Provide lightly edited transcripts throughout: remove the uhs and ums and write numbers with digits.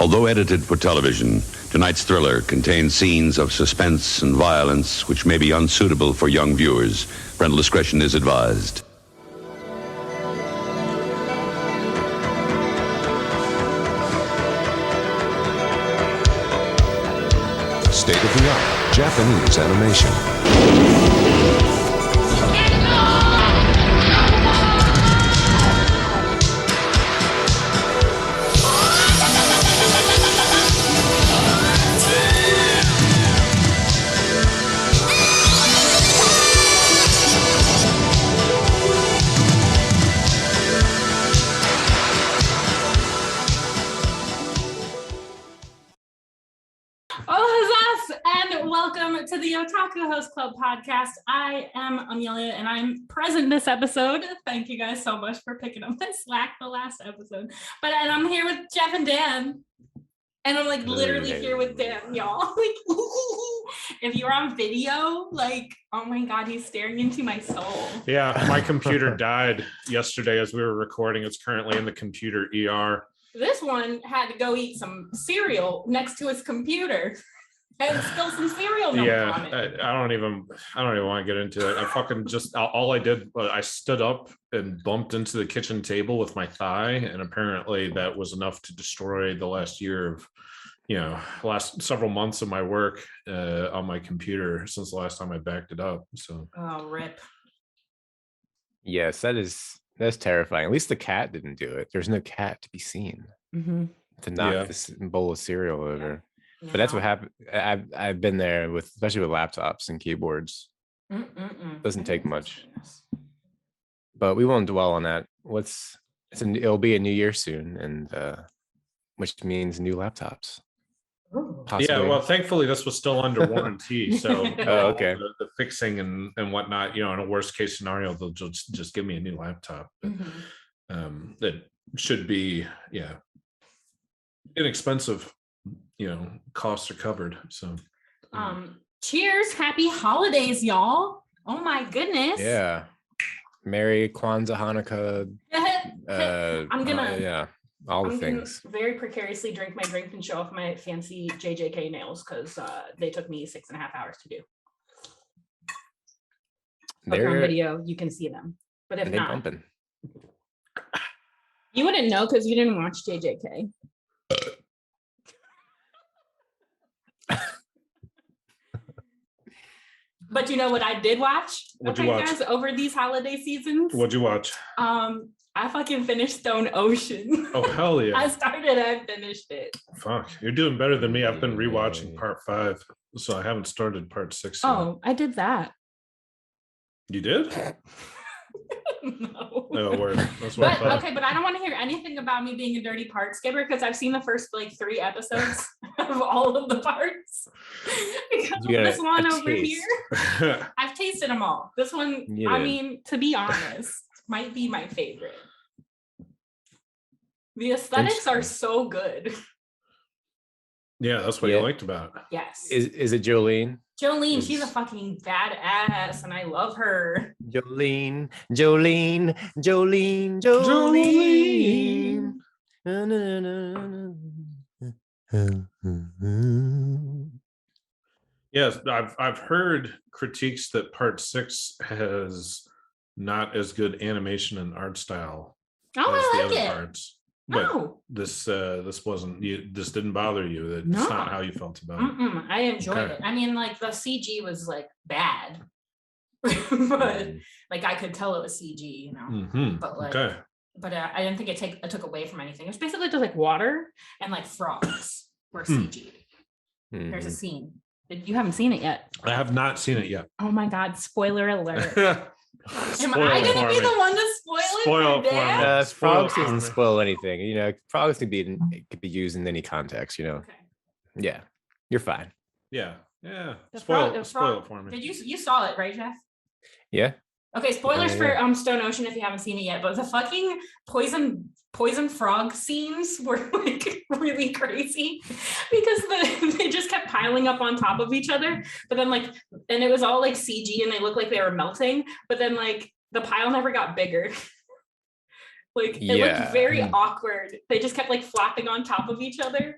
Although edited for television, tonight's thriller contains scenes of suspense and violence which may be unsuitable for young viewers. Parental discretion is advised. State-of-the-art Japanese animation. Welcome to the Otaku Host Club podcast. I am Amelia and I'm present this episode. Thank you guys so much for picking up my slack the last episode. And I'm here with Geoff and Dan. And I'm literally here with Dan, y'all. If you're on video, oh my God, he's staring into my soul. Yeah, my computer died yesterday as we were recording. It's currently in the computer ER. This one had to go eat some cereal next to his computer. And spill some cereal milk on it. I don't even want to get into it. I fucking all I did was I stood up and bumped into the kitchen table with my thigh, and apparently that was enough to destroy the last year of, last several months of my work on my computer since the last time I backed it up. So rip. Yes, that's terrifying. At least the cat didn't do it. There's no cat to be seen to knock this bowl of cereal over. Yeah. But that's what happened. I've been there especially with laptops and keyboards. Doesn't take much. But we won't dwell on that. It'll be a new year soon, and which means new laptops. Possibly. Yeah, well, thankfully this was still under warranty, so okay. The fixing and whatnot. In a worst case scenario, they'll just give me a new laptop. That should be inexpensive. Costs are covered. So cheers, happy holidays, y'all. Oh my goodness. Yeah. Merry Kwanzaa, Hanukkah. All the things. Very precariously drink my drink and show off my fancy JJK nails because they took me 6.5 hours to do. They're on video, you can see them. But if not, bumping. You wouldn't know because you didn't watch JJK. But you know what I did watch? What'd you watch? Guys, over these holiday seasons? What'd you watch? I fucking finished Stone Ocean. Oh, hell yeah. I started and finished it. Fuck, you're doing better than me. I've been rewatching part 5, so I haven't started part 6 yet. Oh, I did that. You did? No. No, word. That's what I thought. Okay, but I don't want to hear anything about me being a dirty part skipper because I've seen the first 3 episodes of all of the parts. Because this one over here, I've tasted them all. This one, I mean, to be honest, might be my favorite. The aesthetics are so good. Yeah, that's what you liked about it. Yes. Is it Jolene? Jolene, she's a fucking badass, and I love her. Jolene. Yes, I've heard critiques that part 6 has not as good animation and art style as the other parts. But this wasn't you. This didn't bother you. That's not how you felt about it. I enjoyed it. I mean, the CG was bad, but I could tell it was CG, But I didn't think it took away from anything. It was basically just water and frogs were CG. There's a scene. You haven't seen it yet. I have not seen it yet. Oh my God! Spoiler alert. Am I going to be the one to spoil it for Dan? Frogs doesn't spoil anything. Frogs could be used in any context. Okay. Yeah, you're fine. Yeah. Spoil it for me. Did you saw it, right, Geoff? Yeah. Okay, spoilers for Stone Ocean if you haven't seen it yet. But the fucking poison frog scenes were really crazy because they just kept piling up on top of each other. But then and it was all CG and they looked like they were melting. But then the pile never got bigger. Like it looked very awkward. They just kept like flopping on top of each other.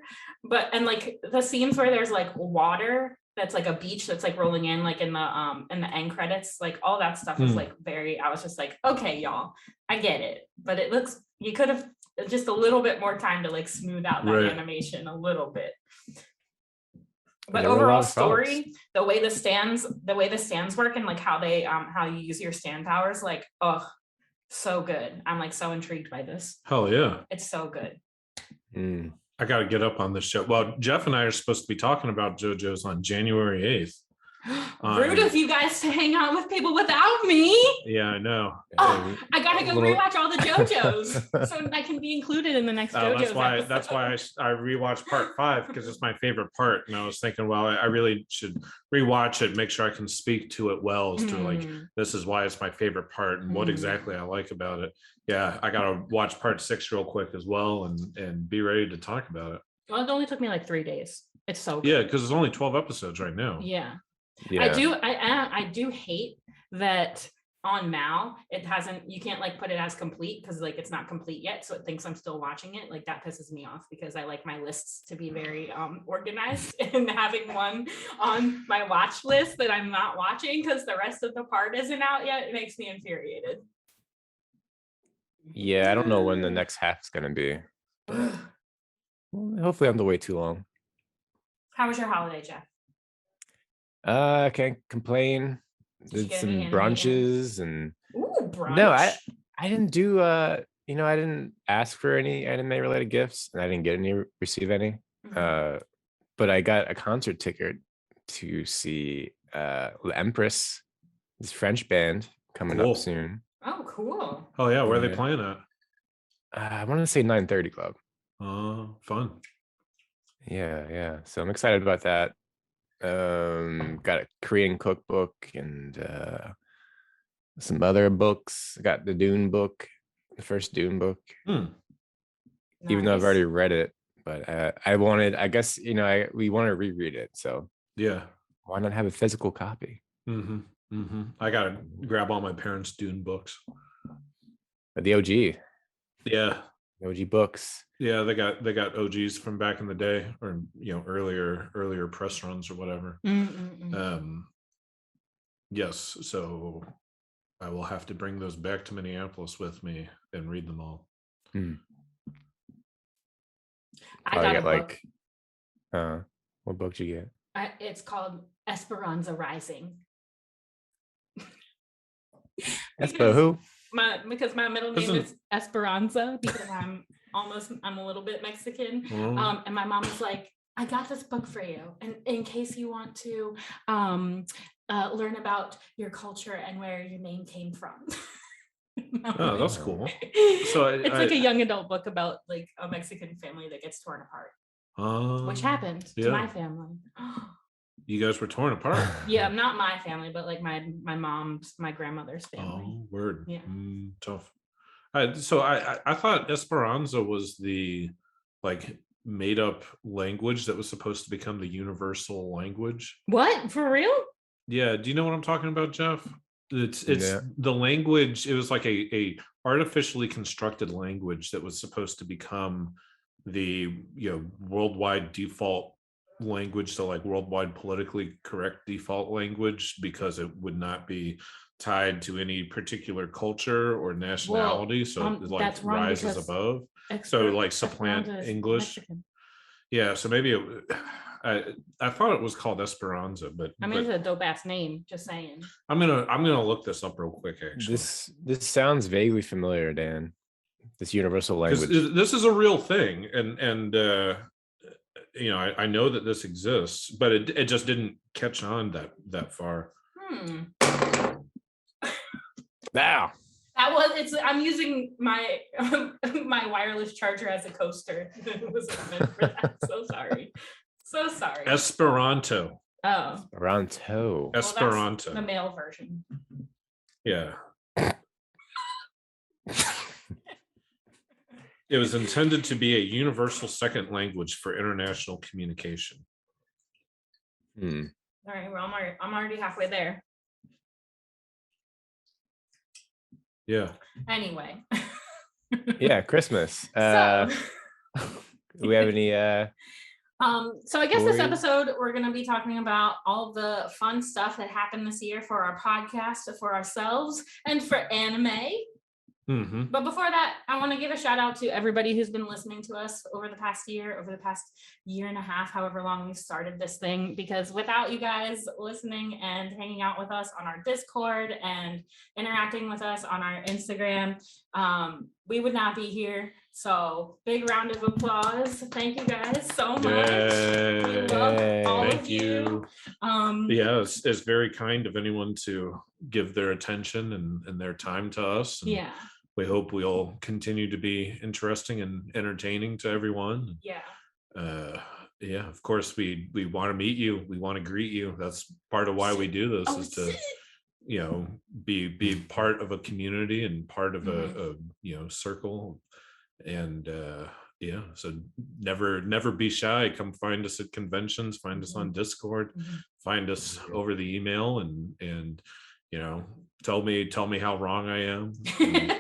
And like the scenes where there's like water that's like a beach that's like rolling in like in the end credits, like all that stuff was like I was just like, okay, y'all, I get it. But it looks, you could have just a little bit more time to like smooth out that animation a little bit. But overall story, the way the stands work and like how you use your stand powers, like, oh, so good. I'm like so intrigued by this. Hell yeah. It's so good. I got to get up on this show. Well, Geoff and I are supposed to be talking about JoJo's on January 8th. Rude of you guys to hang out with people without me. Yeah, I know. Oh, I gotta go rewatch all the JoJos so I can be included in the next JoJo's that's why I rewatched part 5 because it's my favorite part. And I was thinking, well, I really should rewatch it, make sure I can speak to it well as to like, this is why it's my favorite part and what exactly I like about it. Yeah, I gotta watch part 6 real quick as well and be ready to talk about it. Well, it only took me like 3 days. It's so good. Yeah, because it's only 12 episodes right now. Yeah. I do hate that on Mal you can't like put it as complete because like it's not complete yet, so it thinks I'm still watching it. Like that pisses me off because I like my lists to be very organized, and having one on my watch list that I'm not watching because the rest of the part isn't out yet, it makes me infuriated. Yeah, I don't know when the next half's gonna be. But hopefully I don't have to wait too long. How was your holiday, Geoff? I can't complain. Did some brunches and brunch. No, I didn't do I didn't ask for any anime related gifts and I didn't receive any. But I got a concert ticket to see L'Empress, this French band coming up soon. Oh, cool. Oh yeah, where are they playing at? I want to say 9:30 Club. Oh, fun. Yeah. So I'm excited about that. Got a Korean cookbook and some other books. Got the Dune book, the first Dune book. Even though I've already read it, but I guess we want to reread it, so yeah, why not have a physical copy? I gotta grab all my parents' Dune books. But the OG. Yeah. OG books. Yeah, they got OGs from back in the day, or earlier press runs or whatever. Yes, so I will have to bring those back to Minneapolis with me and read them all. I got a book. What book did you get? It's called Esperanza Rising. Espo who? Because my middle name is Esperanza, because I'm a little bit Mexican. And my mom was like, I got this book for you, and in case you want to learn about your culture and where your name came from. Oh, that's cool. So it's like a young adult book about like a Mexican family that gets torn apart, which happened to my family. You guys were torn apart. Yeah, not my family, but like my grandmother's family. Oh, word. Yeah. Tough. So I thought Esperanza was the like made up language that was supposed to become the universal language. What? For real? Yeah. Do you know what I'm talking about, Geoff? It's the language. It was like a artificially constructed language that was supposed to become the worldwide default language, so like worldwide politically correct default language, because it would not be tied to any particular culture or nationality. So it like rises above. So like supplant English. Mexican. Yeah. So maybe I thought it was called Esperanza, but it's a dope ass name. Just saying. I'm gonna look this up real quick. Actually, this sounds vaguely familiar, Dan. This universal language. This is a real thing, and I know that this exists, but it just didn't catch on that far. Wow. I'm using my my wireless charger as a coaster. It was meant for that. So sorry. Esperanto. Oh. Esperanto. Esperanto. The male version. Yeah. It was intended to be a universal second language for international communication. All right, well, I'm already halfway there. Yeah. Anyway. Yeah, Christmas. So, Do we have any so I guess this stories? episode we're going to be talking about all the fun stuff that happened this year for our podcast, for ourselves, and for anime. But before that, I want to give a shout out to everybody who's been listening to us over the past year and a half, however long we started this thing, because without you guys listening and hanging out with us on our Discord and interacting with us on our Instagram, we would not be here. So big round of applause. Thank you guys so much. We love all of you. Yeah, it's very kind of anyone to give their attention and their time to us. And yeah. we hope we'll continue to be interesting and entertaining to everyone. Yeah. Yeah, of course we want to meet you. We want to greet you. That's part of why we do this, is to, you know, be part of a community and part of a you know, circle. And yeah, so never be shy. Come find us at conventions, find us on Discord, find us over the email, and you know, tell me how wrong I am. And,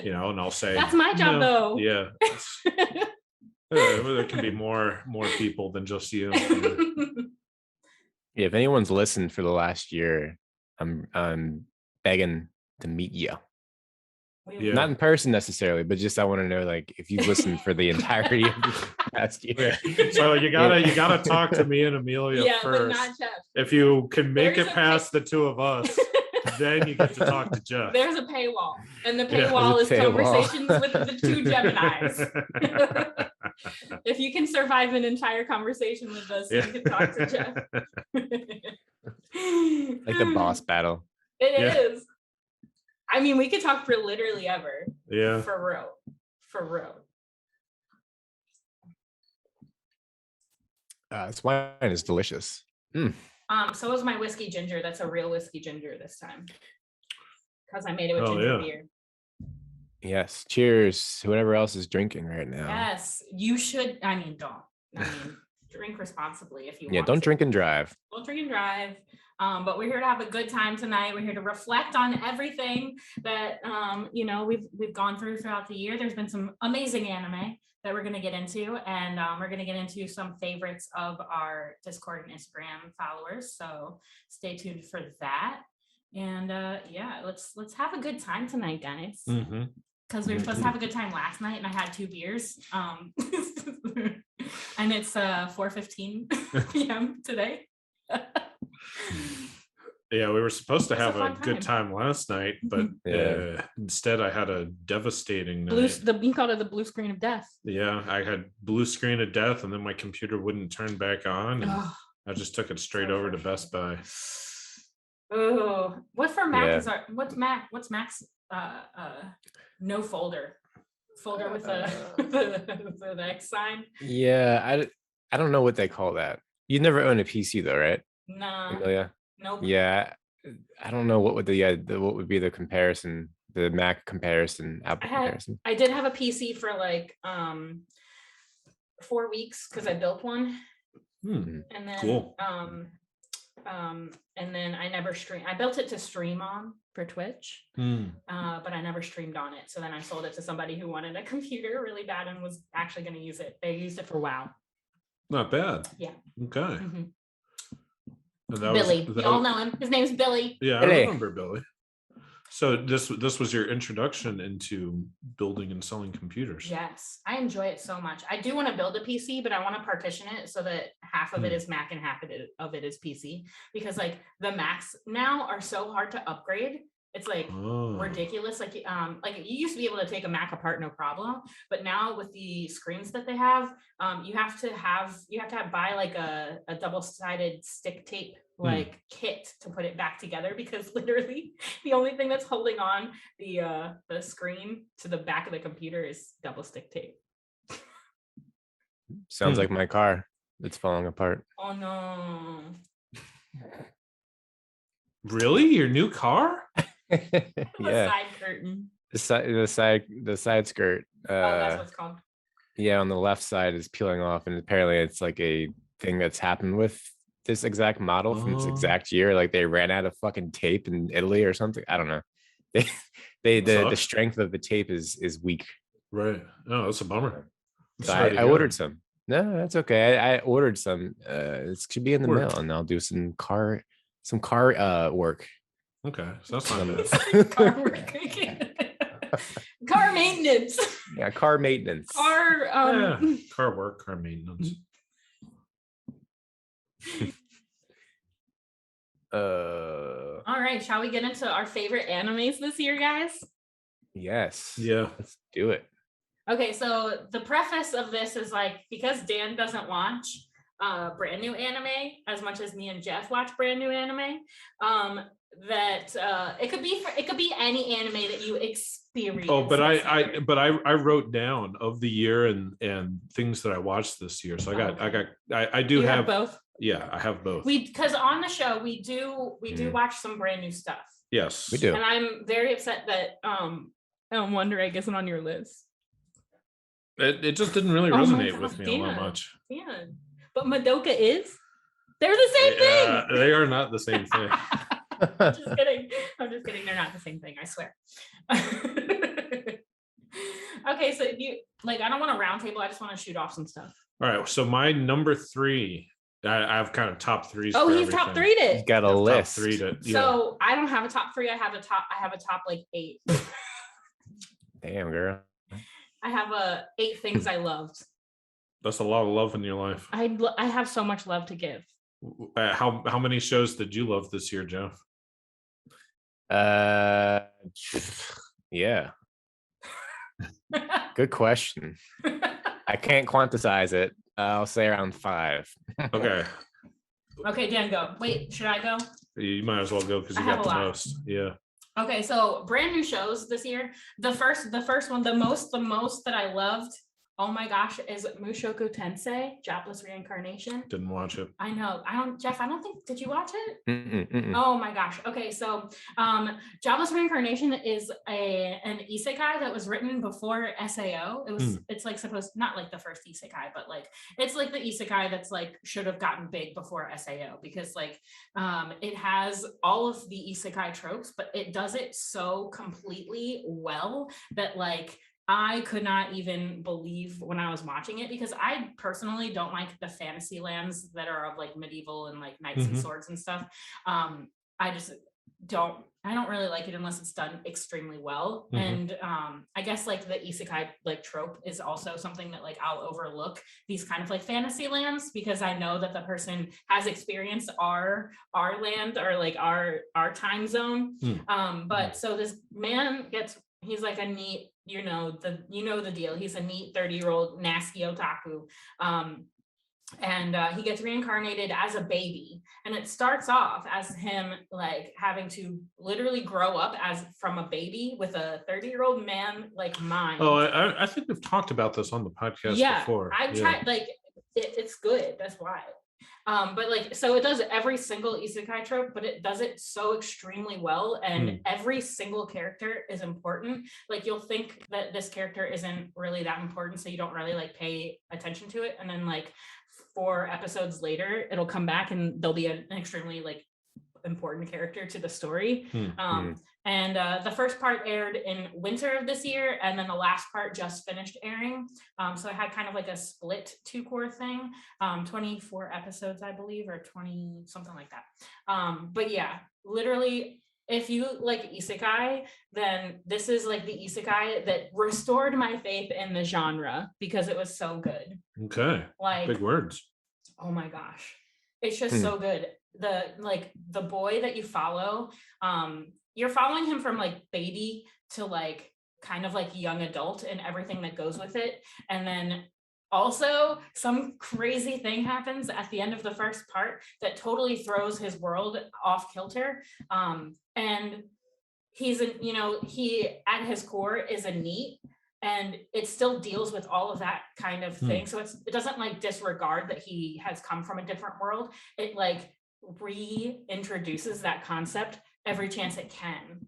you know, and I'll say that's my job, though. Yeah. There can be more people than just you. Yeah, if anyone's listened for the last year, I'm begging to meet you. Yeah. Not in person necessarily, but just I want to know, like, if you've listened for the entirety of the past year. So you gotta talk to me and Amelia first. But not Geoff. If you can make it past the two of us, then you get to talk to Geoff. There's a paywall, and the paywall is conversations with the two Geminis. If you can survive an entire conversation with us, you can talk to Geoff. Like the boss battle. It is. I mean, we could talk for literally ever. Yeah. For real. This wine is delicious. So is my whiskey ginger. That's a real whiskey ginger this time, because I made it with ginger beer. Yes. Cheers. Whoever else is drinking right now. Yes, you should. I mean, drink responsibly if you want. Yeah, don't drink and drive. Don't drink and drive. But we're here to have a good time tonight. We're here to reflect on everything that you know, we've gone through throughout the year. There's been some amazing anime that we're going to get into, and we're going to get into some favorites of our Discord and Instagram followers. So stay tuned for that. And yeah, let's have a good time tonight, guys. Because we were supposed to have a good time last night, and I had 2 beers. And it's 4:15 p.m. today. Yeah, we were supposed to have a good time last night, but instead I had a devastating night. You called it the blue screen of death. Yeah, I had blue screen of death, and then my computer wouldn't turn back on, and I just took it straight over to Best Buy. Oh, what for Mac is our? What's Mac's no folder with the X sign? Yeah, I don't know what they call that. You never owned a PC though, right? Nah. Amelia? Nope. Yeah, I don't know what would what would be the comparison, the Mac comparison, Apple comparison. I did have a PC for like 4 weeks because I built one. And then cool. And then I never streamed. I built it to stream on for Twitch, but I never streamed on it. So then I sold it to somebody who wanted a computer really bad and was actually going to use it. They used it for WoW. Not bad. Yeah. Okay. Billy. You all know him. His name's Billy. Yeah, I remember Billy. So this was your introduction into building and selling computers. Yes, I enjoy it so much. I do want to build a PC, but I want to partition it so that half of it is Mac and half of it is PC, because like the Macs now are so hard to upgrade. It's like ridiculous. Like you used to be able to take a Mac apart no problem, but now with the screens that they have, you have to buy like a double-sided stick tape like kit to put it back together, because literally the only thing that's holding on the screen to the back of the computer is double stick tape. Sounds like my car. It's falling apart. Oh no. Really? Your new car? Yeah. Side curtain. The side skirt. That's what it's called. Yeah, on the left side is peeling off, and apparently it's like a thing that's happened with this exact model from this exact year. Like they ran out of fucking tape in Italy or something. I don't know. The strength of the tape is weak. Right. Oh, that's a bummer. So I ordered some. No, that's okay. I ordered some. It should be in the mail, and I'll do some car work. Okay, so that's not bad. Car work. Car maintenance. Yeah, car maintenance. Car work, car maintenance. All right, shall we get into our favorite animes this year, guys? Yes. Yeah. Let's do it. Okay, so the preface of this is like, because Dan doesn't watch brand new anime as much as me and Geoff watch brand new anime, that it could be any anime that you experience. Oh, but I wrote down of the year and things that I watched this year. So I do have both. Yeah, I have both. Because on the show we do watch some brand new stuff. Yes, we do. And I'm very upset that Wonder Egg isn't on your list. It just didn't really resonate with me all that much. Yeah, but Madoka is. They're the same thing. They are not the same thing. I'm just kidding. They're not the same thing. I swear. Okay, so I don't want a round table. I just want to shoot off some stuff. All right. So my number 3. I have kind of top 3s. Oh, he's top 3'd it. He's got a list. Top 3'd it. Yeah. So I don't have a top 3. I have a top like 8. Damn, girl. I have 8 things I loved. That's a lot of love in your life. I have so much love to give. How many shows did you love this year, Geoff? Yeah. Good question. I can't quantize it. I'll say around 5. Okay. Okay, Dan, go. Wait, should I go? You might as well go because you got the most. Yeah. Okay, so brand new shows this year. The first one, the most that I loved, oh my gosh, is Mushoku Tensei, Jobless Reincarnation. Didn't watch it. I know. Geoff, I don't think, did you watch it? Mm-mm. Oh my gosh. Okay, so Jobless Reincarnation is an isekai that was written before SAO. It's like not like the first isekai, but like it's like the isekai that's like should have gotten big before SAO, because like it has all of the isekai tropes, but it does it so completely well that like I could not even believe when I was watching it, because I personally don't like the fantasy lands that are of like medieval and like knights and swords and stuff. I just don't really like it unless it's done extremely well. And I guess like the isekai like trope is also something that like I'll overlook these kind of like fantasy lands, because I know that the person has experienced our land or like our time zone. But so this man he's like a neat, you know the deal. He's a neat 30-year-old nasty otaku. And he gets reincarnated as a baby, and it starts off as him like having to literally grow up as from a baby with a 30-year-old man like mind. Oh, I think we've talked about this on the podcast before. I tried, like it's good, that's why. But like, so it does every single isekai trope, but it does it so extremely well, and every single character is important. Like you'll think that this character isn't really that important, so you don't really like pay attention to it, and then like 4 episodes later it'll come back and there'll be an extremely like important character to the story. And the first part aired in winter of this year, and then the last part just finished airing. So I had kind of like a split 2-core thing, 24 episodes, I believe, or 20, something like that. But yeah, literally, if you like isekai, then this is like the isekai that restored my faith in the genre, because it was so good. Okay. Like big words. Oh my gosh. It's just so good. The boy that you follow, you're following him from like baby to like kind of like young adult and everything that goes with it. And then also some crazy thing happens at the end of the first part that totally throws his world off kilter. And he at his core is a NEET, and it still deals with all of that kind of thing. So it doesn't like disregard that he has come from a different world. It like reintroduces that concept every chance it can.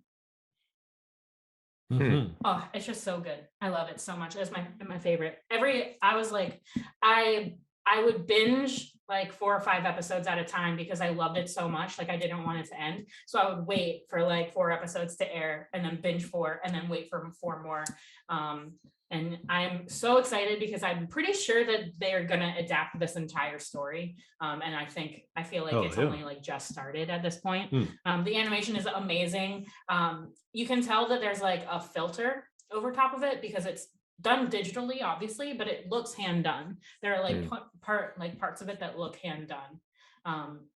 Oh, it's just so good. I love it so much. It's my favorite. I was like, I would binge like 4 or 5 episodes at a time because I loved it so much. Like I didn't want it to end. So I would wait for like 4 episodes to air and then binge 4 and then wait for 4 more. And I'm so excited because I'm pretty sure that they're going to adapt this entire story. And I feel like it's only like just started at this point. The animation is amazing. You can tell that there's like a filter over top of it because it's done digitally, obviously, but it looks hand done. There are like parts of it that look hand done.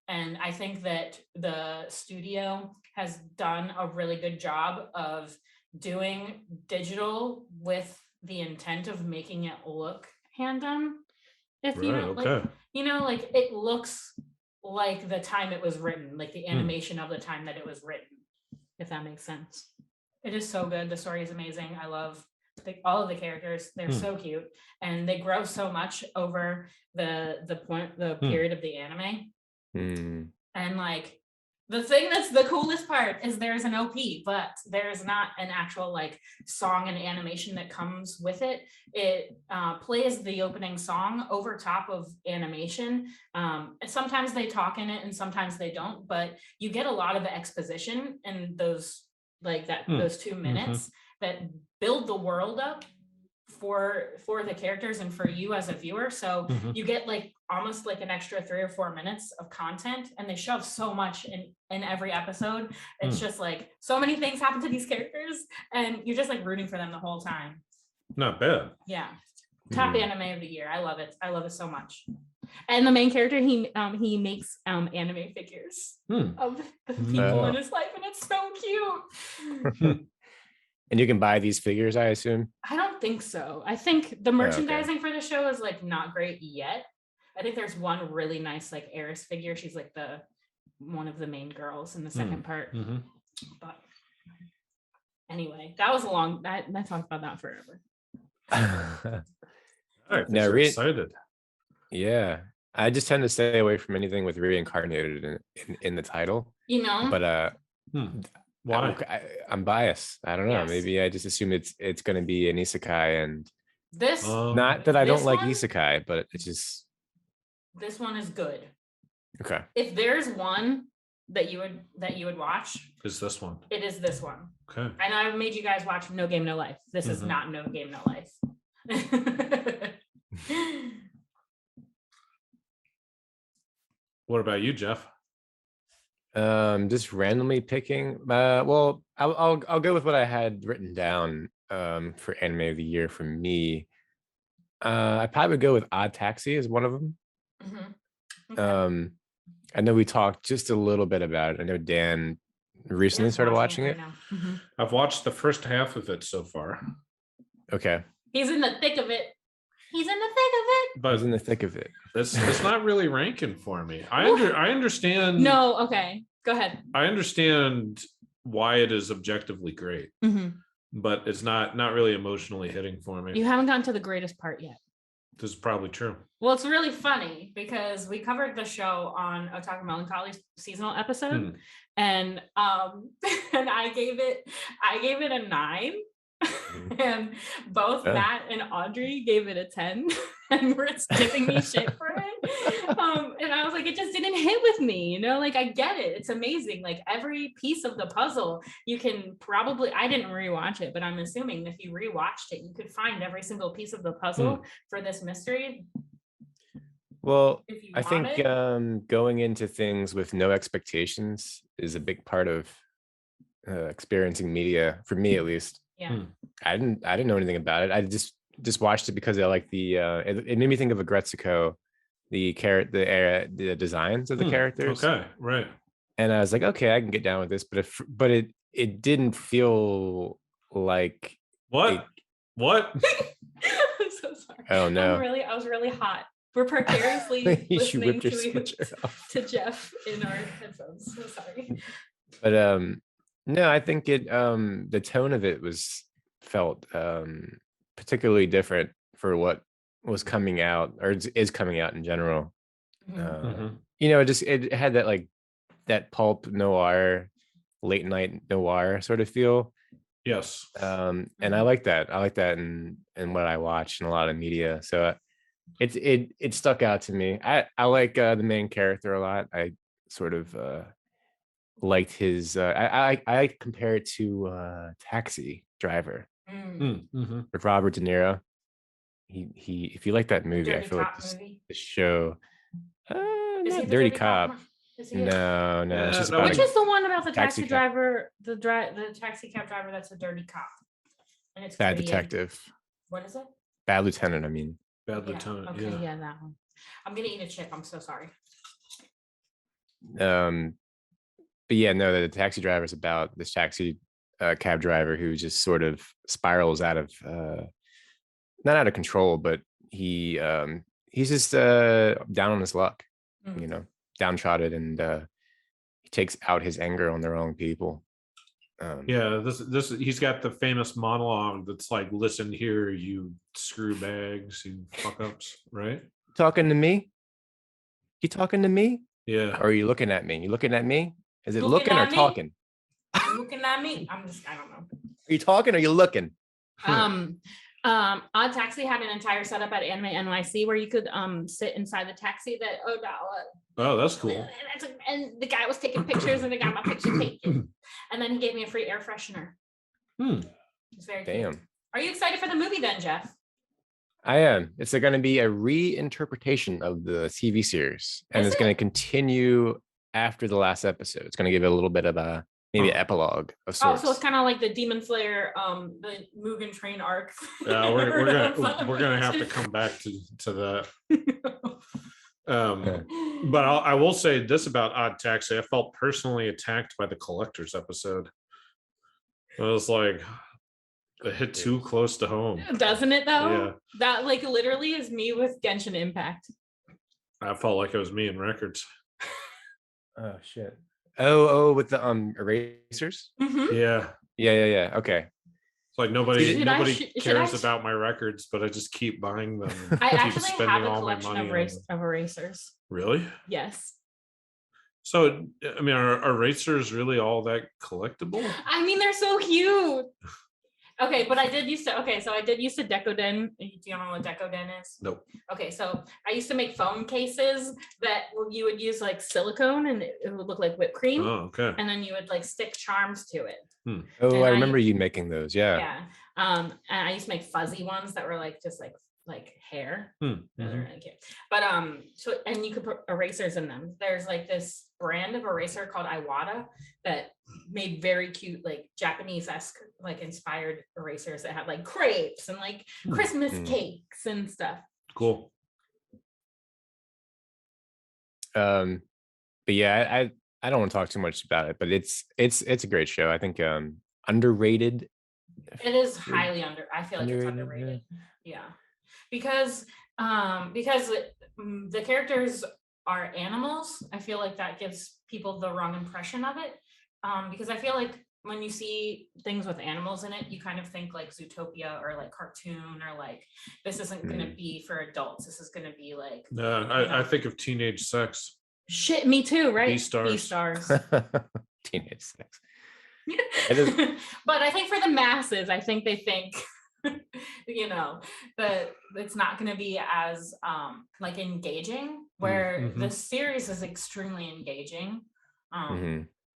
And I think that the studio has done a really good job of doing digital with the intent of making it look hand done. If you know, like, you know, like it looks like the time it was written, like the animation of the time that it was written, if that makes sense. It is so good. The story is amazing. I love all of the characters. They're so cute, and they grow so much over the period of the anime. And like the thing that's the coolest part is there's an OP, but there's not an actual like song and animation that comes with it. It plays the opening song over top of animation. Sometimes they talk in it and sometimes they don't, but you get a lot of exposition in those those 2 minutes that build the world up for the characters and for you as a viewer. So you get like almost like an extra 3 or 4 minutes of content, and they shove so much in every episode. It's just like so many things happen to these characters and you're just like rooting for them the whole time. Not bad. Yeah. Top anime of the year. I love it. I love it so much. And the main character, he makes anime figures of the people in his life, and it's so cute. And you can buy these figures, I assume? I don't think so. I think the merchandising for the show is like not great yet. I think there's one really nice like Eris figure. She's like one of the main girls in the second part. But anyway, that was a long. I talked about that forever. All right, now excited. Yeah, I just tend to stay away from anything with reincarnated in the title. You know, but why? I'm biased. I don't know. Yes. Maybe I just assume it's going to be an isekai, and this not that I don't like one, isekai, but it's just this one is good. Okay. If there's one that you would watch, is this one? It is this one. Okay. And I've made you guys watch No Game No Life. This is not No Game No Life. What about you, Geoff? Just randomly picking. Well, I'll go with what I had written down for anime of the year for me. I probably would go with Odd Taxi as one of them. Okay. I know we talked just a little bit about it. I know Dan recently started watching it. Right I've watched the first half of it so far. Okay. He's in the thick of it. He's in the thick of it. But he's in the thick of it. It's not really ranking for me. I understand. No, okay. Go ahead. I understand why it is objectively great, but it's not really emotionally hitting for me. You haven't gotten to the greatest part yet. This is probably true. Well, it's really funny because we covered the show on Otaku Melancholy's seasonal episode, and and I gave it a 9. And both Matt and Audrey gave it a 10 and were giving me shit for it. And I was like, it just didn't hit with me, you know, like I get it. It's amazing. Like every piece of the puzzle, you can probably, I didn't rewatch it, but I'm assuming if you rewatched it, you could find every single piece of the puzzle for this mystery. Well, I think going into things with no expectations is a big part of experiencing media, for me at least. Yeah. I didn't know anything about it. I just watched it because I like the it made me think of Agretsuko, the designs of the characters. Okay, right. And I was like, okay, I can get down with this, but it didn't feel like I'm so sorry. Oh no. I was really hot. We're precariously listening to Geoff in our headphones. So sorry. But no, I think the tone of it felt particularly different for what was coming out or is coming out in general. You know, it had that pulp noir, late night noir sort of feel. Yes. And I like that. I like that in what I watch in a lot of media. So it stuck out to me. I like the main character a lot. I sort of liked his I compare it to Taxi Driver with Robert De Niro. He if you like that movie, I Dirty feel like cop movie. this show Is he not the Dirty cop? Cop. Is he No, Yeah, it's just no, about Which a is the one about the taxi taxi cab. driver, the taxi cab driver that's a dirty cop, and it's bad created- detective. What is it? Bad lieutenant, I mean. Bad Yeah. lieutenant. Okay, Yeah. yeah, that one. I'm gonna eat a chip. I'm so sorry. But yeah, no, the taxi driver is about this taxi cab driver who just sort of spirals out of not out of control, but he's just down on his luck, Mm. you know, downtrodden, and he takes out his anger on the wrong people. Yeah, this he's got the famous monologue that's like, "Listen here, you screw bags, you fuck ups," right? Talking to me? You talking to me? Yeah. Or are you looking at me? You looking at me? Is it Looking looking or at me? talking? You looking at me? I don't know. Are you talking or you looking? Odd Taxi had an entire setup at Anime NYC where you could sit inside the taxi that Oh, that's cool. and the guy was taking pictures and I got my picture taken. And then he gave me a free air freshener. It's very Damn. cute. Are you excited for the movie then, Geoff? I am. It's going to be a reinterpretation of the TV series, and Is it's going it? to continue after the last episode. It's going to give it a little bit of a maybe epilogue of Oh, sorts. so it's kind of like the Demon Slayer, the Mugen Train arc. Yeah, we're gonna have to come back to that. But I will say this about Odd Taxi. I felt personally attacked by the collector's episode. I was like, it hit too close to home. Doesn't it though? Yeah. That like literally is me with Genshin Impact. I felt like it was me in records. Oh shit. Oh, with the erasers. Mhm. Yeah. Okay. It's like nobody Should cares I- about my records, but I just keep buying them. I keep actually spending have a all my collection money of, on them. of erasers. Really? Yes. So, I mean, are erasers really all that collectible? I mean, they're so cute. Okay, but I did used to Decoden. Do you know what Decoden is? Nope. Okay, so I used to make phone cases that you would use like silicone and it would look like whipped cream. Oh, okay. And then you would like stick charms to it. Oh, And I remember you making those. Yeah. Yeah. And I used to make fuzzy ones that were like just like hair. Those are really cute. But so and you could put erasers in them. There's like this brand of eraser called Iwata that made very cute like Japanese-esque like inspired erasers that had like crepes and like Christmas cakes and stuff. Cool. But yeah, I don't want to talk too much about it, but it's a great show. I think underrated. It is highly I feel like it's underrated. Yeah. Because the characters are animals. I feel like that gives people the wrong impression of it. Because I feel like when you see things with animals in it, you kind of think like Zootopia or like cartoon or like this isn't going to be for adults. This is going to be like. I think of teenage sex. Shit, me too, right? B-stars. B-stars. Teenage sex. But I think for the masses, I think they think, that it's not going to be as like engaging. Where the series is extremely engaging.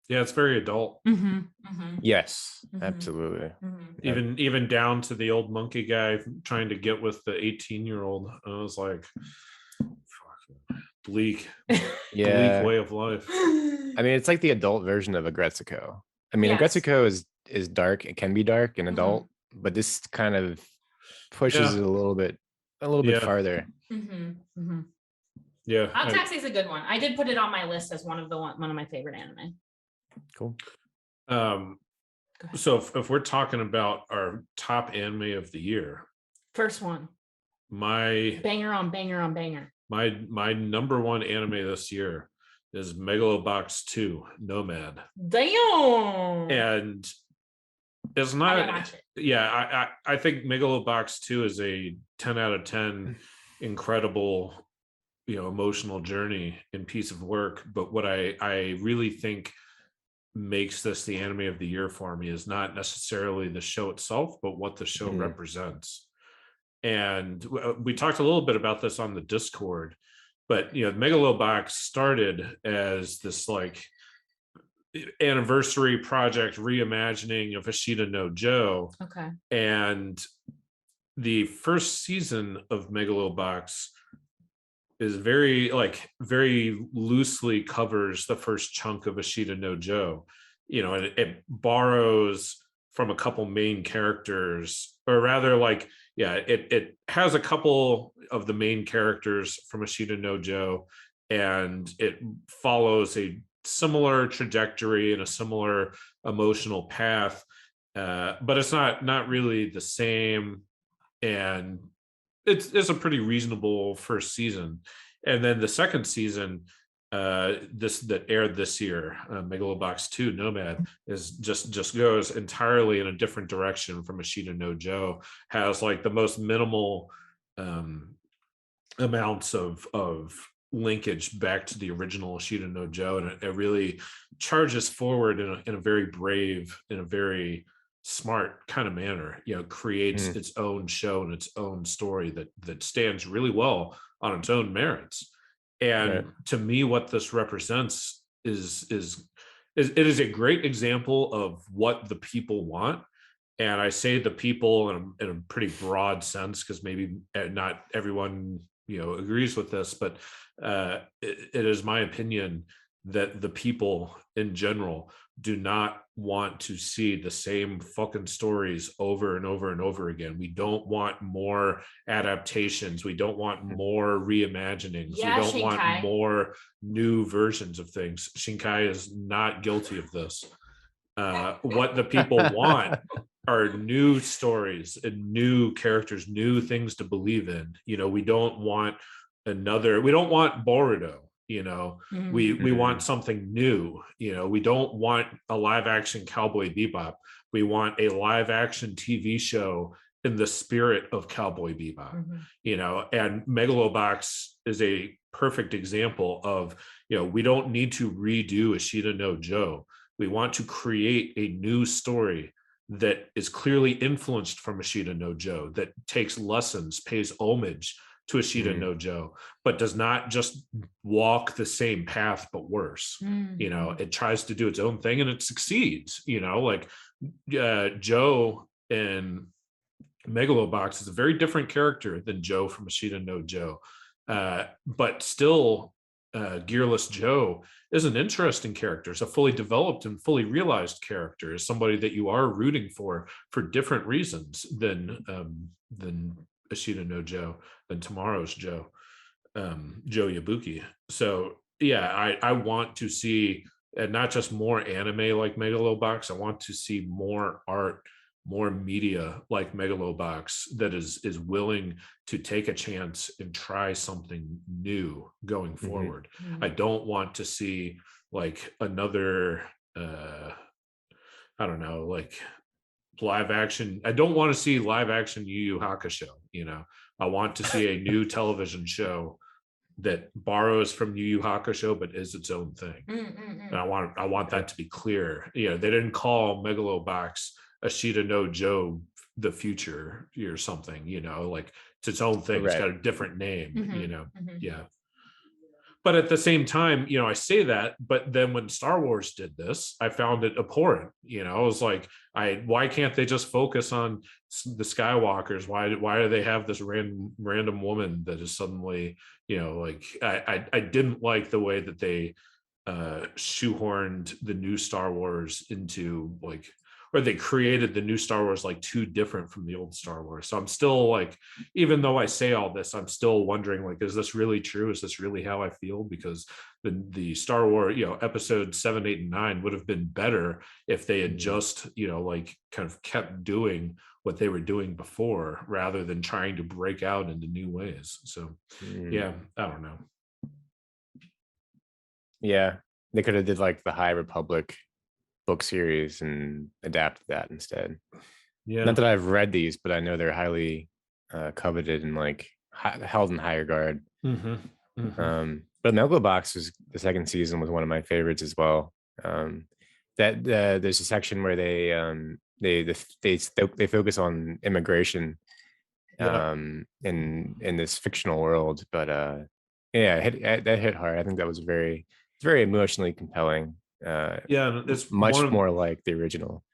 Yeah, it's very adult. Yes, absolutely. Even down to the old monkey guy trying to get with the 18-year-old. I was like, fuck, bleak. Yeah. Bleak way of life. I mean, it's like the adult version of Agretsuko. I mean, Yes. Agretsuko is dark. It can be dark and adult, but this kind of pushes it a little bit farther. Yeah. Odd Taxi is a good one. I did put it on my list as one of my favorite anime. Cool. So if we're talking about our top anime of the year, First one. my Banger on banger on banger. my number one anime this year is Megalo Box 2, Nomad. Damn. And it's I not didn't watch it. yeah, I think Megalo Box 2 is a 10 out of 10 incredible, emotional journey and piece of work. But what I really think makes this the anime of the year for me is not necessarily the show itself, but what the show represents. And we talked a little bit about this on the Discord, but Megalo Box started as this like anniversary project reimagining of Ashita no Joe. Okay. And the first season of Megalo Box is very loosely covers the first chunk of Ashita no Joe. And it borrows from a couple main characters, or rather it has a couple of the main characters from Ashita no Joe, and it follows a similar trajectory and a similar emotional path, but it's not really the same. And it's a pretty reasonable first season. And then the second season, that aired this year, Megalo Box 2 Nomad, is just goes entirely in a different direction from Ashita no Joe. Has like the most minimal amounts of linkage back to the original Ashita no Joe, and it really charges forward in a very brave, in a very smart kind of manner. Creates its own show and its own story that stands really well on its own merits. And to me, what this represents is it is a great example of what the people want. And I say the people in a pretty broad sense, because maybe not everyone agrees with this, but it is my opinion that the people in general do not want to see the same fucking stories over and over and over again. We don't want more adaptations. We don't want more reimaginings. Yeah, we don't Shinkai. want more new versions of things. Shinkai is not guilty of this. What the people want are new stories and new characters, new things to believe in. We don't want Boruto. We want something new. We don't want a live action Cowboy Bebop. We want a live action TV show in the spirit of Cowboy Bebop. And Megalo Box is a perfect example of, we don't need to redo Ashita no Joe. We want to create a new story that is clearly influenced from Ashita no Joe, that takes lessons, pays homage to Ashita no Joe, but does not just walk the same path but worse. It tries to do its own thing and it succeeds. Joe in Megalo Box is a very different character than Joe from Ashita no Joe, but still Gearless Joe is an interesting character. It's a fully developed and fully realized character, is somebody that you are rooting for different reasons than Ashita no Joe, than tomorrow's Joe, Joe Yabuki. So yeah, I want to see, and not just more anime like Megalo Box. I want to see more art, more media like Megalo Box that is willing to take a chance and try something new going forward. I don't want to see like another I don't know, like live action. I don't want to see live action Yu Yu Hakusho. I want to see a new television show that borrows from Yu Yu Hakusho but is its own thing. And I want that to be clear. They didn't call Megalo Box Ashita no Joe the future or something, like it's its own thing. It's got a different name. Yeah. But at the same time, I say that, but then when Star Wars did this, I found it abhorrent. I was like, why can't they just focus on the Skywalkers? Why do they have this random woman that is suddenly, I didn't like the way that they shoehorned the new Star Wars into or they created the new Star Wars like too different from the old Star Wars. So I'm still like, even though I say all this, I'm still wondering, like, is this really true? Is this really how I feel? Because the Star Wars, episode 7, 8, and 9 would have been better if they had just, kind of kept doing what they were doing before rather than trying to break out into new ways. So yeah, I don't know. Yeah, they could have did like the High Republic book series and adapted that instead. Yeah, not that I've read these, but I know they're highly coveted and like held in high regard. But Megalo Box was the second season was one of my favorites as well. That there's a section where they focus on immigration in this fictional world. But yeah, that hit hard. I think that was very emotionally compelling. And it's much more like the original.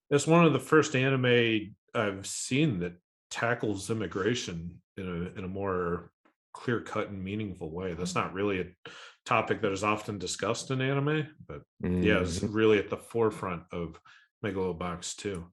It's one of the first anime I've seen that tackles immigration in a more clear cut and meaningful way. That's not really a topic that is often discussed in anime, but yeah, it's really at the forefront of Megalo Box too.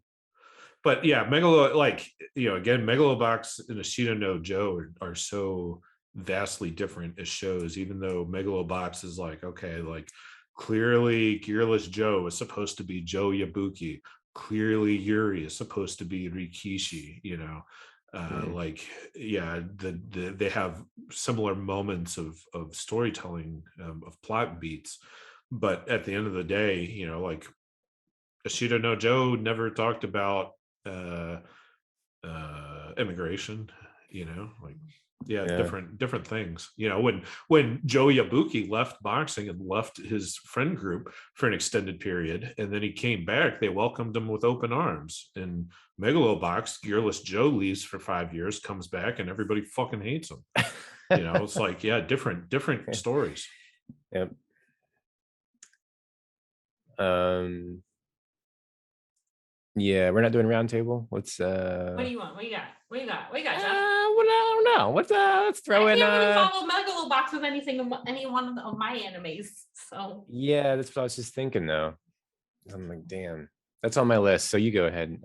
But yeah, again, Megalo Box and Ashita no Joe are so vastly different as shows, even though Megalo Box is like, okay, like clearly Gearless Joe is supposed to be Joe Yabuki. Clearly Yuri is supposed to be Rikishi, they have similar moments of storytelling, of plot beats, but at the end of the day, like Ashita no Joe never talked about immigration, different things. When Joe Yabuki left boxing and left his friend group for an extended period, and then he came back, they welcomed him with open arms. And Megalo Box, Gearless Joe leaves for 5 years, comes back, and everybody fucking hates him. It's like, yeah, different stories. Yep. Yeah, we're not doing roundtable. Let's What do you want? What you got? Jeff? Well, I don't know. Let's throw in. I can't really follow Megalo Box with any one of my animes. So yeah, that's what I was just thinking though. I'm like, damn, that's on my list. So you go ahead,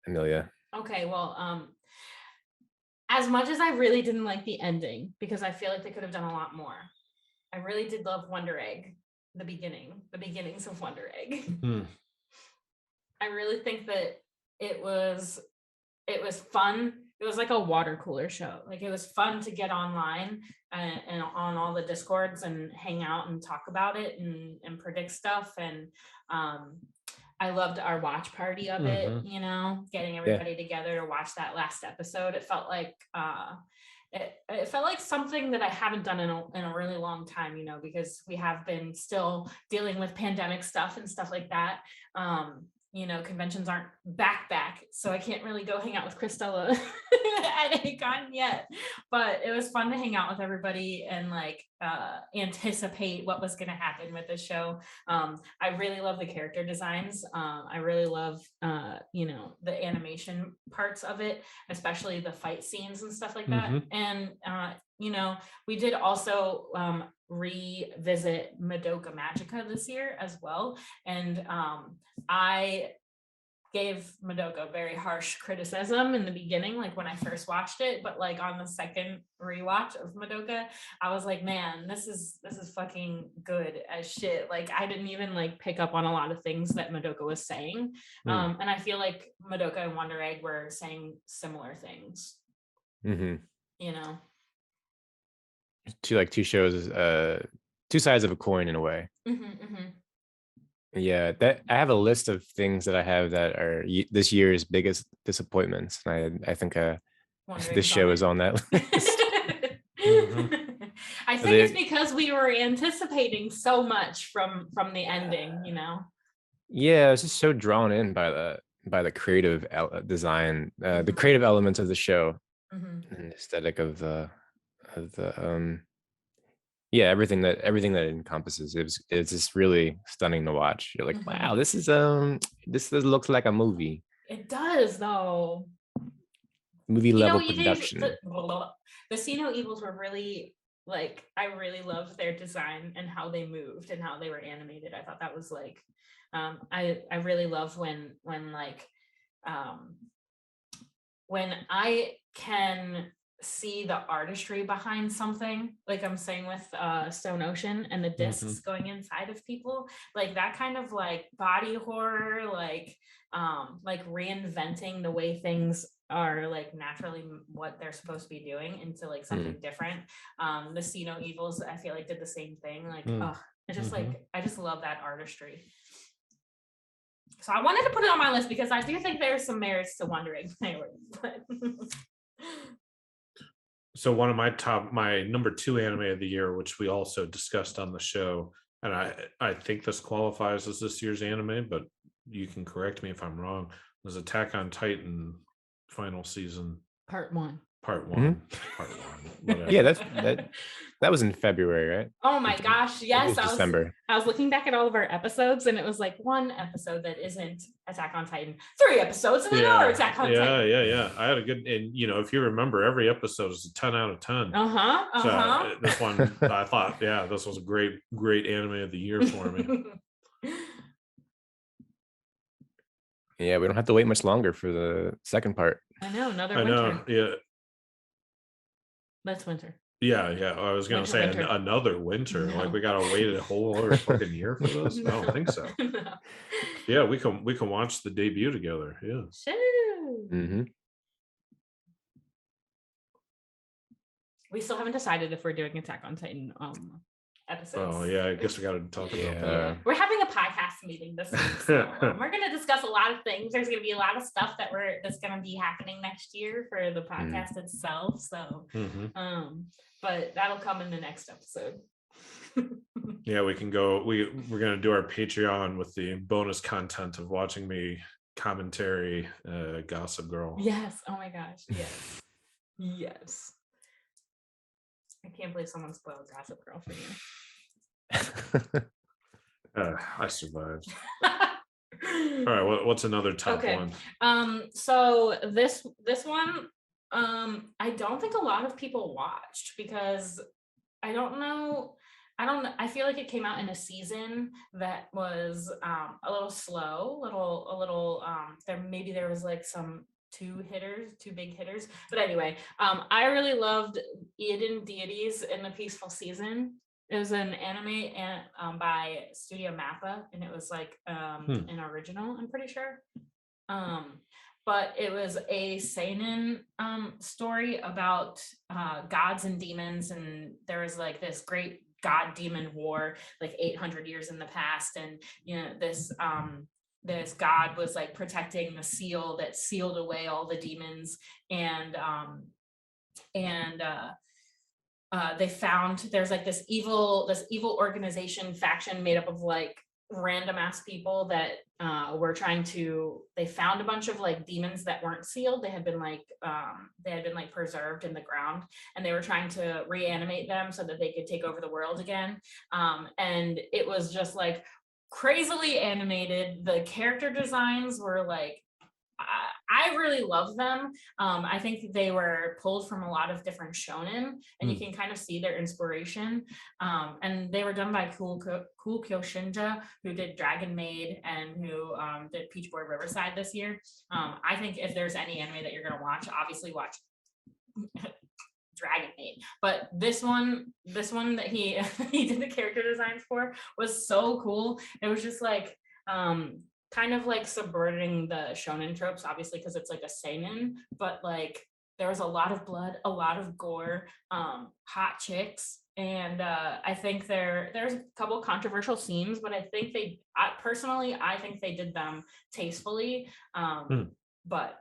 Amelia. Okay, well, as much as I really didn't like the ending, because I feel like they could have done a lot more, I really did love Wonder Egg, the beginnings of Wonder Egg. I really think that it was fun. It was like a water cooler show. Like, it was fun to get online and on all the Discords and hang out and talk about it and predict stuff. And I loved our watch party of it, getting everybody together to watch that last episode. It felt like it felt like something that I haven't done in a really long time, because we have been still dealing with pandemic stuff and stuff like that. Conventions aren't back, so I can't really go hang out with Christella at ACON yet, but it was fun to hang out with everybody and anticipate what was going to happen with the show. I really love the character designs. I really love the animation parts of it, especially the fight scenes and stuff like that. And we did also revisit Madoka Magica this year as well. And I gave Madoka very harsh criticism in the beginning, like when I first watched it, but like on the second rewatch of Madoka, I was like, man, this is fucking good as shit. Like, I didn't even pick up on a lot of things that Madoka was saying. And I feel like Madoka and Wonder Egg were saying similar things. Two shows, two sides of a coin in a way. Yeah, that I have a list of things that I have that are this year's biggest disappointments. And I think this show is on that list. I think it's because we were anticipating so much from the ending, Yeah, I was just so drawn in by the creative design, the creative elements of the show, and the aesthetic of the everything that it encompasses. It's just really stunning to watch. You're like, wow, this looks like a movie. It does, though. Movie level production. The See No Evils were really I really loved their design and how they moved and how they were animated. I thought that was I really love when I can see the artistry behind something, like I'm saying with Stone Ocean and the discs going inside of people, that kind of body horror, reinventing the way things are naturally what they're supposed to be doing into something different. The See No Evils, I feel did the same thing. I just love that artistry. So I wanted to put it on my list because I do think there's some merits to Wonder Egg. So one of my number 2 anime of the year, which we also discussed on the show, and I think this qualifies as this year's anime, but you can correct me if I'm wrong, was Attack on Titan final season. Part 1. Part one. Part one. Whatever. Yeah, that was in February, right? Oh my gosh, yes. December. I was looking back at all of our episodes, and it was like 1 episode that isn't Attack on Titan, 3 episodes and another Attack on Titan. Yeah. I had a good, and if you remember, every episode is a 10 out of 10. So this one, I thought, this was a great anime of the year for me. Yeah, we don't have to wait much longer for the second part. I know, another winter. Yeah. That's winter. Yeah. I was gonna say winter. Another winter. No. Like we gotta wait a whole other fucking year for this. I don't think so. No. Yeah, we can watch the debut together. Yeah. Shoo. Mm-hmm. We still haven't decided if we're doing Attack on Titan episodes. Oh yeah, I guess we gotta talk about that. We're having a podcast meeting this week, so we're going to discuss a lot of things. There's going to be a lot of stuff that's going to be happening next year for the podcast itself. So, but that'll come in the next episode. Yeah, we can go. We're going to do our Patreon with the bonus content of watching me commentary Gossip Girl. Yes. Oh my gosh. Yes. Yes. I can't believe someone spoiled Gossip Girl for you. I survived. All right, what's another top one? So this one, I don't think a lot of people watched because I don't know. I feel like it came out in a season that was a little slow, a little. There was like some two big hitters. But anyway, I really loved Eden Deities in the Peaceful Season. It was an anime by Studio Mappa, and it was like an original, I'm pretty sure. But it was a seinen story about gods and demons, and there was like this great god demon war like 800 years in the past, and this god was like protecting the seal that sealed away all the demons, and they found there's like this evil organization faction made up of like random ass people that they found a bunch of like demons that weren't sealed. They had been like preserved in the ground, and they were trying to reanimate them so that they could take over the world again. And it was just like crazily animated. The character designs were like, I really love them. I think they were pulled from a lot of different shonen, and you can kind of see their inspiration. And they were done by Cool Kyo Shinja, who did Dragon Maid and who did Peach Boy Riverside this year. I think if there's any anime that you're going to watch, obviously watch Dragon Maid. But this one that he did the character designs for was so cool. It was just like kind of like subverting the shonen tropes, obviously, because it's like a seinen, but like there was a lot of blood, a lot of gore, hot chicks, and I think there's a couple controversial scenes, but I think I think they did them tastefully. But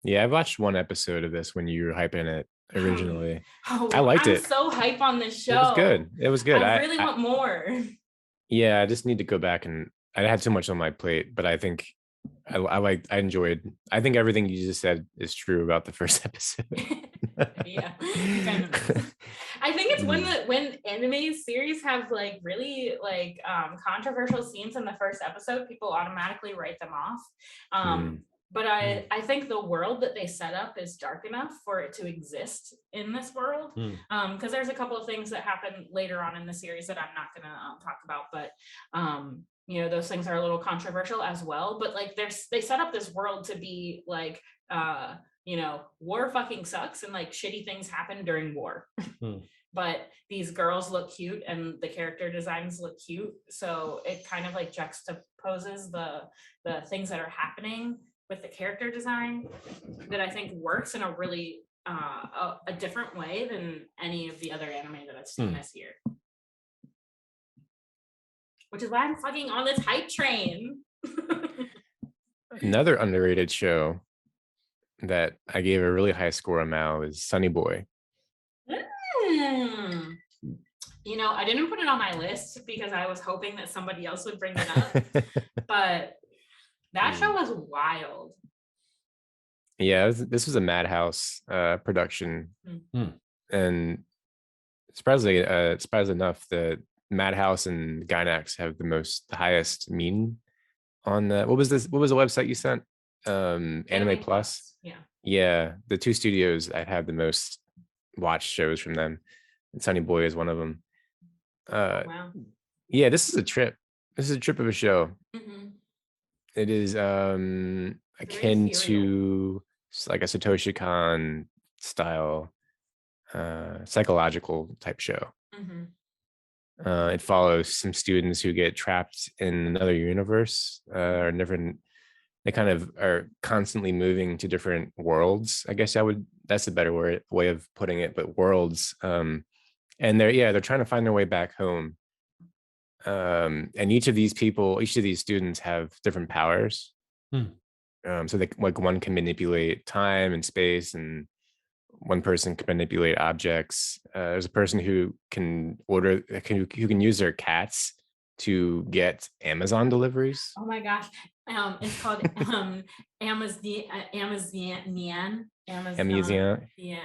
yeah, I've watched one episode of this when you were hyping it originally. I liked it. I'm so hype on this show. It was good. I really want more. Yeah, I just need to go back, and I had too much on my plate, but I think I enjoyed. I think everything you just said is true about the first episode. Yeah, kind of. I think it's when anime series have like really like controversial scenes in the first episode, people automatically write them off. But I think the world that they set up is dark enough for it to exist in this world. Because there's a couple of things that happen later on in the series that I'm not going to talk about. But, those things are a little controversial as well. But like they set up this world to be like, war fucking sucks and like shitty things happen during war. But these girls look cute and the character designs look cute. So it kind of like juxtaposes the things that are happening with the character design that I think works in a really a different way than any of the other anime that I've seen this year. Which is why I'm fucking on this hype train. Another underrated show that I gave a really high score on Mal is Sunny Boy. I didn't put it on my list because I was hoping that somebody else would bring it up. But that show was wild. Yeah, this was a Madhouse production, Hmm. and surprisingly enough, the Madhouse and Gainax have the highest mean on the what was the website you sent? Anime Plus. Yeah. Yeah, the two studios that have the most watched shows from them. And Sunny Boy is one of them. Wow. Yeah, this is a trip. This is a trip of a show. Mhm. It is akin to like a Satoshi Kon style psychological type show. Mhm. It follows some students who get trapped in another universe, or different. They kind of are constantly moving to different worlds. I guess that's a better way of putting it, but worlds. And they're trying to find their way back home. And each of these students have different powers. So they like one can manipulate time and space, and one person can manipulate objects. There's a person who can who can use their cats to get Amazon deliveries. Oh my gosh. It's called Amazon. Yeah.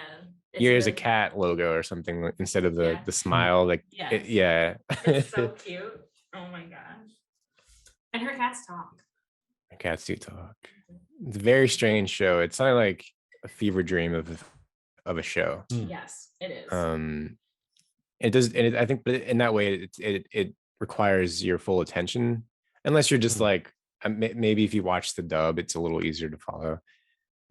Here's a cat logo or something instead of the smile. Like yeah. It's so cute. Oh my gosh. And her cats talk. Her cats do talk. It's a very strange show. It's not like a fever dream of a show. Yes, it is. It does, and I think, but in that way, it requires your full attention. Unless you're just like, maybe if you watch the dub, it's a little easier to follow.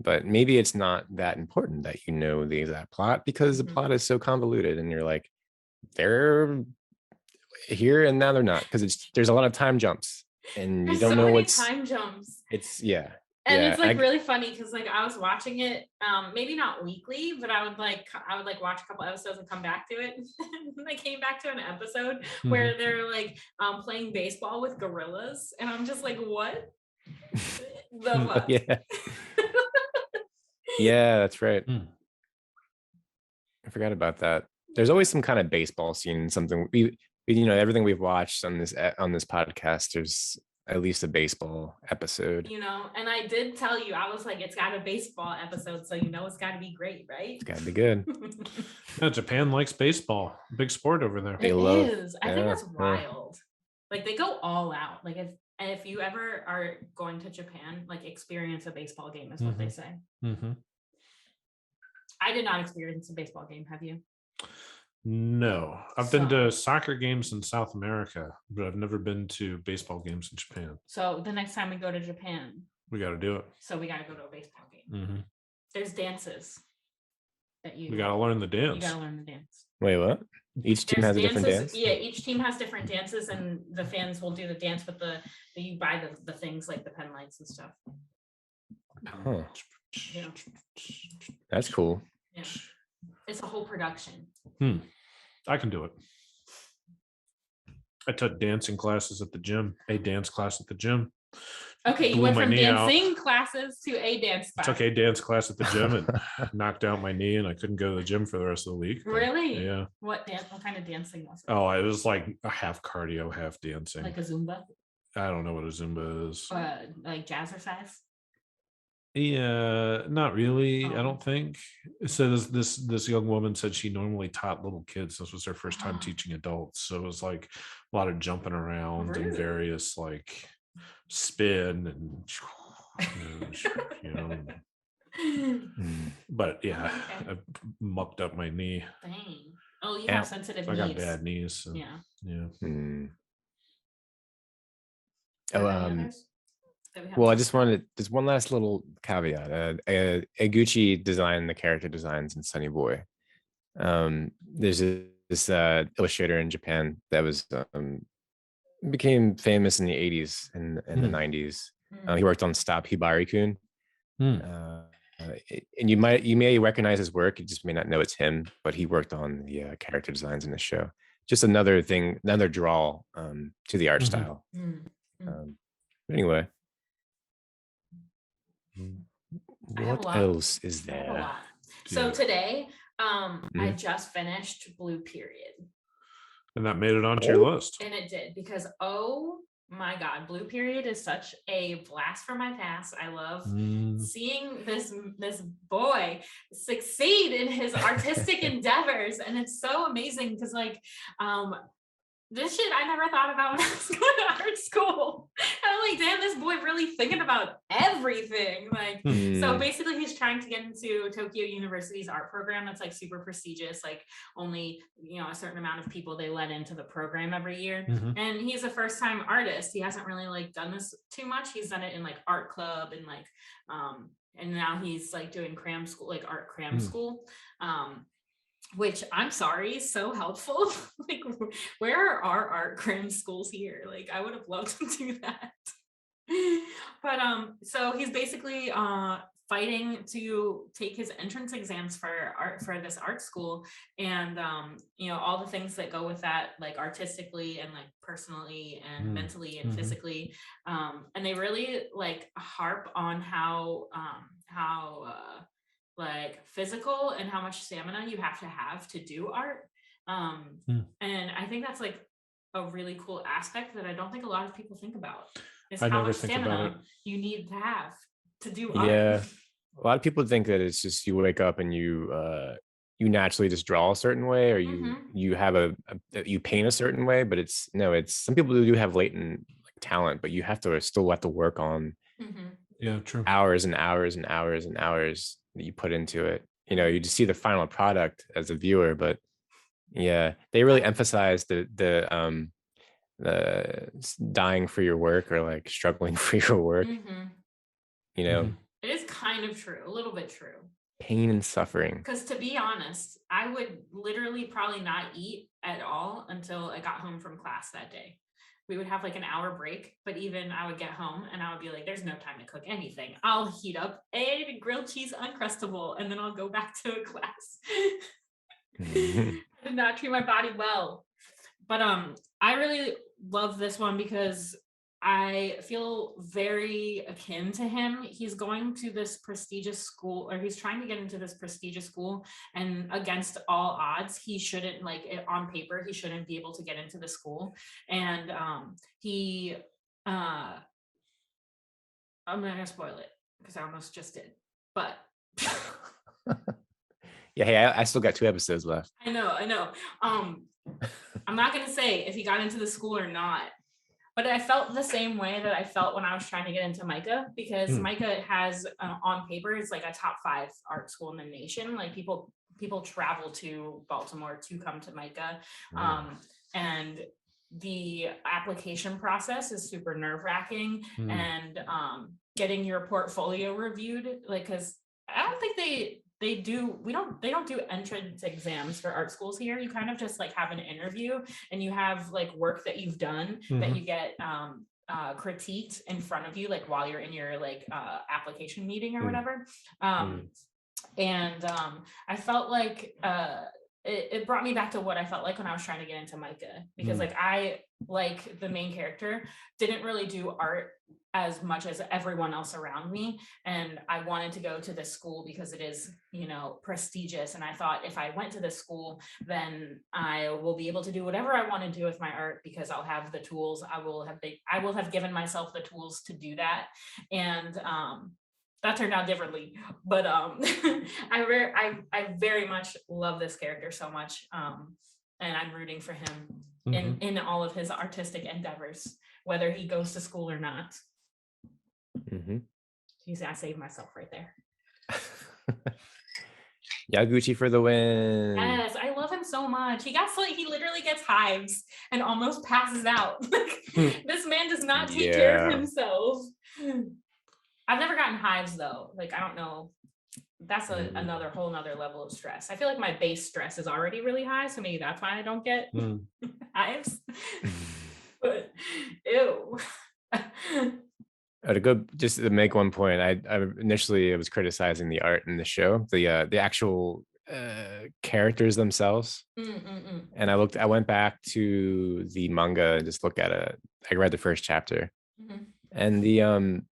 But maybe it's not that important that you know the exact plot, because the plot is so convoluted, and you're like, they're here and now they're not, because there's a lot of time jumps, and you don't know what's time jumps. It's And it's like really funny because like I was watching it, maybe not weekly, but I would like watch a couple episodes and come back to it. And I came back to an episode where they're like playing baseball with gorillas, and I'm just like, what the fuck? Yeah. Yeah, that's right. I forgot about that. There's always some kind of baseball scene in something. We everything we've watched on this podcast, there's at least a baseball episode. And I did tell you, I was like, it's got a baseball episode, so it's got to be great, right? It's got to be good. Yeah, Japan likes baseball. Big sport over there. I think it's wild. Like they go all out. Like if you ever are going to Japan, like experience a baseball game is what they say. I did not experience a baseball game. Have you? No, I've been to soccer games in South America, but I've never been to baseball games in Japan. So the next time we go to Japan, we got to do it. So we got to go to a baseball game. There's dances that we got to learn the dance. You got to learn the dance. Wait, what? Each team has a different dance? Yeah, each team has different dances, and the fans will do the dance with you buy the things like the pen lights and stuff. Huh. Yeah. That's cool. Yeah. It's a whole production. I can do it. I took dancing classes at the gym, a dance class at the gym. Okay, you went from dancing classes to a dance class. Took a dance class at the gym and knocked out my knee, and I couldn't go to the gym for the rest of the week. Really? Yeah. What kind of dancing was it? Oh, it was like a half cardio, half dancing. Like a Zumba? I don't know what a Zumba is. Like jazzercise? Yeah, not really. I don't think. So this young woman said she normally taught little kids. This was her first time teaching adults. So it was like a lot of jumping around and various like spin and But yeah, I mucked up my knee. Dang. Oh, you have sensitive knees. I got bad knees. So, yeah. Well, I just wanted there's one last little caveat. Eguchi designed the character designs in Sunny Boy. There's this illustrator in Japan that was became famous in the 80s and the 90s. He worked on Stop Hibari-kun. And you may recognize his work, you just may not know it's him, but he worked on the character designs in the show. Just another draw to the art style. Anyway. What else is there? So today, I just finished Blue Period. And that made it onto your list. And it did, because oh My God, Blue Period is such a blast from my past. I love seeing this boy succeed in his artistic endeavors, and it's so amazing because like this shit I never thought about when I was going to art school. I'm like, damn, this boy really thinking about everything. Like, so basically he's trying to get into Tokyo University's art program that's like super prestigious, like only, a certain amount of people they let into the program every year. And he's a first-time artist. He hasn't really like done this too much. He's done it in like art club and like, and now he's like doing cram school, like art cram school. Which I'm sorry, is so helpful. Like, where are our art cram schools here? Like, I would have loved to do that. But so he's basically fighting to take his entrance exams for this art school, and all the things that go with that, like artistically and like personally and mentally and physically. And they really like harp on how like physical and how much stamina you have to do art. And I think that's like a really cool aspect that I don't think a lot of people think about, is how much stamina you need to have to do art. Yeah, a lot of people think that it's just you wake up and you naturally just draw a certain way, or you have you paint a certain way, but it's some people do have latent like talent, but you still have to work on true hours and hours and hours and hours that you put into it. You just see the final product as a viewer, but they really emphasize the dying for your work, or like struggling for your work. It is kind of true, a little bit true. Pain and suffering. Because to be honest, I would literally probably not eat at all until I got home from class that day. We would have like an hour break, but even I would get home and I would be like, there's no time to cook anything. I'll heat up a grilled cheese Uncrustable and then I'll go back to class. I did not treat my body well. But I really love this one because I feel very akin to him. He's going to this prestigious school, or he's trying to get into this prestigious school, and against all odds, he shouldn't, like on paper, he shouldn't be able to get into the school. And I'm not gonna spoil it because I almost just did, but hey, I still got 2 episodes left. I know. I'm not gonna say if he got into the school or not. But I felt the same way that I felt when I was trying to get into MICA, because MICA has, on paper, it's like a top 5 art school in the nation. Like people travel to Baltimore to come to MICA. And the application process is super nerve-wracking, and getting your portfolio reviewed, like, because I don't think they don't do entrance exams for art schools here. You kind of just like have an interview, and you have like work that you've done that you get critiqued in front of you, like while you're in your like application meeting or whatever. And I felt like it brought me back to what I felt like when I was trying to get into MICA, because like I, like the main character, didn't really do art as much as everyone else around me, and I wanted to go to this school because it is, prestigious, and I thought if I went to this school, then I will be able to do whatever I want to do with my art, because I'll have the tools. I will have given myself the tools to do that. And that turned out differently, but I very much love this character so much, and I'm rooting for him in all of his artistic endeavors, whether he goes to school or not. Jeez, I saved myself right there. Yaguchi for the win. Yes, I love him so much. He literally gets hives and almost passes out. This man does not take care of himself. I've never gotten hives though. Like, I don't know. That's another whole nother level of stress. I feel like my base stress is already really high, so maybe that's why I don't get hives. But ew. Just to make one point, I initially was criticizing the art in the show, the actual characters themselves, and I went back to the manga and just looked at it. I read the first chapter, and they don't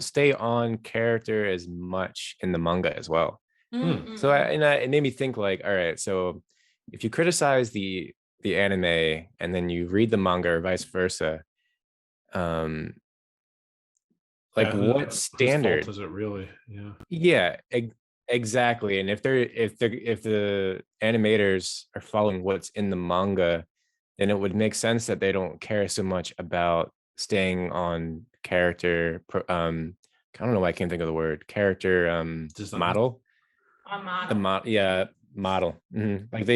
stay on character as much in the manga as well. So it made me think like, all right, so if you criticize the anime and then you read the manga or vice versa, like what standard fault is it really? Exactly. And if the animators are following what's in the manga, then it would make sense that they don't care so much about staying on character I don't know why I can't think of the word character model. Model. The model. Like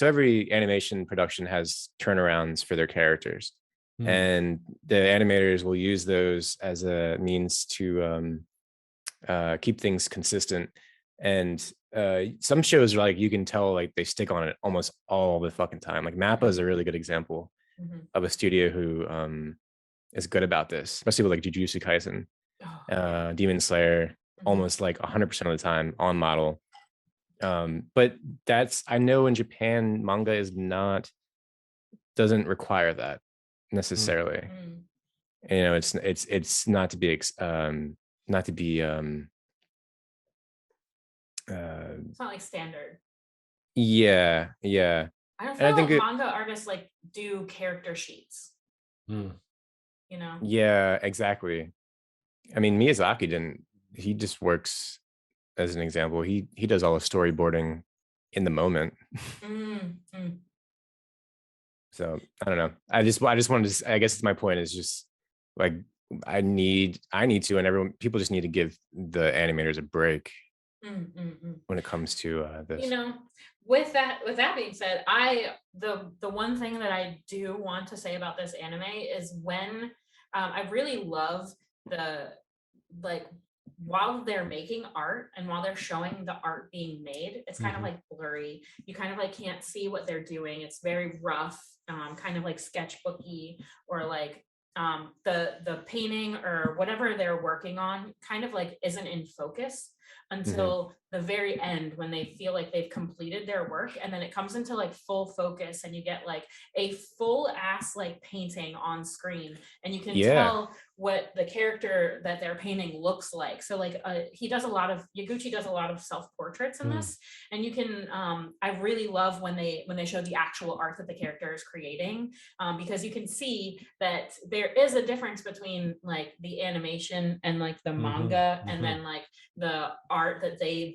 every animation production has turnarounds for their characters. And the animators will use those as a means to keep things consistent. And some shows, like, you can tell, like, they stick on it almost all the fucking time. Like Mappa is a really good example of a studio who is good about this, especially with like Jujutsu Kaisen, Demon Slayer, almost like 100% of the time on model. But I know in Japan, manga doesn't require that necessarily. You know, it's not to be it's not like standard. Yeah. I don't feel like manga artists like do character sheets. You know? Yeah, exactly. I mean, Miyazaki he just works, as an example, he does all the storyboarding in the moment. So I don't know. I just wanted to, I guess my point is just like, I need to, and people just need to give the animators a break when it comes to this. You know, with that being said, the one thing that I do want to say about this anime is when I really love while they're making art and while they're showing the art being made, it's kind of like blurry. You kind of like can't see what they're doing. It's very rough, kind of like sketchbooky, or like the painting or whatever they're working on kind of like isn't in focus until the very end, when they feel like they've completed their work, and then it comes into like full focus and you get like a full ass like painting on screen, and you can tell what the character that they're painting looks like. So like Yaguchi does a lot of self-portraits in this, and you can I really love when they show the actual art that the character is creating, because you can see that there is a difference between like the animation and like the manga, and then like the art that the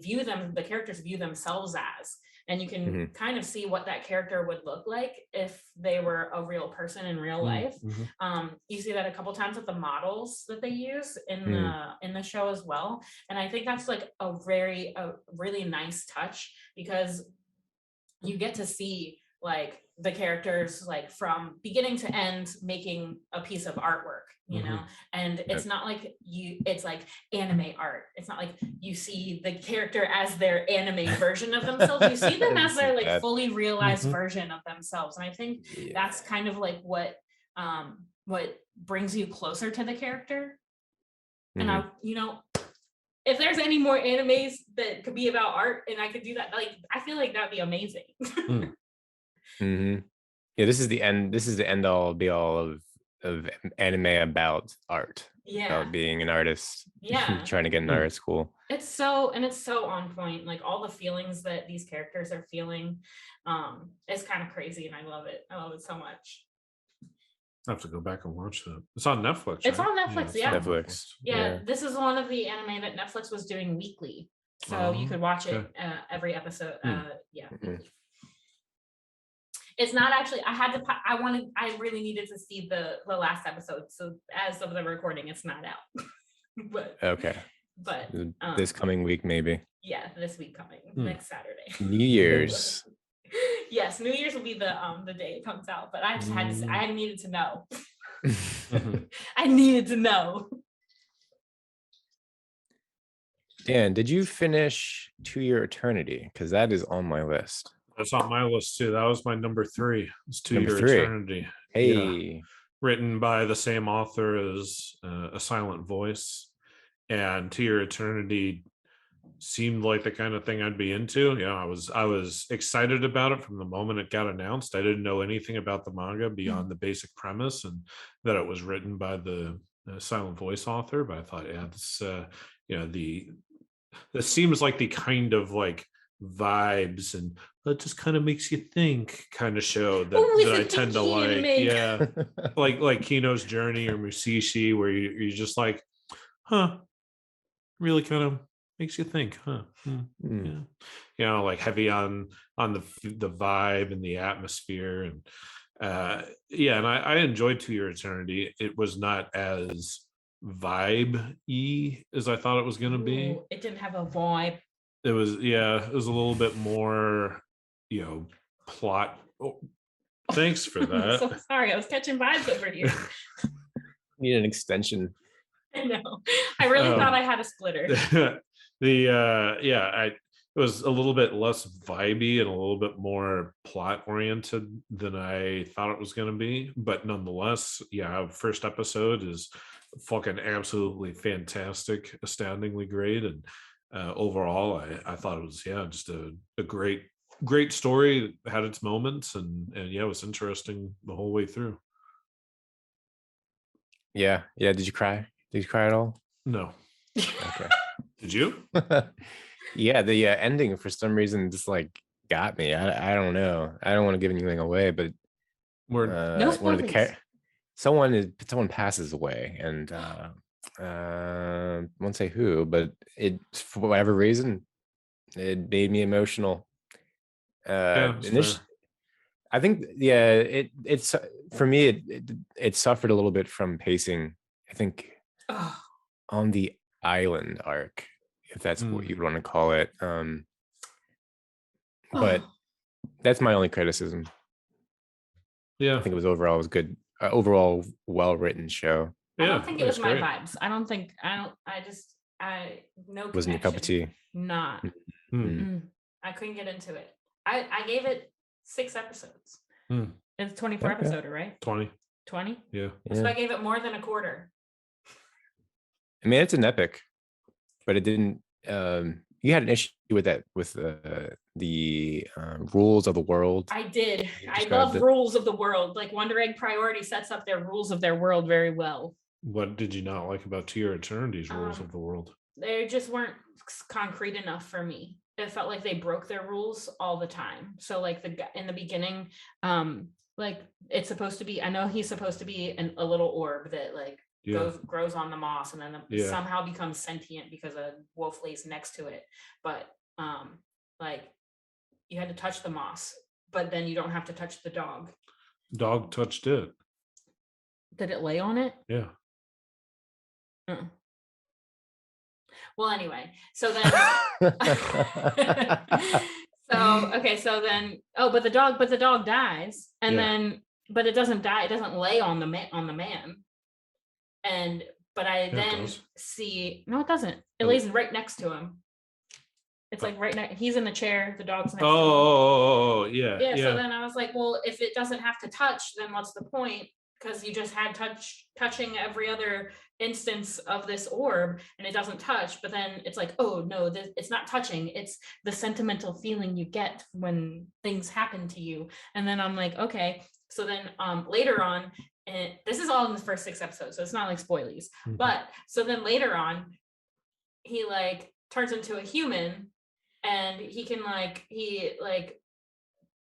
characters view themselves as. And you can kind of see what that character would look like if they were a real person in real life. You see that a couple times with the models that they use in the show as well. And I think that's like a really nice touch, because you get to see like the characters like from beginning to end making a piece of artwork, you know. And it's not like it's like anime art. It's not like you see the character as their anime version of themselves. You see them as their like fully realized version of themselves. And I think that's kind of like what brings you closer to the character. And I, you know, if there's any more animes that could be about art and I could do that, like, I feel like that'd be amazing. Yeah, this is the end all be all of anime about art. About being an artist. Trying to get an art school. It's so on point. Like all the feelings that these characters are feeling, it's kind of crazy, and I love it so much. I have to go back and watch that. It's on Netflix. It's on Netflix. Netflix. Yeah, this is one of the anime that Netflix was doing weekly, so you could watch it every episode. It's not actually. I really needed to see the last episode. So as of the recording, it's not out. But okay. But this coming week, maybe. Yeah, this week coming next Saturday. New Year's. Yes, New Year's will be the day it comes out. But I just had to. I needed to know. I needed to know. Dan, did you finish To Your Eternity? Because that is on my list. That's on my list too. That was my number 3. It's To Your Eternity. Hey. Yeah. Written by the same author as A Silent Voice. And To Your Eternity seemed like the kind of thing I'd be into. Yeah, I was excited about it from the moment it got announced. I didn't know anything about the manga beyond the basic premise and that it was written by the Silent Voice author. But I thought, this this seems like the kind of like vibes and that just kind of makes you think kind of show that, Ooh, it's that a I tend to thinky like. anime. Yeah. like Kino's Journey or Musashi, where you're just like, huh, really kind of makes you think, huh? Yeah. You know, like heavy on the vibe and the atmosphere. And yeah, and I enjoyed To Your Eternity. It was not as vibe-y as I thought it was gonna be. Ooh, it didn't have a vibe. It was, yeah, it was a little bit more, plot. Oh, thanks for I'm that. so sorry, I was catching vibes over here. Need an extension. I know. I really thought I had a splitter. It was a little bit less vibey and a little bit more plot oriented than I thought it was going to be, but nonetheless, yeah, first episode is fucking absolutely fantastic, astoundingly great. And overall, I thought it was, just a great story. It had its moments, and yeah, it was interesting the whole way through. Yeah. Did you cry at all? No. Okay. Did you? Yeah, the ending for some reason just like got me. I don't know. I don't want to give anything away, but No one of the spoilers. someone passes away, and won't say who, but it, for whatever reason, it made me emotional. I think, it's for me, it suffered a little bit from pacing, I think, on the island arc, if that's what you'd want to call it. But that's my only criticism. Yeah, I think it was good. Overall, well-written show. I don't think it was my great. vibes. No Wasn't your cup of tea? Not. I couldn't get into it. I gave it 6 episodes. It's 24 episode, right? 20. 20? Yeah. So I gave it more than a quarter. I mean, it's an epic, but it didn't. You had an issue with that, with the rules of the world. I did. I love rules of the world. Like Wonder Egg Priority sets up their rules of their world very well. What did you not like about To Your Eternity's rules of the world? They just weren't concrete enough for me. It felt like they broke their rules all the time. So like in the beginning, like it's supposed to be, I know he's supposed to be a little orb that like grows on the moss and then somehow becomes sentient because a wolf lays next to it. But like you had to touch the moss, but then you don't have to touch the dog. Dog touched it. Did it lay on it? Yeah. Well, anyway, so then but the dog dies, and then but it doesn't die, it doesn't lay on the man. But I then see, no, it doesn't. It lays right next to him. It's like right next, he's in the chair, the dog's next to him. Yeah. So then I was like, well, if it doesn't have to touch, then what's the point? Because you just had touching every other instance of this orb and it doesn't touch, but then it's like, oh no, it's not touching, it's the sentimental feeling you get when things happen to you. And then I'm like, okay. So then later on, and this is all in the first 6 episodes, so it's not like spoilies, but so then later on he like turns into a human and he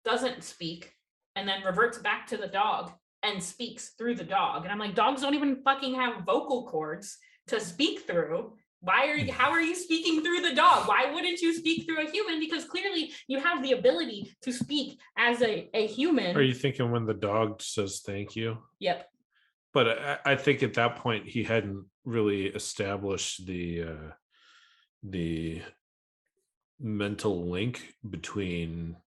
doesn't speak and then reverts back to the dog and speaks through the dog. And I'm like, dogs don't even fucking have vocal cords to speak through. How are you speaking through the dog? Why wouldn't you speak through a human? Because clearly you have the ability to speak as a human. Are you thinking when the dog says thank you? Yep. But I think at that point he hadn't really established the mental link between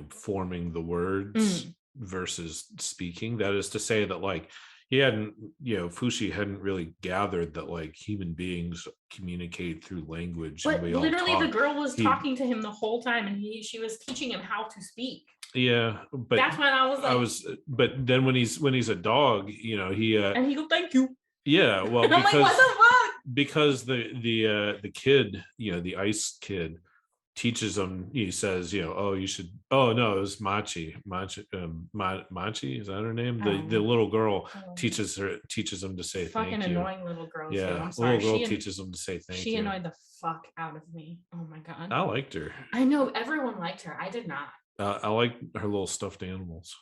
forming the words versus speaking. That is to say that like he hadn't, Fushi hadn't really gathered that like human beings communicate through language. But and we literally all talk. The girl was talking to him the whole time and she was teaching him how to speak. Yeah, but that's when I was like, but then when he's a dog, he and he go, thank you. Yeah, well, and I'm like, what the fuck? Because the kid, the ice kid, teaches them. He says, oh, you should. Oh no, it was Machi. Machi, is that her name? The little girl teaches them to say fucking thank you. Annoying little girl. Yeah, too. I'm sorry. little girl teaches them to say thank you. She annoyed the fuck out of me. Oh my god. I liked her. I know everyone liked her. I did not. I like her little stuffed animals.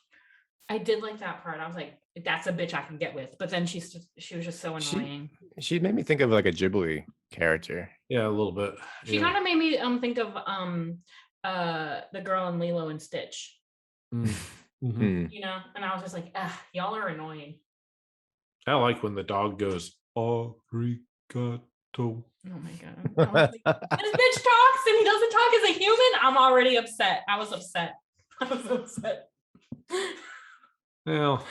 I did like that part. I was like, that's a bitch I can get with. But then she was just so annoying. She made me think of like a Ghibli character. Yeah, a little bit. She kind of made me think of the girl in Lilo and Stitch. Mm-hmm. And I was just like, y'all are annoying. I like when the dog goes, arigato. Oh my god. This bitch talks and he doesn't talk as a human. I'm already upset. I was upset. Well,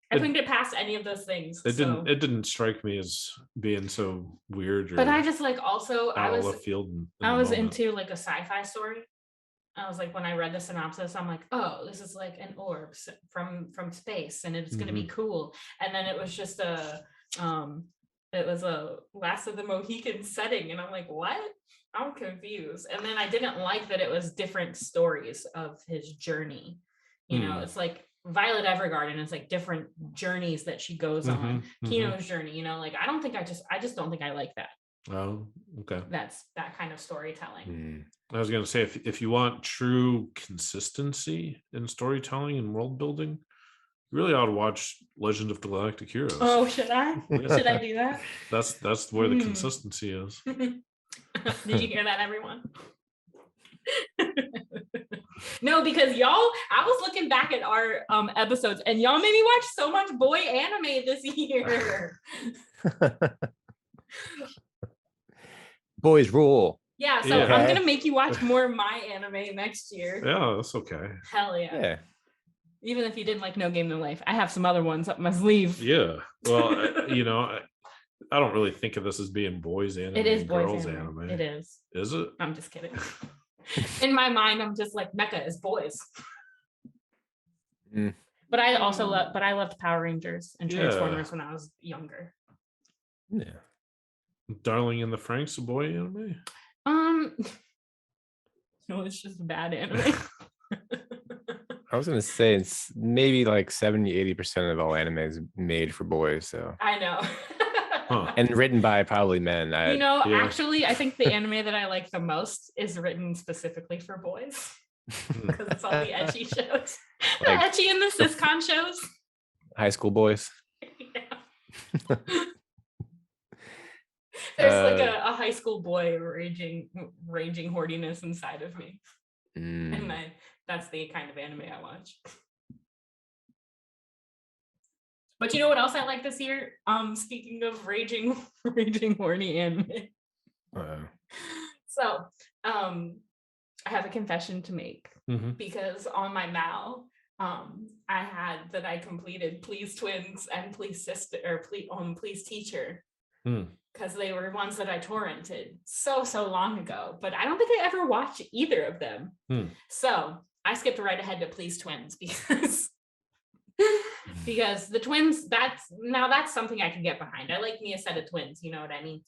I couldn't get past any of those things. It didn't strike me as being so weird. But I just like also I was into like a sci-fi story. I was like, when I read the synopsis, I'm like, oh, this is like an orb from space, and it's gonna be cool. And then it was just a Last of the Mohicans setting, and I'm like, what? I'm confused. And then I didn't like that it was different stories of his journey. It's like Violet Evergarden is like different journeys that she goes on. Kino's journey, like I just don't think I like that. Oh, okay. That's that kind of storytelling. I was gonna say if you want true consistency in storytelling and world building, you really ought to watch Legend of Galactic Heroes. Oh, should I? Yeah. Should I do that? That's where the consistency is. Did you hear that, everyone? No, because I was looking back at our episodes, and y'all made me watch so much boy anime this year. Boys rule. Yeah, so I'm gonna make you watch more of my anime next year. Yeah, that's okay. Hell yeah. Even if you didn't like No Game No Life, I have some other ones up my sleeve. Yeah. Well, I don't really think of this as being boys anime. It is boys girls anime. It is. Is it? I'm just kidding. In my mind, I'm just like, mecha is boys. But I also loved Power Rangers and Transformers when I was younger. Yeah. Darling in the Franxx, a boy anime? No, it's just bad anime. I was gonna say it's maybe like 70-80% of all anime is made for boys. So I know. And written by probably men. Actually, I think the anime that I like the most is written specifically for boys. Because it's all the ecchi shows. The ecchi and the siscon shows. High school boys. Yeah. There's like a high school boy raging horniness inside of me. And that's the kind of anime I watch. But you know what else I like this year? Speaking of raging horny anime. So I have a confession to make. Because on my Mal, I had that I completed Please Twins and Please Sister, or Please Teacher. Because they were ones that I torrented so long ago, but I don't think I ever watched either of them. So I skipped right ahead to Please Twins because the twins, that's something I can get behind. I like me a set of twins, you know what I mean?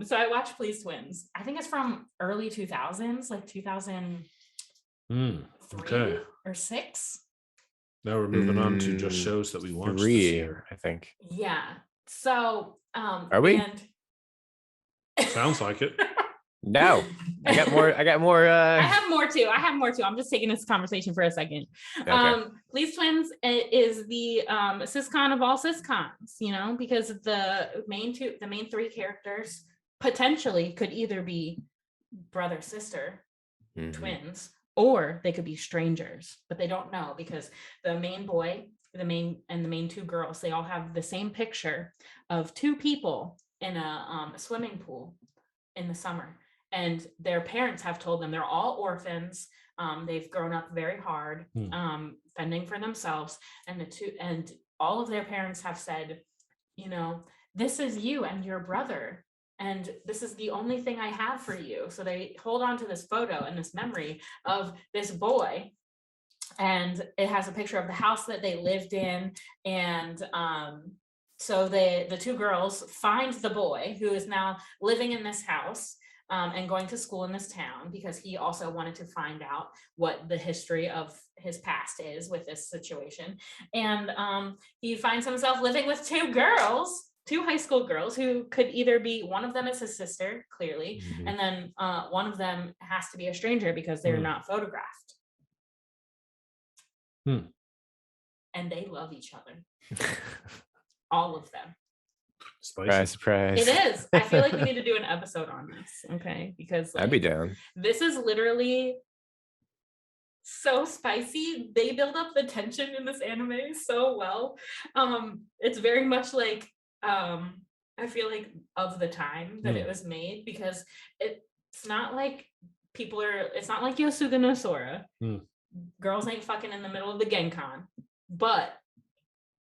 So I watched Please Twins. I think it's from early 2000s, like 2003 or 6. Now we're moving on to just shows that we watched this year, I think. Yeah. So are we? Sounds like it. No, I got more. I have more too. I'm just taking this conversation for a second. Okay. Please Twins is the siscon of all siscons, because the main 3 characters potentially could either be brother sister twins, or they could be strangers, but they don't know because the main boy, the main 2 girls, they all have the same picture of 2 people in a swimming pool in the summer, and their parents have told them they're all orphans. They've grown up very hard, fending for themselves, and all of their parents have said, this is you and your brother, and this is the only thing I have for you. So they hold on to this photo and this memory of this boy, and it has a picture of the house that they lived in, and so the 2 girls find the boy who is now living in this house, and going to school in this town because he also wanted to find out what the history of his past is with this situation. And he finds himself living with two high school girls who could either be, one of them is his sister, clearly, and then one of them has to be a stranger because they're not photographed. And they love each other. All of them. Spicy. Surprise. It is. I feel like we need to do an episode on this, okay? Because I'd be down. This is literally so spicy. They build up the tension in this anime so well. It's very much like I feel like of the time that it was made, because it's not like it's not like Yosuga no Sora. Girls ain't fucking in the middle of the Genkan, but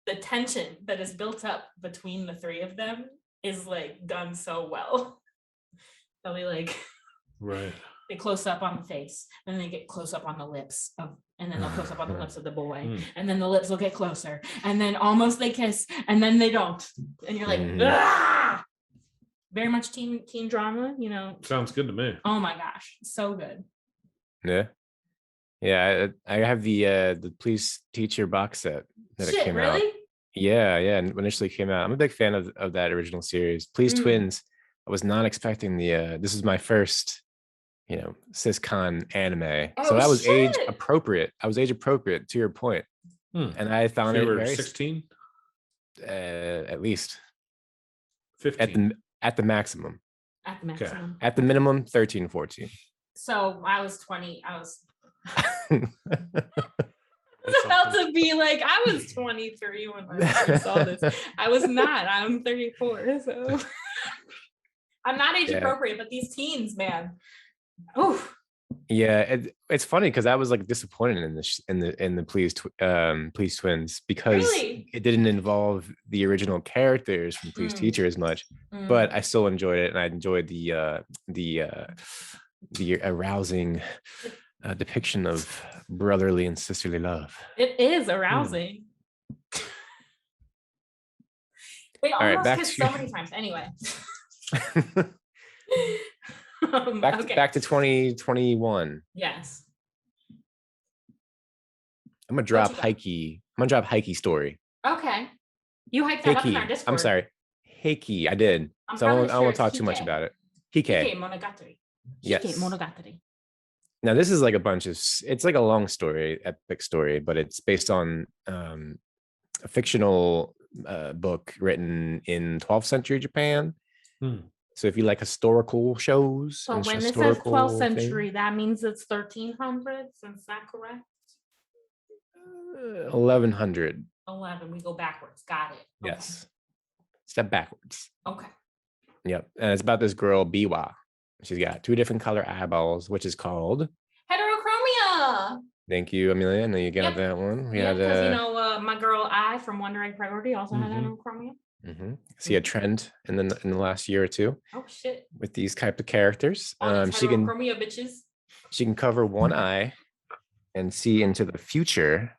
the tension that is built up between the three of them is like done so well. They'll be like, right. They close up on the face, and then they get close up on the lips and then they'll close up on the lips of the boy, and then the lips will get closer, and then almost they kiss, and then they don't, and you're like, ah! Very much teen drama, you know. Sounds good to me. Oh my gosh, so good. Yeah, I have the Please Teacher box set that it came really? out. Yeah, and when it initially came out, I'm a big fan of that original series. Please Twins. I was not expecting this is my first, cis-con anime. So I was age appropriate. I was age appropriate to your point. And I found so it you were very 16? At least 15. at the maximum. At the maximum. Okay. At the minimum, 13, 14. So I was 20. I was about to be like, I was 23 when I first saw this. I was not. I'm 34, so I'm not age appropriate, but these teens, man. Oof. Yeah, it's funny because I was like disappointed in the Please Twins because it didn't involve the original characters from Please Teacher as much, but I still enjoyed it, and I enjoyed the arousing depiction of brotherly and sisterly love. It is arousing. We almost kissed so many times. Anyway. Back to 2021. Yes. I'm gonna drop Heike story. Okay. You hyped that up in our Discord. I'm sorry. Heike, I did. So I won't talk too much about it. Hike Monogatari. Yes. Hike Monogatari. Now this is like it's like a long story, epic story, but it's based on a fictional book written in 12th century Japan. So if you like historical shows, so when it says 12th century, that means it's 1300s. Is that correct? 1100. 11. We go backwards. Got it. Okay. Yes. Step backwards. Okay. Yep. And it's about this girl Biwa. She's got 2 different color eyeballs, which is called heterochromia. Thank you, Amelia. I know you got that one. Yeah, because my girl I from Wonder Egg Priority also had heterochromia. See a trend in the last year or two. Oh shit! With these type of characters, she can bitches. She can cover one eye and see into the future.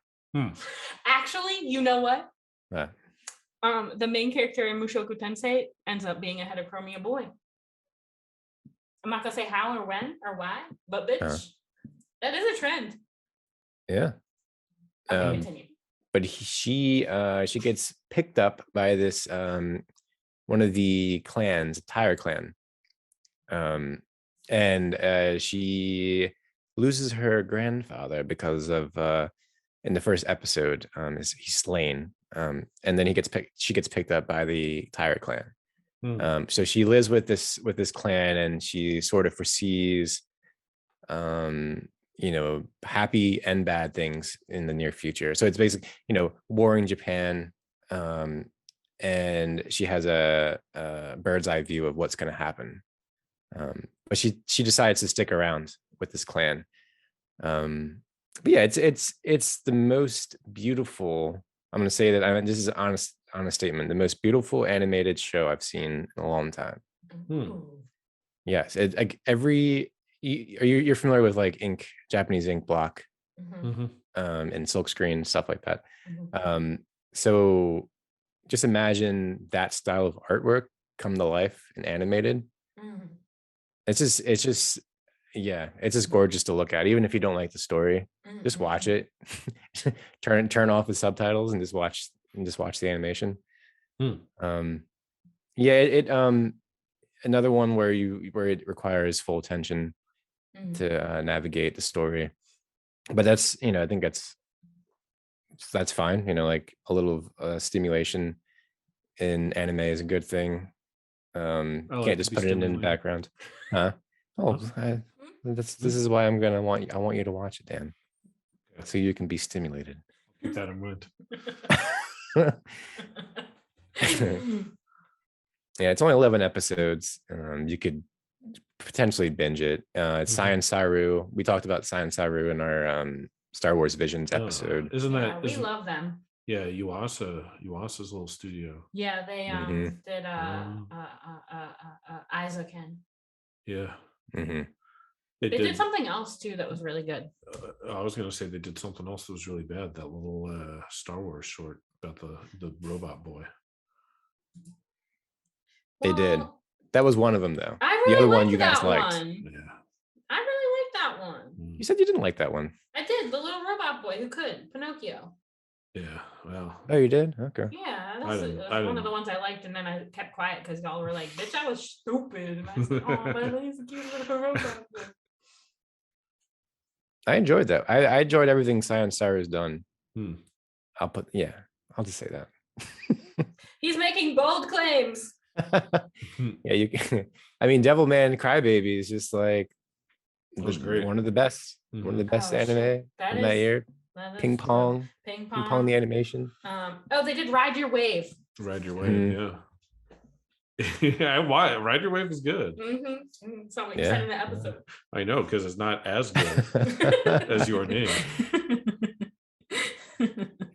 Actually, you know what? The main character in Mushoku Tensei ends up being a heterochromia boy. I'm not gonna say how or when or why, but bitch, that is a trend. Yeah. Okay, continue. But she gets picked up by this one of the clans, Tire Clan, and she loses her grandfather because of in the first episode he's slain, and then she gets picked up by the Tire Clan. So she lives with this clan, and she sort of foresees happy and bad things in the near future. So it's basically, warring Japan, and she has a bird's eye view of what's going to happen. But she decides to stick around with this clan. But yeah, it's the most beautiful. I'm going to say that this is an honest statement. The most beautiful animated show I've seen in a long time. Yes, you're familiar with like Japanese ink block, and silkscreen, stuff like that. So just imagine that style of artwork come to life and animated. it's just it's just gorgeous to look at. Even if you don't like the story, just watch it. turn off the subtitles and just watch the animation. Another one where it requires full attention to navigate the story, but that's I think that's fine. Like a little stimulation in anime is a good thing. You can't just put it in the background, huh? This is why I want you to watch it, Dan, so you can be stimulated. Keep that in mind. Yeah, it's only 11 episodes. You could potentially binge it. It's Science Saru. We talked about Science Saru in our Star Wars Visions episode. We love them. Yeah, Yuasa's little studio. Yeah, they did Isaac-en. Yeah. They did something else too that was really good. I was gonna say they did something else that was really bad. That little Star Wars short about the robot boy. They did. That was one of them, though. The other one you guys liked. Yeah. I really liked that one. You said you didn't like that one. I did. The little robot boy who could, Pinocchio. Yeah, well. Oh, you did? Okay. Yeah, that's one of the ones I liked, and then I kept quiet because y'all were like, "Bitch, I was stupid." And I said, "Oh, man, he's a cute little robot boy." I enjoyed that. I enjoyed everything Science Saru's done. I'll just say that. He's making bold claims. Yeah, you can. I mean, Devilman Crybaby is just like one of the best. One of the best anime from that year. Ping Pong the animation. They did Ride Your Wave. Yeah. Yeah, why Ride Your Wave is good. Something said in the episode. I know, because it's not as good as Your Name.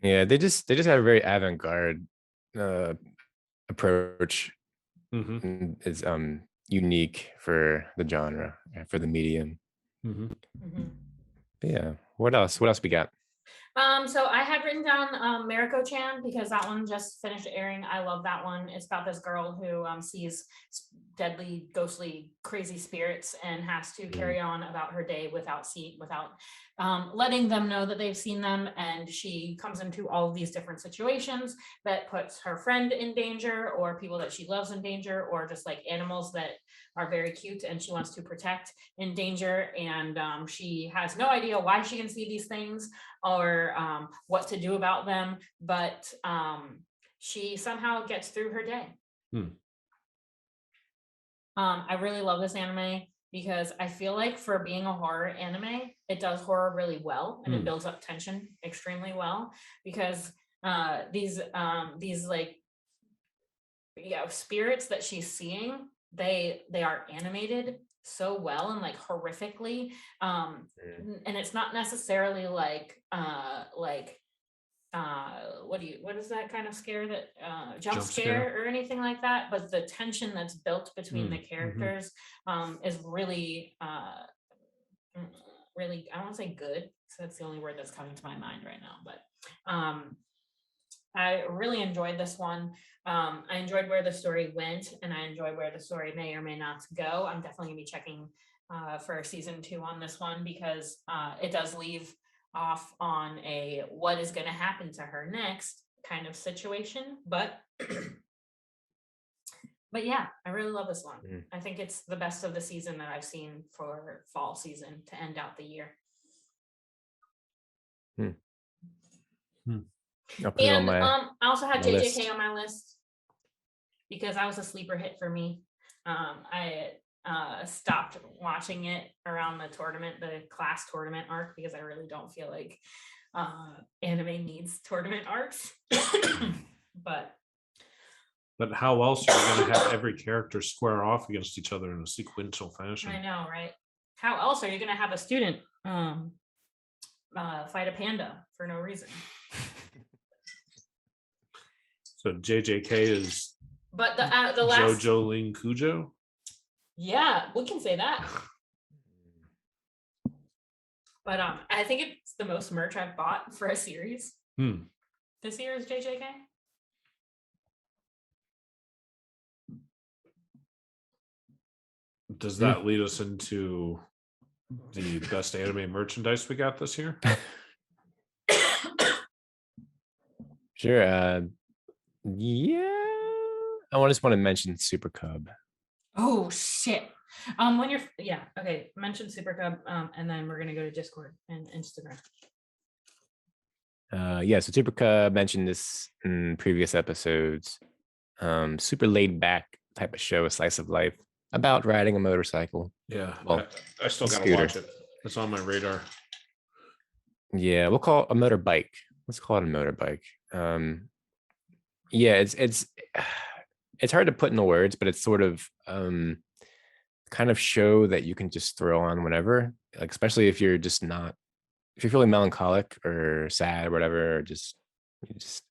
Yeah, they just had a very avant-garde approach. It's unique for the genre, for the medium. Yeah. What else we got? So I had written down Marico Chan because that one just finished airing. I love that one. It's about this girl who sees deadly, ghostly, crazy spirits and has to carry on about her day without letting them know that they've seen them. And she comes into all of these different situations that puts her friend in danger, or people that she loves in danger, or just like animals that are very cute and she wants to protect in danger. And she has no idea why she can see these things or what to do about them, but she somehow gets through her day. I really love this anime because I feel like for being a horror anime, it does horror really well and it builds up tension extremely well, because these like spirits that she's seeing, they are animated so well and like horrifically, and it's not necessarily like what is that kind of scare, that jump scare or anything like that, but the tension that's built between the characters is really really, I don't want to say good, so that's the only word that's coming to my mind right now, but I really enjoyed this one. I enjoyed where the story went, and I enjoyed where the story may or may not go. I'm definitely gonna be checking for season 2 on this one, because it does leave off on a what is going to happen to her next kind of situation, but yeah, I really love this one. I think it's the best of the season that I've seen for fall season to end out the year. And I also had JJK on my list because I was a sleeper hit for me. I stopped watching it around the class tournament arc, because I really don't feel like anime needs tournament arcs. But how else are you going to have every character square off against each other in a sequential fashion? I know, right? How else are you going to have a student fight a panda for no reason? So JJK is, but the last Jojo Ling Kujo. Yeah, we can say that. But I think it's the most merch I've bought for a series. This year is JJK. Does that lead us into the best anime merchandise we got this year? Sure. Yeah. I just want to mention Super Cub. Oh shit. Okay. Mention Super Cub, and then we're gonna go to Discord and Instagram. So Super Cub mentioned this in previous episodes. Super laid back type of show, a slice of life about riding a motorcycle. Yeah, well, I still gotta scooter. watch it. It's on my radar. Yeah, we'll call it a motorbike. Let's call it a motorbike. Yeah, it's hard to put into words, but it's sort of kind of show that you can just throw on whenever, like especially if you're feeling melancholic or sad or whatever, or you just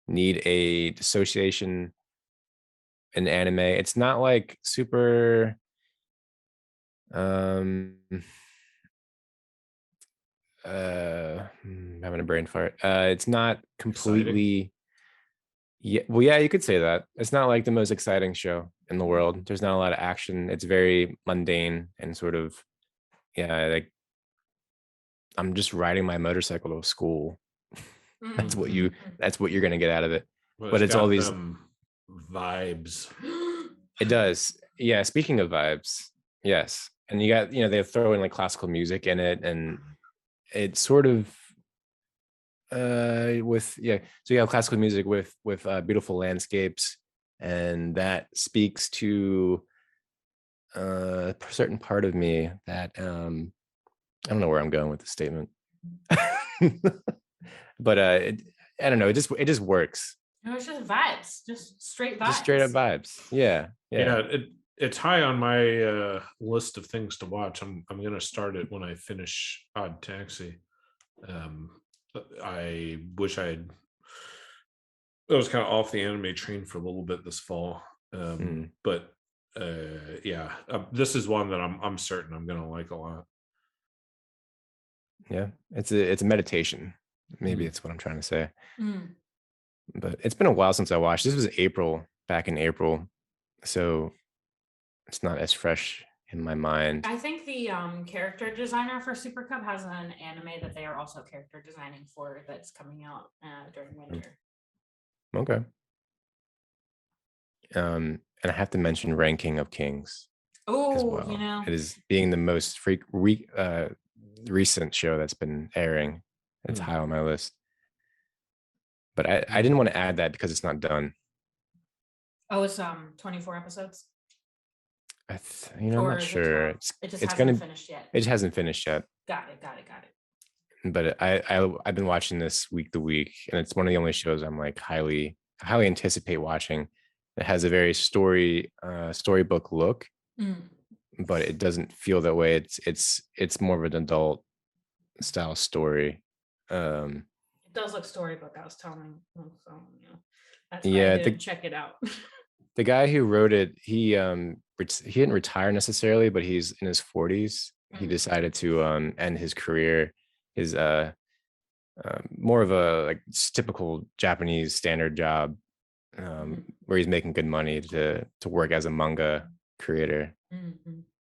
need a dissociation in anime. It's not like super having a brain fart. It's not completely yeah, you could say that. It's not like the most exciting show in the world. There's not a lot of action. It's very mundane and sort of like I'm just riding my motorcycle to school. That's what you're gonna get out of it. Well, but it's all these vibes. It does. Yeah, speaking of vibes, yes. And you got, they throw in like classical music in it, and it's sort of so you have classical music with beautiful landscapes, and that speaks to a certain part of me that I don't know where I'm going with the statement. But I don't know, it just works. No, it's just vibes, just straight vibes. Just straight up vibes. Yeah. It's high on my list of things to watch. I'm gonna start it when I finish Odd Taxi. I wish I was kind of off the anime train for a little bit this fall, but this is one that I'm certain I'm gonna like a lot. Yeah, it's a meditation. Maybe it's what I'm trying to say. But it's been a while since I watched. This was back in April, so it's not as fresh in my mind. I think the character designer for Super Cub has an anime that they are also character designing for that's coming out during winter. Okay. And I have to mention Ranking of Kings. Oh, well. It is being the most recent show that's been airing. It's high on my list. But I didn't want to add that because it's not done. Oh, it's 24 episodes. I'm not sure. It just hasn't finished yet. It hasn't finished yet. Got it. But I've been watching this week to week, and it's one of the only shows I'm like highly anticipate watching. It has a very storybook look, but it doesn't feel that way. It's more of an adult style story. It does look storybook. I was telling you, so that's why I didn't check it out. The guy who wrote it, he didn't retire necessarily, but he's in his 40s. He decided to end his career. His more of a like typical Japanese standard job, where he's making good money to work as a manga creator.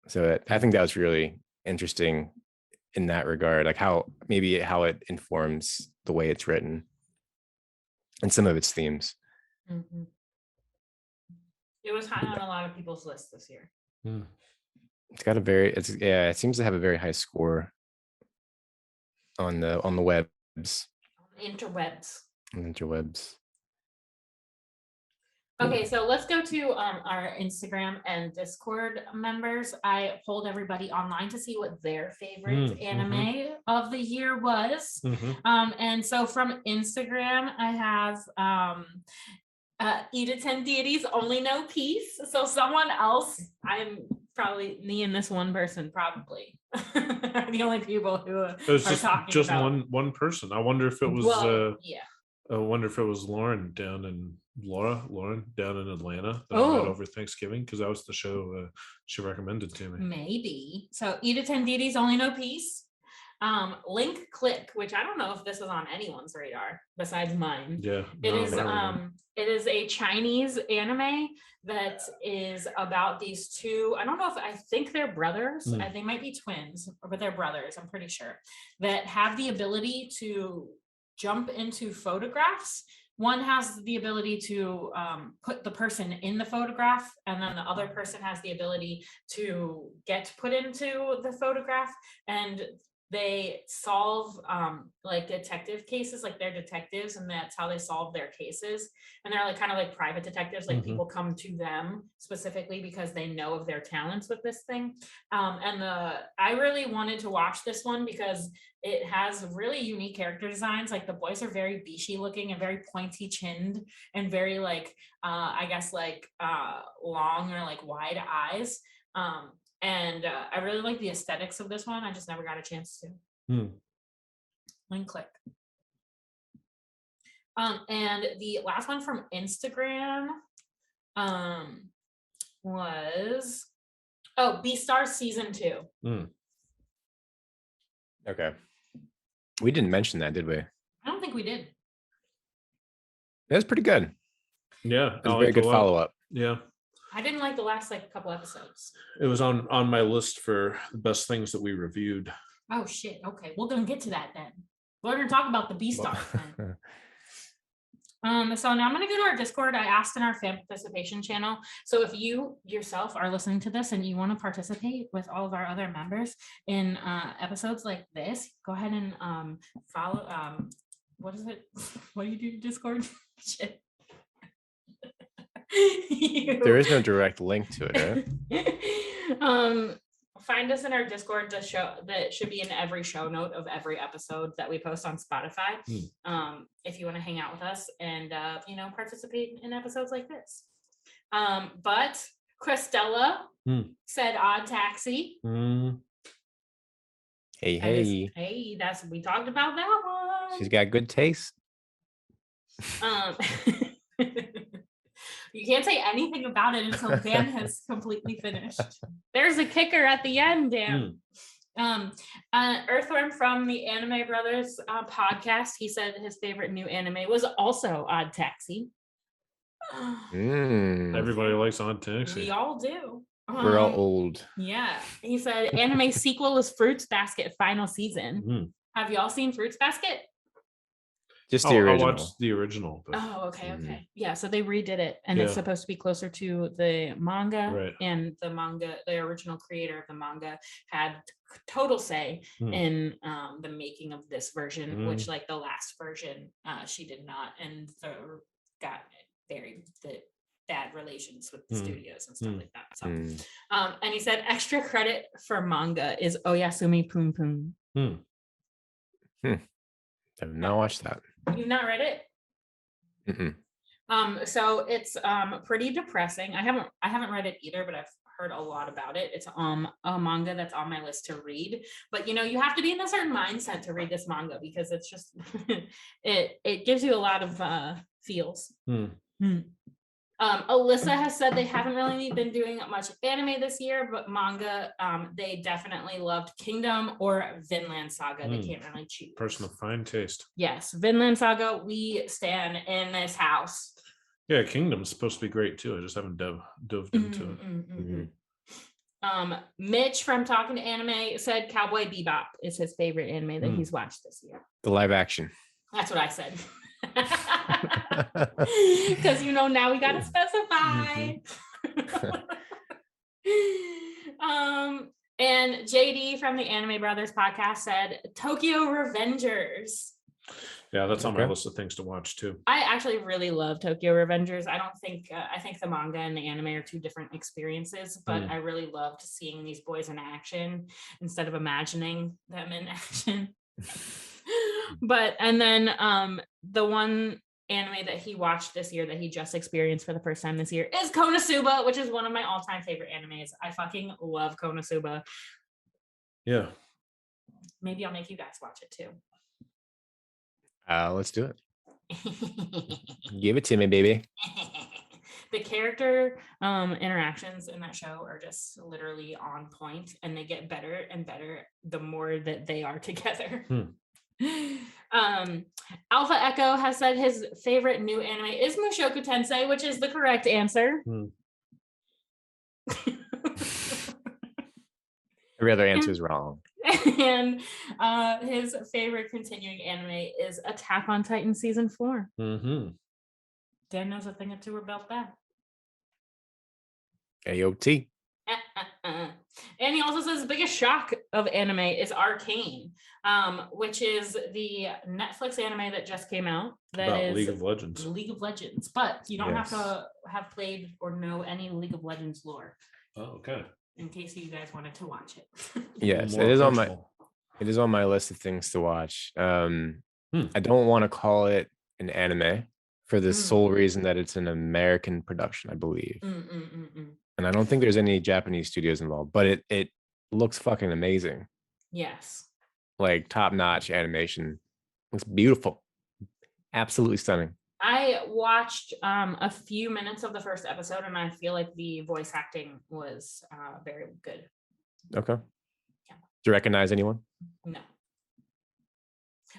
So I think that was really interesting in that regard, like how it informs the way it's written and some of its themes. It was high on a lot of people's lists this year. It's got it seems to have a very high score on the webs. Interwebs. Okay, so let's go to our Instagram and Discord members. I polled everybody online to see what their favorite anime of the year was. And so from Instagram, I have Ida 10 Deities Only Know Peace. So someone else, I'm probably me and this one person probably are the only people who are talking just about. one person. I wonder if it was I wonder if it was Lauren down in Atlanta that I met over Thanksgiving, because that was the show she recommended to me. Maybe. So Ida 10 Deities Only Know Peace. Link Click, which I don't know if this is on anyone's radar besides mine. Yeah. It is a Chinese anime that is about these two. I think they're brothers. They might be twins, but they're brothers, I'm pretty sure, that have the ability to jump into photographs. One has the ability to put the person in the photograph, and then the other person has the ability to get put into the photograph, and they solve like detective cases, like they're detectives, and that's how they solve their cases. And they're like kind of like private detectives, like people come to them specifically because they know of their talents with this thing. I really wanted to watch this one because it has really unique character designs. Like the boys are very beachy looking and very pointy chinned and very like I guess like long or like wide eyes. And I really like the aesthetics of this one. I just never got a chance to. Link Click. And the last one from Instagram was Beastars Season 2. Okay. We didn't mention that, did we? I don't think we did. That's pretty good. Yeah. It's a very good follow-up. Yeah. I didn't like the last like couple episodes. It was on my list for the best things that we reviewed. Oh shit. Okay. We're gonna get to that then. We're gonna talk about the Beastars then. So now I'm going to go to our Discord. I asked in our fan participation channel. So if you yourself are listening to this and you want to participate with all of our other members in episodes like this, go ahead and follow. What is it? What do you do, Discord? Shit. There is no direct link to it, right? Find us in our Discord. The show that should be in every show note of every episode that we post on Spotify. If you want to hang out with us and participate in episodes like this. But Christella said Odd Taxi. Hey, We talked about that one. She's got good taste. You can't say anything about it until Dan has completely finished. There's a kicker at the end, Dan. Earthworm from the Anime Brothers podcast, he said his favorite new anime was also Odd Taxi. Everybody likes Odd Taxi. We all do. We're all old. Yeah. He said anime sequel is Fruits Basket final season. Have y'all seen Fruits Basket? Just the original. I watched the original. But... Okay. Yeah, so they redid it, and it's supposed to be closer to the manga. Right. And the original creator of the manga had total say in the making of this version, which like the last version, she did not, and got very bad relations with the studios and stuff like that. So, and he said extra credit for manga is Oyasumi Pum Pum. I've not watched that. You've not read it? So it's pretty depressing. I haven't read it either, but I've heard a lot about it. It's a manga that's on my list to read. But you have to be in a certain mindset to read this manga because it's just it gives you a lot of feels. Alyssa has said they haven't really been doing much anime this year, but manga, they definitely loved Kingdom or Vinland Saga. They can't really choose. Person of fine taste. Yes, Vinland Saga, we stand in this house. Yeah, Kingdom's supposed to be great too. I just haven't dove into it. Mitch from Talking to Anime said Cowboy Bebop is his favorite anime that he's watched this year. The live action. That's what I said. Because now we gotta specify. And JD from the Anime Brothers podcast said Tokyo Revengers. Yeah, that's on my list of things to watch too. I actually really love Tokyo Revengers. I think the manga and the anime are two different experiences, but I really loved seeing these boys in action instead of imagining them in action. And then the one anime that he watched this year that he just experienced for the first time this year is Konosuba, which is one of my all-time favorite animes. I fucking love Konosuba. Yeah. Maybe I'll make you guys watch it too. Let's do it. Give it to me, baby. the character interactions in that show are just literally on point, and they get better and better the more that they are together. Alpha Echo has said his favorite new anime is Mushoku Tensei, which is the correct answer. Every other answer is wrong. And his favorite continuing anime is Attack on Titan season 4. Dan knows a thing or two about that. AOT. And he also says the biggest shock of anime is Arcane, which is the Netflix anime that just came out. That About is League of Legends. League of Legends, but you don't Yes. have to have played or know any League of Legends lore. Oh, okay. In case you guys wanted to watch it. Yes, More it is on my personal. it is on my list of things to watch. I don't want to call it an anime for the sole reason that it's an American production, I believe. And I don't think there's any Japanese studios involved, but it looks fucking amazing. Yes. Like top-notch animation. Looks beautiful. Absolutely stunning. I watched a few minutes of the first episode, and I feel like the voice acting was very good. Okay. Yeah. Do you recognize anyone? No.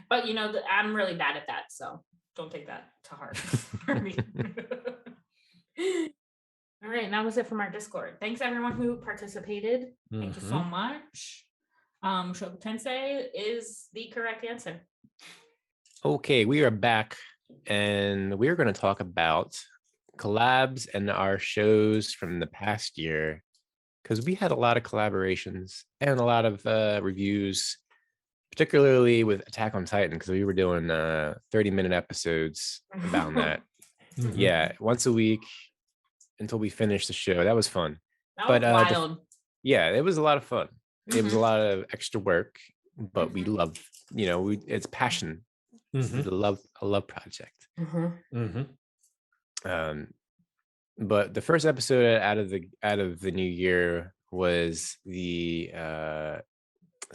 But I'm really bad at that, so don't take that to heart for me. All right, that was it from our Discord. Thanks everyone who participated. Thank you so much. Mushoku Tensei is the correct answer. Okay, we are back, and we're going to talk about collabs and our shows from the past year, because we had a lot of collaborations and a lot of reviews, particularly with Attack on Titan, because we were doing 30-minute episodes about that. Yeah, once a week until we finished the show. That was fun. That was wild. Yeah, it was a lot of fun. It was a lot of extra work, but we love, it's passion. It's a love project. But the first episode out of the new year was the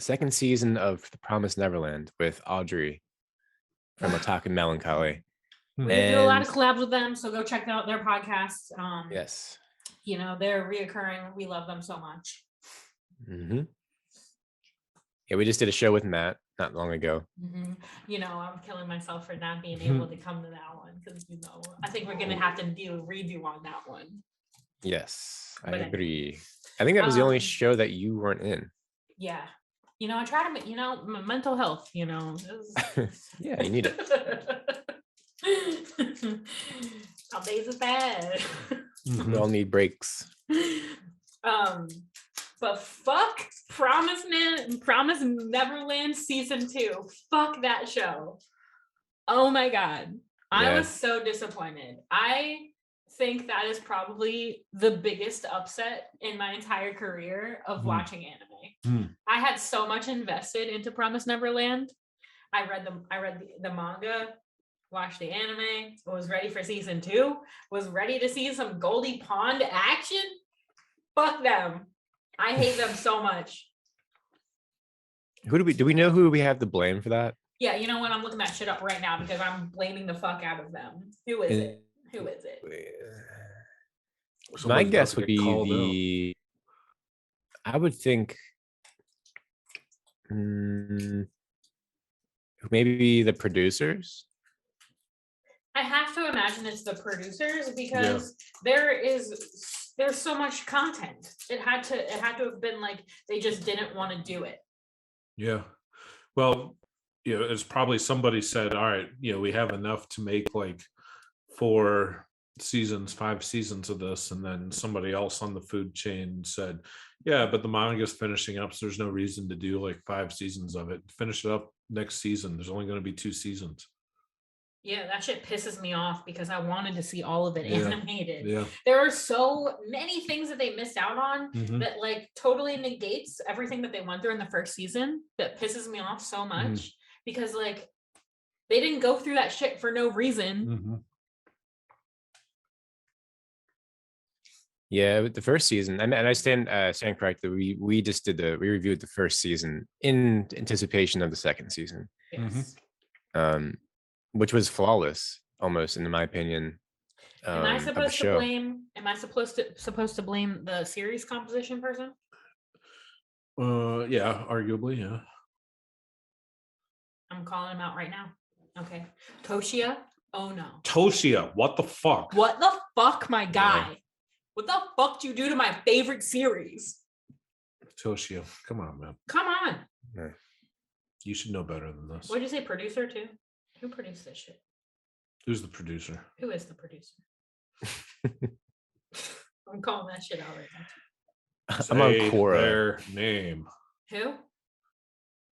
second season of The Promised Neverland with Audrey from Otaku Melancholy. We do a lot of collabs with them, so go check out their podcasts. Yes. They're reoccurring. We love them so much. Yeah, we just did a show with Matt not long ago. I'm killing myself for not being able to come to that one because I think we're gonna have to do a redo on that one. Yes, I agree. I think that was the only show that you weren't in. Yeah. I try to, my mental health, Yeah, you need it. Some days is bad. We all need breaks. But fuck Promise Neverland season 2. Fuck that show. Oh my god. I was so disappointed. I think that is probably the biggest upset in my entire career of watching anime. I had so much invested into Promise Neverland. I read the manga, watched the anime, was ready for season 2, was ready to see some Goldie Pond action. Fuck them. I hate them so much. Do we know who we have to blame for that? Yeah, you know what? I'm looking that shit up right now because I'm blaming the fuck out of them. Who is it? My guess would be I would think maybe the producers. I have to imagine it's the producers because there's so much content. It had to have been like they just didn't want to do it. Yeah. Well, it's probably somebody said, all right, we have enough to make like 5 seasons of this, and then somebody else on the food chain said, yeah, but the manga's finishing up, so there's no reason to do like 5 seasons of it. Finish it up next season. There's only going to be 2 seasons. Yeah, that shit pisses me off because I wanted to see all of it animated. Yeah. There are so many things that they missed out on that like totally negates everything that they went through in the first season. That pisses me off so much because like they didn't go through that shit for no reason. Yeah, with the first season, and I stand corrected. We reviewed the first season in anticipation of the second season. Yes. Which was flawless, almost, in my opinion. Am I of a supposed to show. blame? Am I supposed to blame the series composition person? Yeah, arguably, yeah. I'm calling him out right now. Okay, Toshia. Oh no, Toshia, what the fuck? what the fuck, my guy? Yeah. What the fuck do you do to my favorite series? Toshia, come on, man. Come on. Yeah. You should know better than this. What did you say, producer too? Who produced this shit? Who's the producer? Who is the producer? I'm calling that shit out right now. I'm on Say Quora. their name. Who? I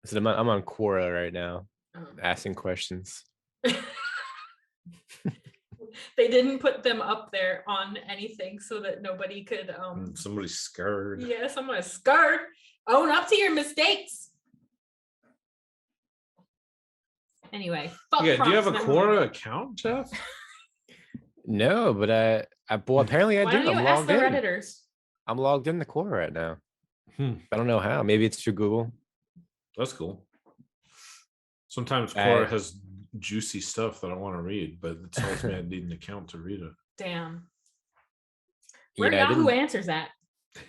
said I'm on Quora right now, Oh. asking questions. They didn't put them up there on anything so that nobody could Somebody's scared. yeah, someone's scared. Own up to your mistakes. Anyway, fuck Yeah, do you have a Franxx, Quora account, Geoff? No, but well, apparently I Why do. don't you I'm ask logged the in. Redditors? I'm logged in the Quora right now. I don't know how. Maybe it's through Google. That's cool. Sometimes Quora has juicy stuff that I want to read, but it tells me I need an account to read it. Damn. Where Yeah, Yahoo answers that?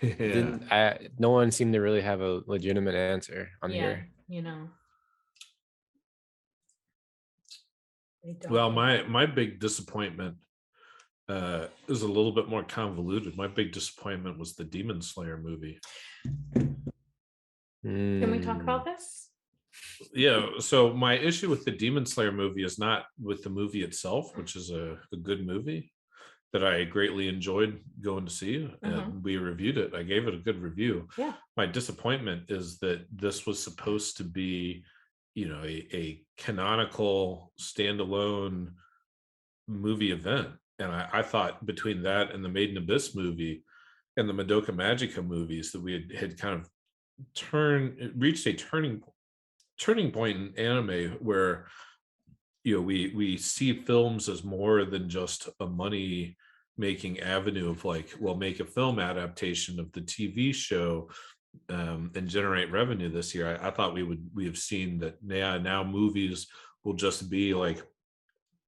Yeah. No one seemed to really have a legitimate answer on Yeah, here. you know. They don't. Well, my big disappointment is a little bit more convoluted. My big disappointment was the Demon Slayer movie. Can we talk about this? Yeah, so my issue with the Demon Slayer movie is not with the movie itself, which is a good movie that I greatly enjoyed going to see, and we reviewed it. I gave it a good review. Yeah. My disappointment is that this was supposed to be, a canonical standalone movie event. And I thought between that and the Made in Abyss movie and the Madoka Magica movies that we had kind of reached a turning point in anime where we see films as more than just a money making avenue of like, well, make a film adaptation of the TV show and generate revenue this year. I thought we have seen that now movies will just be like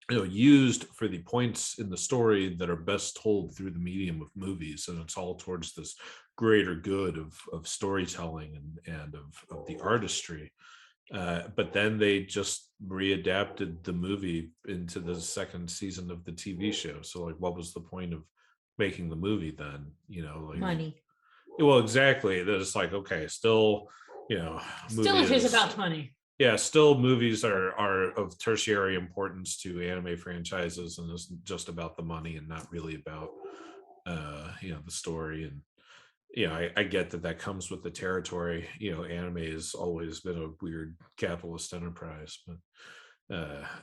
used for the points in the story that are best told through the medium of movies, and it's all towards this greater good of storytelling and of the artistry. But then they just readapted the movie into the second season of the TV show. So like, what was the point of making the movie then? Money. Well, exactly. That it's like, okay, still, Still it is about money. Yeah, still movies are of tertiary importance to anime franchises, and it's just about the money and not really about the story. And I get that comes with the territory. Anime has always been a weird capitalist enterprise, but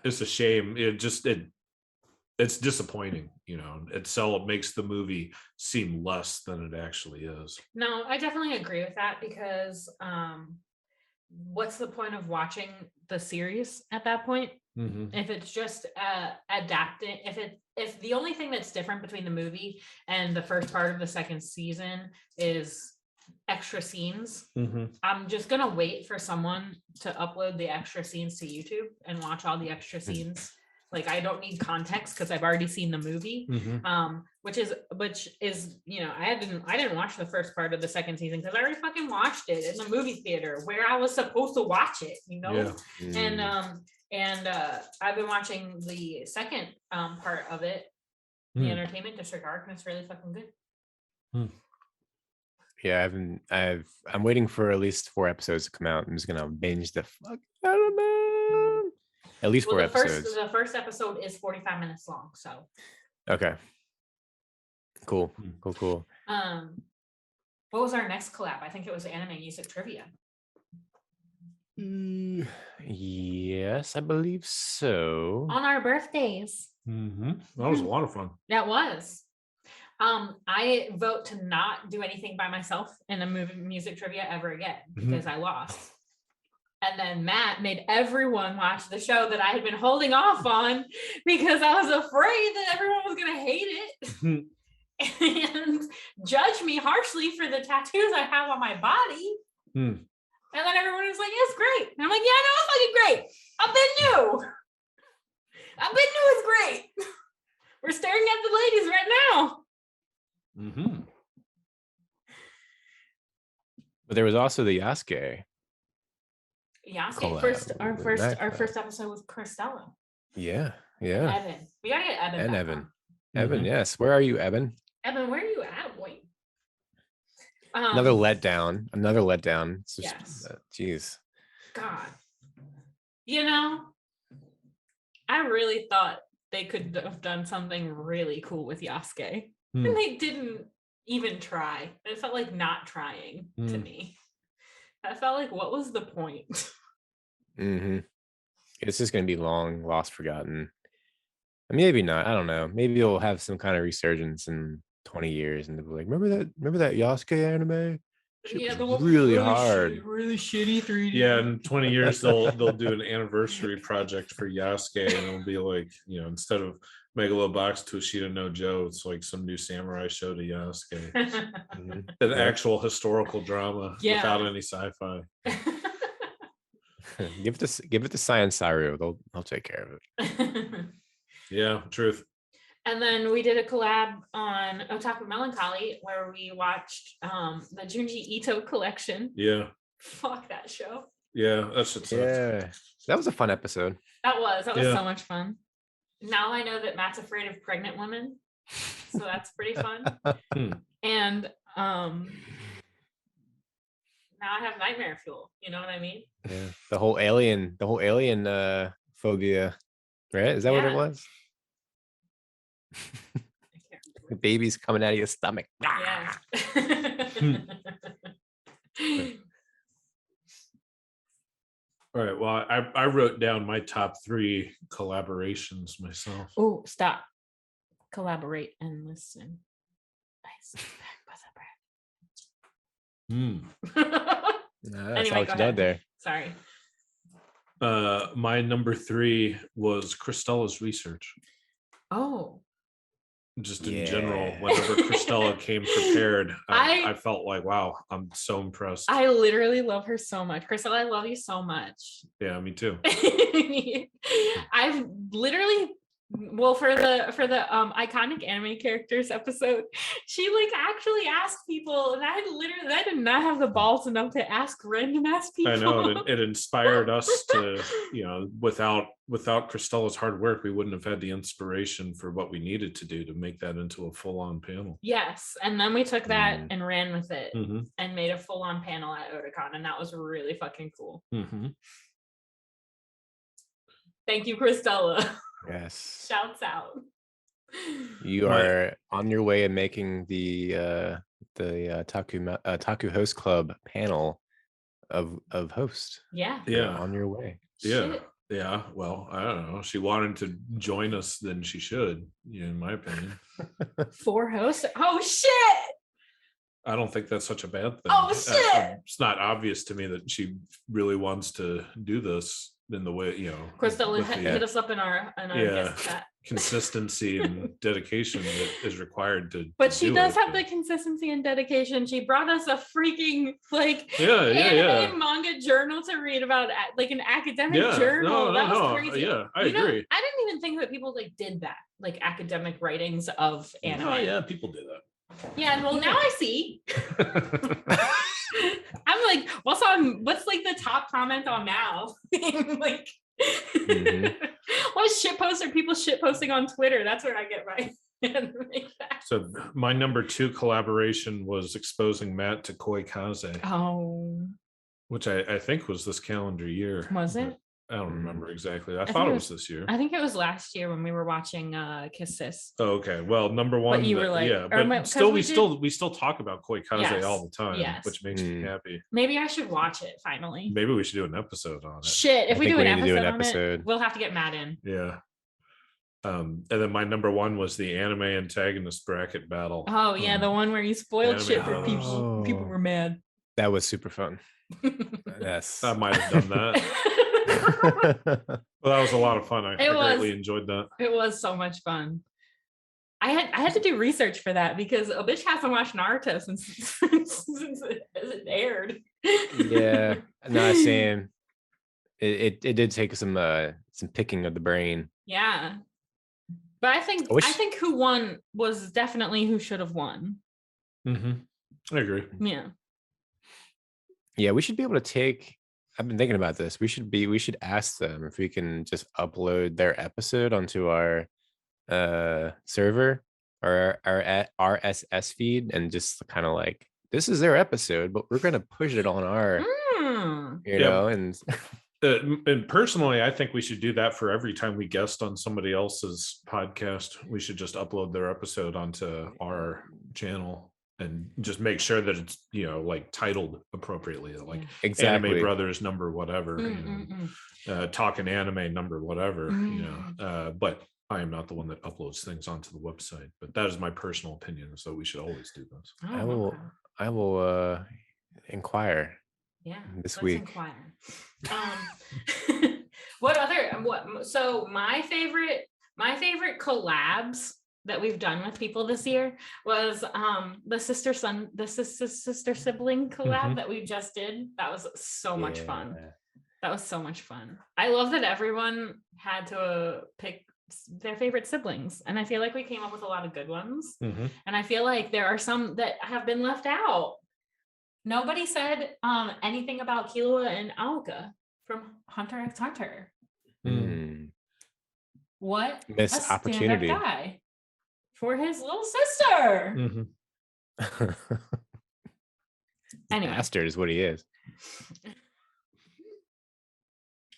it's a shame. It's disappointing. It makes the movie seem less than it actually is. No, I definitely agree with that because what's the point of watching the series at that point? If it's just adapting, if the only thing that's different between the movie and the first part of the second season is extra scenes, I'm just gonna wait for someone to upload the extra scenes to YouTube and watch all the extra scenes. Like, I don't need context because I've already seen the movie. Which is I didn't watch the first part of the second season because I already fucking watched it in the movie theater where I was supposed to watch it, and I've been watching the second part of it, the Entertainment District arc, and it's really fucking good. Yeah, I'm waiting for at least 4 episodes to come out. I'm just gonna binge the fuck out of them. At least 4 episodes. The first episode is 45 minutes long, so. Okay. Cool. What was our next collab? I think it was anime music trivia. Yes, I believe so. On our birthdays. That was a lot of fun. That was. I vote to not do anything by myself in a music trivia ever again because I lost. And then Matt made everyone watch the show that I had been holding off on because I was afraid that everyone was going to hate it and judge me harshly for the tattoos I have on my body. And then everyone was like, it's great. And I'm like, yeah, no, it's fucking great. I've been new. It's great. We're staring at the Mm-hmm. But there was also the Yasuke. Yasuke, our collab. first episode with Christella. Yeah. And Evan. We gotta get Evan. And back Evan. on. Evan, yes. Where are you, Evan? Evan, where are you at, boy? Another letdown. It's just, Yes. Geez. God. You know, I really thought they could have done something really cool with Yasuke. And they didn't even try. It felt like not trying to me. I felt like, what was the point? Mm-hmm. It's just going to be long, lost, forgotten. Maybe not. I don't know. Maybe it'll have some kind of resurgence in 20 years, and they'll be like, remember that Yasuke anime? Shit was really hard. Really shitty 3D. Yeah, in 20 years they'll do an anniversary project for Yasuke, and it'll be like, instead of Megalo Box Toshida no Joe, it's like some new samurai show to Yasuke. An actual historical drama without any sci-fi. Give it to Science Saru. They'll take care of it. Yeah, truth. And then we did a collab on Otaku Melancholy where we watched the Junji Ito collection. Yeah. Fuck that show. Yeah, that shit sucks. Yeah. That was a fun episode. That was so much fun. Now I know that Matt's afraid of pregnant women. So that's pretty fun. And now I have nightmare fuel. You know what I mean? Yeah. The whole alien phobia. Right? Is that what it was? The baby's coming out of your stomach. Yeah. All right. Well, I wrote down my top 3 collaborations myself. Oh, stop. Collaborate and listen. That's Anyway, what you did there. Sorry. My number 3 was Christella's research. Oh. Just in general, whenever Christella came prepared, I felt like, wow, I'm so impressed. I literally love her so much. Christella, I love you so much. Yeah, me too. I've literally, well, for the iconic anime characters episode, she like actually asked people, and I did not have the balls enough to ask random ass people. I know it inspired us to, without Christella's hard work, we wouldn't have had the inspiration for what we needed to do to make that into a full-on panel. Yes, and then we took that and ran with it and made a full-on panel at Otakon, and that was really fucking cool. Thank you, Christella. Yes. Shouts out. You are on your way of making the Taku Host Club panel of host. Yeah. Yeah. On your way. Yeah. Shit. Yeah. Well, I don't know. She wanted to join us, then she should, in my opinion. 4 hosts? Oh shit. I don't think that's such a bad thing. Oh shit. It's not obvious to me that she really wants to do this in the way, Crystal hit us up in our guest chat. Consistency and dedication that is required to. But she does have the consistency and dedication. She brought us a freaking anime manga journal to read about, like an academic journal. That was crazy. Yeah, I agree. I didn't even think that people like did that, like academic writings of anime. Oh yeah, people do that. Yeah, well now I see. I'm like, what's like the top comment on now? Like, what shitposts are people shitposting on Twitter? That's where I get my So my number 2 collaboration was exposing Matt to Koi Kaze. Oh. Which I think was this calendar year. Was it? I don't remember exactly. I thought it was this year. I think it was last year when we were watching Kiss Sis. Oh, okay. Well, number 1. But you were like, but still, we still talk about Koi Kaze all the time, which makes me happy. Maybe I should watch it finally. Maybe we should do an episode on it. Shit, if we do an episode, we'll have to get Matt in. Yeah. And then my number 1 was the anime antagonist bracket battle. Oh yeah, the one where you spoiled shit for people. People were mad. That was super fun. Yes, I might have done that. Well, that was a lot of fun. I greatly enjoyed that. It was so much fun. I had to do research for that because a bitch hasn't watched Naruto since it aired. Yeah, no, same. It did take some picking of the brain. Yeah, but I think who won was definitely who should have won. I agree. Yeah, we should be able to take. I've been thinking about this. We should ask them if we can just upload their episode onto our server or our RSS feed and just kind of like, this is their episode, but we're gonna push it on our, you know, and. And personally, I think we should do that for every time we guest on somebody else's podcast. We should just upload their episode onto our channel and just make sure that it's, you know, like titled appropriately, like exactly. Anime Brothers number whatever, you know, talking anime number whatever, you know. But I am not the one that uploads things onto the website. But that is my personal opinion. So we should always do this. I will inquire. Yeah, this week. Inquire. So my favorite collabs that we've done with people this year was the sister sibling collab that we just did. That was so much fun. That was so much fun. I love that everyone had to pick their favorite siblings, and I feel like we came up with a lot of good ones. And I feel like there are some that have been left out. Nobody said anything about Killua and Aoka from Hunter x Hunter. What missed a opportunity guy for his little sister. Anyway, bastard is what he is.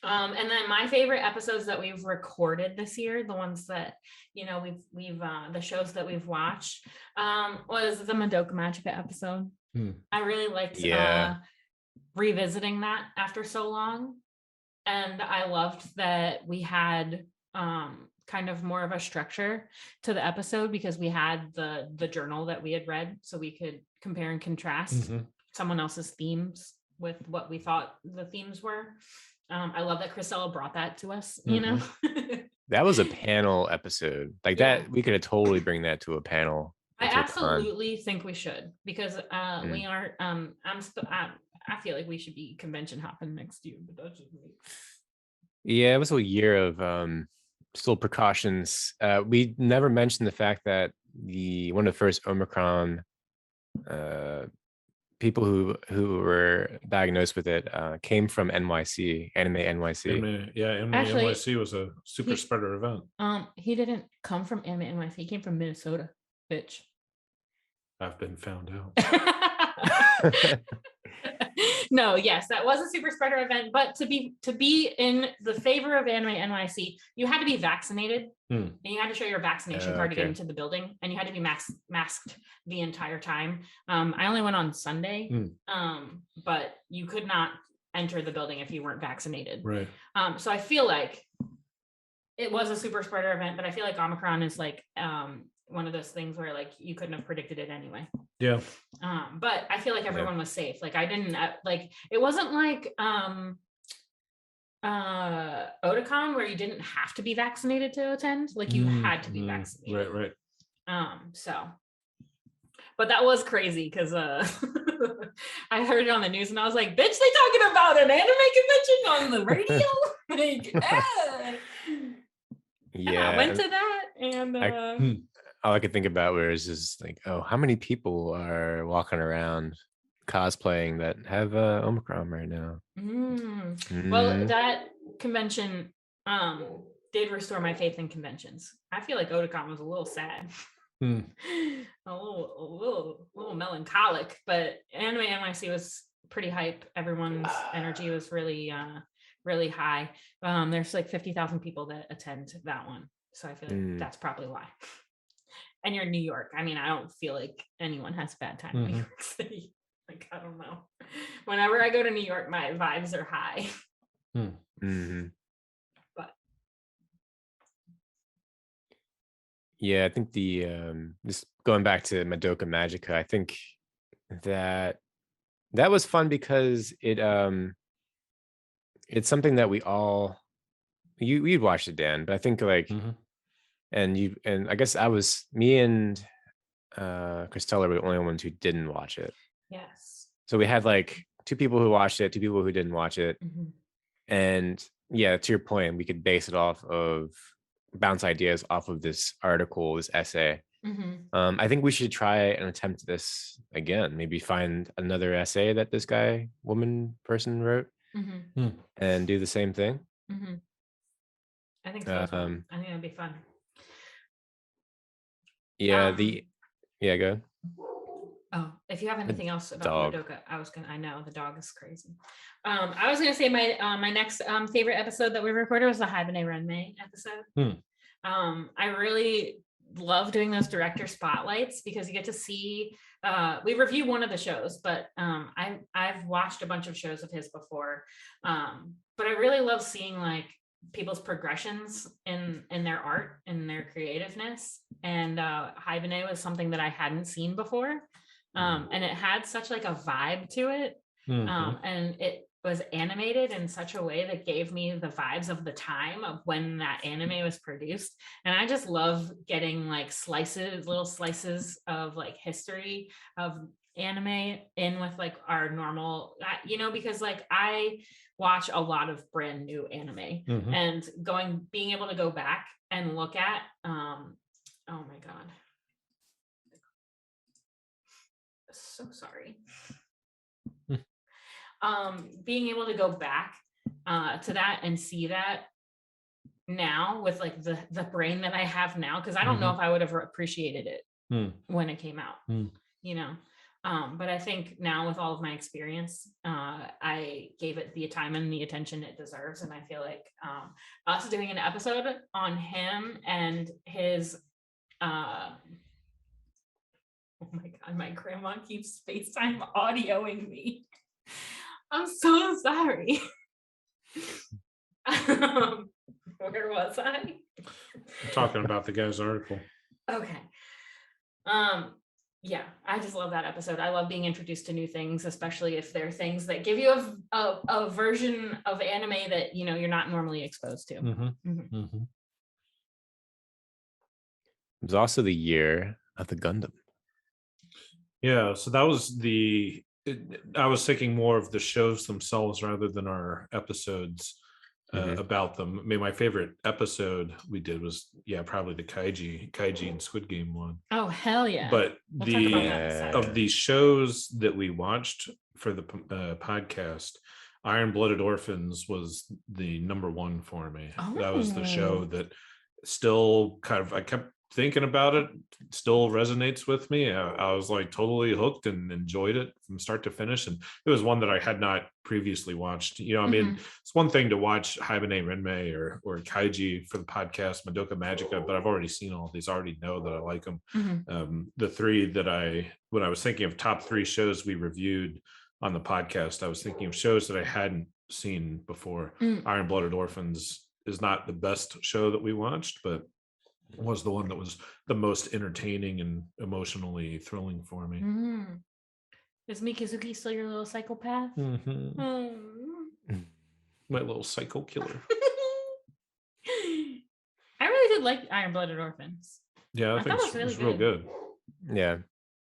And then my favorite episodes that we've recorded this year, the ones that, you know, we've the shows that we've watched, was the Madoka Magica episode. I really liked revisiting that after so long. And I loved that we had kind of more of a structure to the episode because we had the journal that we had read, so we could compare and contrast someone else's themes with what we thought the themes were. I love that Chrisella brought that to us, you know. That was a panel episode. Like that, we could have totally bring that to a panel. I absolutely think we should, because we are I feel like we should be convention hopping next year, but that's just me. Yeah, it was a year of still precautions. We never mentioned the fact that one of the first Omicron people who were diagnosed with it came from NYC, Anime NYC. Anime NYC was a super spreader event. He didn't come from Anime NYC. He came from Minnesota, bitch. I've been found out. No, yes, that was a super spreader event, but to be in the favor of Anime NYC, you had to be vaccinated, and you had to show your vaccination card to get into the building, and you had to be masked the entire time. I only went on Sunday, but you could not enter the building if you weren't vaccinated. Right. So I feel like it was a super spreader event, but I feel like Omicron is like one of those things where like you couldn't have predicted it anyway. Yeah. But I feel like everyone was safe. Like I didn't like, it wasn't like Otakon where you didn't have to be vaccinated to attend. Like you had to be vaccinated. Right. So, but that was crazy because I heard it on the news and I was like, bitch, they talking about an anime convention on the radio? Like, yeah. I went to that and all I could think about was just like, oh, how many people are walking around cosplaying that have Omicron right now? Well, that convention did restore my faith in conventions. I feel like Otakon was a little sad. a little melancholic, but Anime NYC was pretty hype. Everyone's energy was really really high. There's like 50,000 people that attend that one, so I feel like that's probably why. And you're in New York. I mean, I don't feel like anyone has a bad time in New York City. Like, I don't know. Whenever I go to New York, my vibes are high. But yeah, I think just going back to Madoka Magica, I think that was fun because it's something that we all you'd watched it, Dan, but I think like and I guess me and Christella were the only ones who didn't watch it. Yes. So we had like 2 people who watched it, 2 people who didn't watch it. And yeah, to your point, we could bounce ideas off of this article, this essay. I think we should try and attempt this again. Maybe find another essay that this person wrote, and do the same thing. I think so as well. I think that'd be fun. Yeah, go. Oh, if you have anything else about Madoka, I know the dog is crazy. I was gonna say my next favorite episode that we recorded was the Hibine Renmei episode. I really love doing those director spotlights because you get to see. We review one of the shows, but I've watched a bunch of shows of his before. But I really love seeing like people's progressions in their art and their creativeness. And Hibine was something that I hadn't seen before. And it had such like a vibe to it. And it was animated in such a way that gave me the vibes of the time of when that anime was produced. And I just love getting like little slices of like history of anime in with like our normal, because like I watch a lot of brand new anime and being able to go back and look at, oh my God. So sorry. Being able to go back to that and see that now with like the brain that I have now, because I don't know if I would have appreciated it when it came out, but I think now with all of my experience, I gave it the time and the attention it deserves. And I feel like us doing an episode on him and his oh my God, my grandma keeps FaceTime audioing me. I'm so sorry. Where was I? I'm talking about the guy's article. Okay. Yeah, I just love that episode. I love being introduced to new things, especially if they're things that give you a version of anime that you're not normally exposed to. It was also the year of the Gundam. Yeah, so that was I was thinking more of the shows themselves rather than our episodes about them. I mean, my favorite episode we did was probably the Kaiji and Squid Game one. Oh hell yeah! But of the shows that we watched for the podcast, Iron-Blooded Orphans was the number one for me. That was the show that still I kept thinking about it, still resonates with me. I was like totally hooked and enjoyed it from start to finish. And it was one that I had not previously watched. I mean, it's one thing to watch Hibine Renmei or Kaiji for the podcast, Madoka Magica, but I've already seen all these. I already know that I like them. The three that when I was thinking of top 3 shows we reviewed on the podcast, I was thinking of shows that I hadn't seen before. Iron-Blooded Orphans is not the best show that we watched, but was the one that was the most entertaining and emotionally thrilling for me. Is Mikazuki still your little psychopath? My little psycho killer. I really did like Iron-Blooded Orphans. Yeah, I think it was real good. Yeah,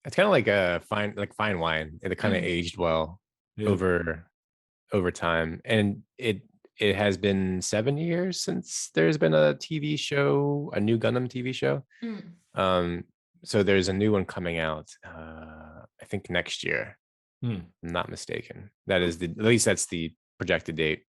it's kind of like a fine wine. It kind of aged well over time, and it has been 7 years since there's been a TV show, a new Gundam TV show. So there's a new one coming out, I think next year. I'm not mistaken. That is at least that's the projected date.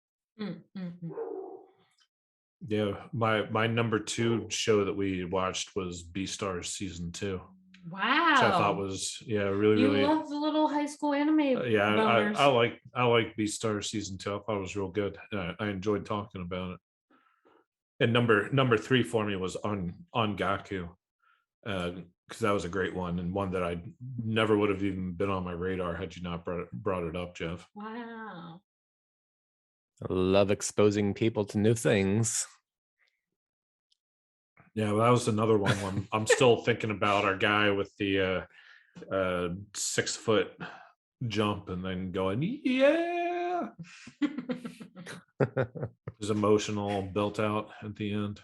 Yeah, my number 2 show that we watched was Beastars season 2. Wow. Which I thought was really you love the little high school anime. I like Beastars season 2. I thought it was real good. I enjoyed talking about it. And number 3 for me was on Gaku, because that was a great one and one that I never would have even been on my radar had you not brought it up, Geoff. Wow. I love exposing people to new things. Yeah, well, that was another one. I'm still thinking about our guy with the 6-foot jump and then going, yeah. It was emotional, built out at the end.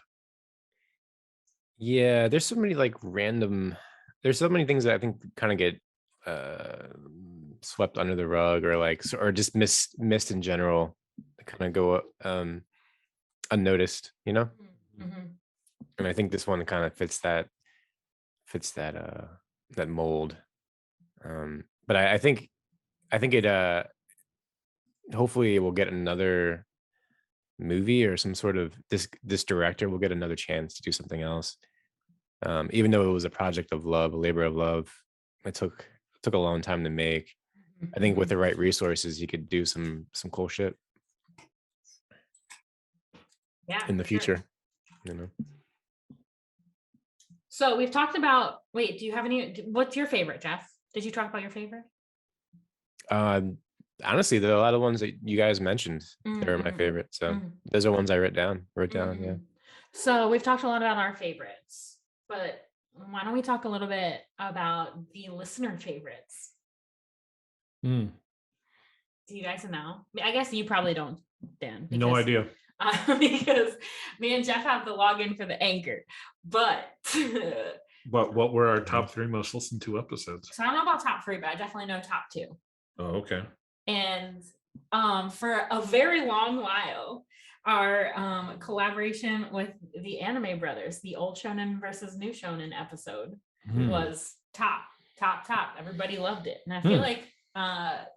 Yeah, there's so many there's so many things that I think kind of get swept under the rug or just missed in general, kind of go unnoticed, And I think this one kind of fits fits that mold. But I think it hopefully we'll get another movie or some sort of this director will get another chance to do something else. Even though it was a project of love, a labor of love, it took a long time to make. I think with the right resources, you could do some cool shit. Yeah. In the future, you know. So we've talked about. Wait, do you have any? What's your favorite, Geoff? Did you talk about your favorite? Honestly, there are a lot of ones that you guys mentioned. They're my favorite. So those are ones I wrote down. Yeah. So we've talked a lot about our favorites, but why don't we talk a little bit about the listener favorites? Do you guys know? I guess you probably don't, Dan. No idea. Because me and Geoff have the login for the Anchor, but what were our top 3 most listened to episodes? So I don't know about top 3, but I definitely know top 2. Oh, okay. And for a very long while, our collaboration with the Anime Brothers, the old shonen versus new shonen episode, was top. Everybody loved it, and I feel like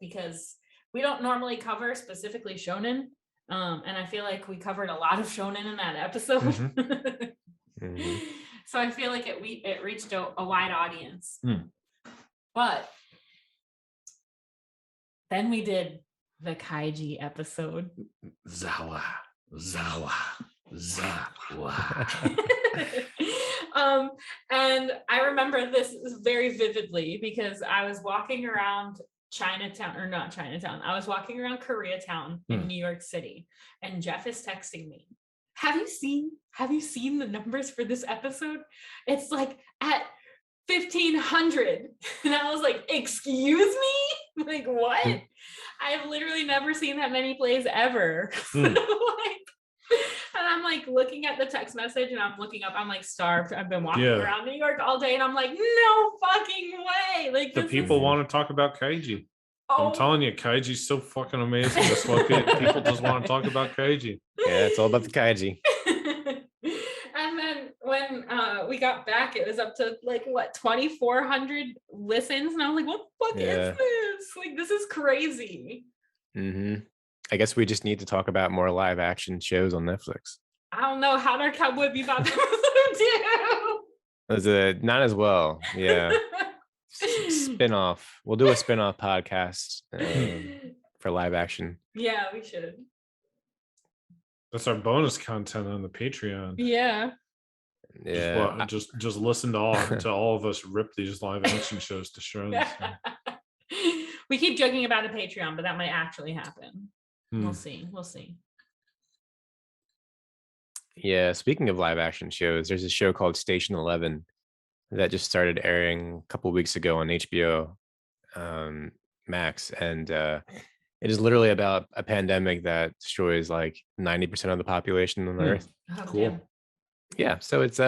because we don't normally cover specifically shonen. And I feel like we covered a lot of shonen in that episode. So I feel like it reached a wide audience. But then we did the Kaiji episode. Zawa. And I remember this very vividly because I was walking around I was walking around Koreatown in New York City, and Geoff is texting me, have you seen the numbers for this episode? It's like at 1,500. And I was like, excuse me? Like, what? I've literally never seen that many plays ever. And I'm like looking at the text message, and I'm looking up, I'm like starved. I've been walking around New York all day, and I'm like, no fucking way. Like, the people want to talk about Kaiji. I'm telling you, Kaiji's so fucking amazing. People just want to talk about Kaiji. Yeah, it's all about the Kaiji. And then when we got back, it was up to like 2,400 listens, and I was like, what the fuck is this? Like, this is crazy. I guess we just need to talk about more live action shows on Netflix. I don't know, how did Cowboy Bebop do? Not as well. Yeah. Spin-off. We'll do a spin-off podcast for live action. Yeah, we should. That's our bonus content on the Patreon. Yeah. Just listen to all of us rip these live action shows to shreds. We keep joking about a Patreon, but that might actually happen. We'll see. Yeah, speaking of live action shows, there's a show called Station 11 that just started airing a couple of weeks ago on HBO Max, and it is literally about a pandemic that destroys like 90% of the population on Earth. Cool. Damn. Yeah, so it's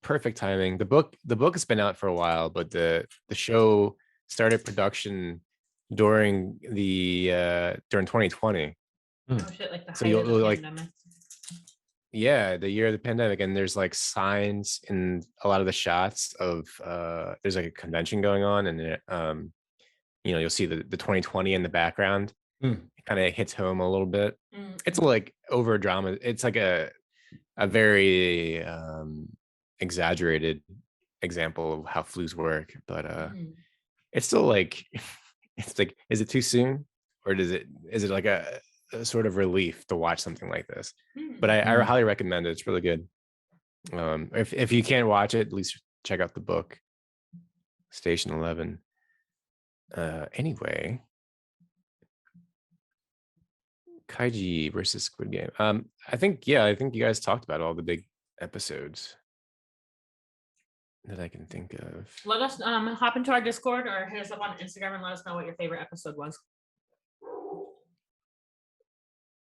perfect timing. The book has been out for a while, but the show started production during 2020. Oh shit, like the So height of the like pandemic. Yeah, the year of the pandemic, and there's like signs in a lot of the shots of there's like a convention going on, and you'll see the 2020 in the background. It kind of hits home a little bit. It's like over drama. It's like a very exaggerated example of how flus work, but it's still like it's like, is it too soon, or is it like a sort of relief to watch something like this? But I highly recommend it. It's really good. If you can't watch it, at least check out the book, Station 11. Anyway, Kaiji versus Squid Game. I think you guys talked about all the big episodes that I can think of. Let us hop into our Discord or hit us up on Instagram and let us know what your favorite episode was.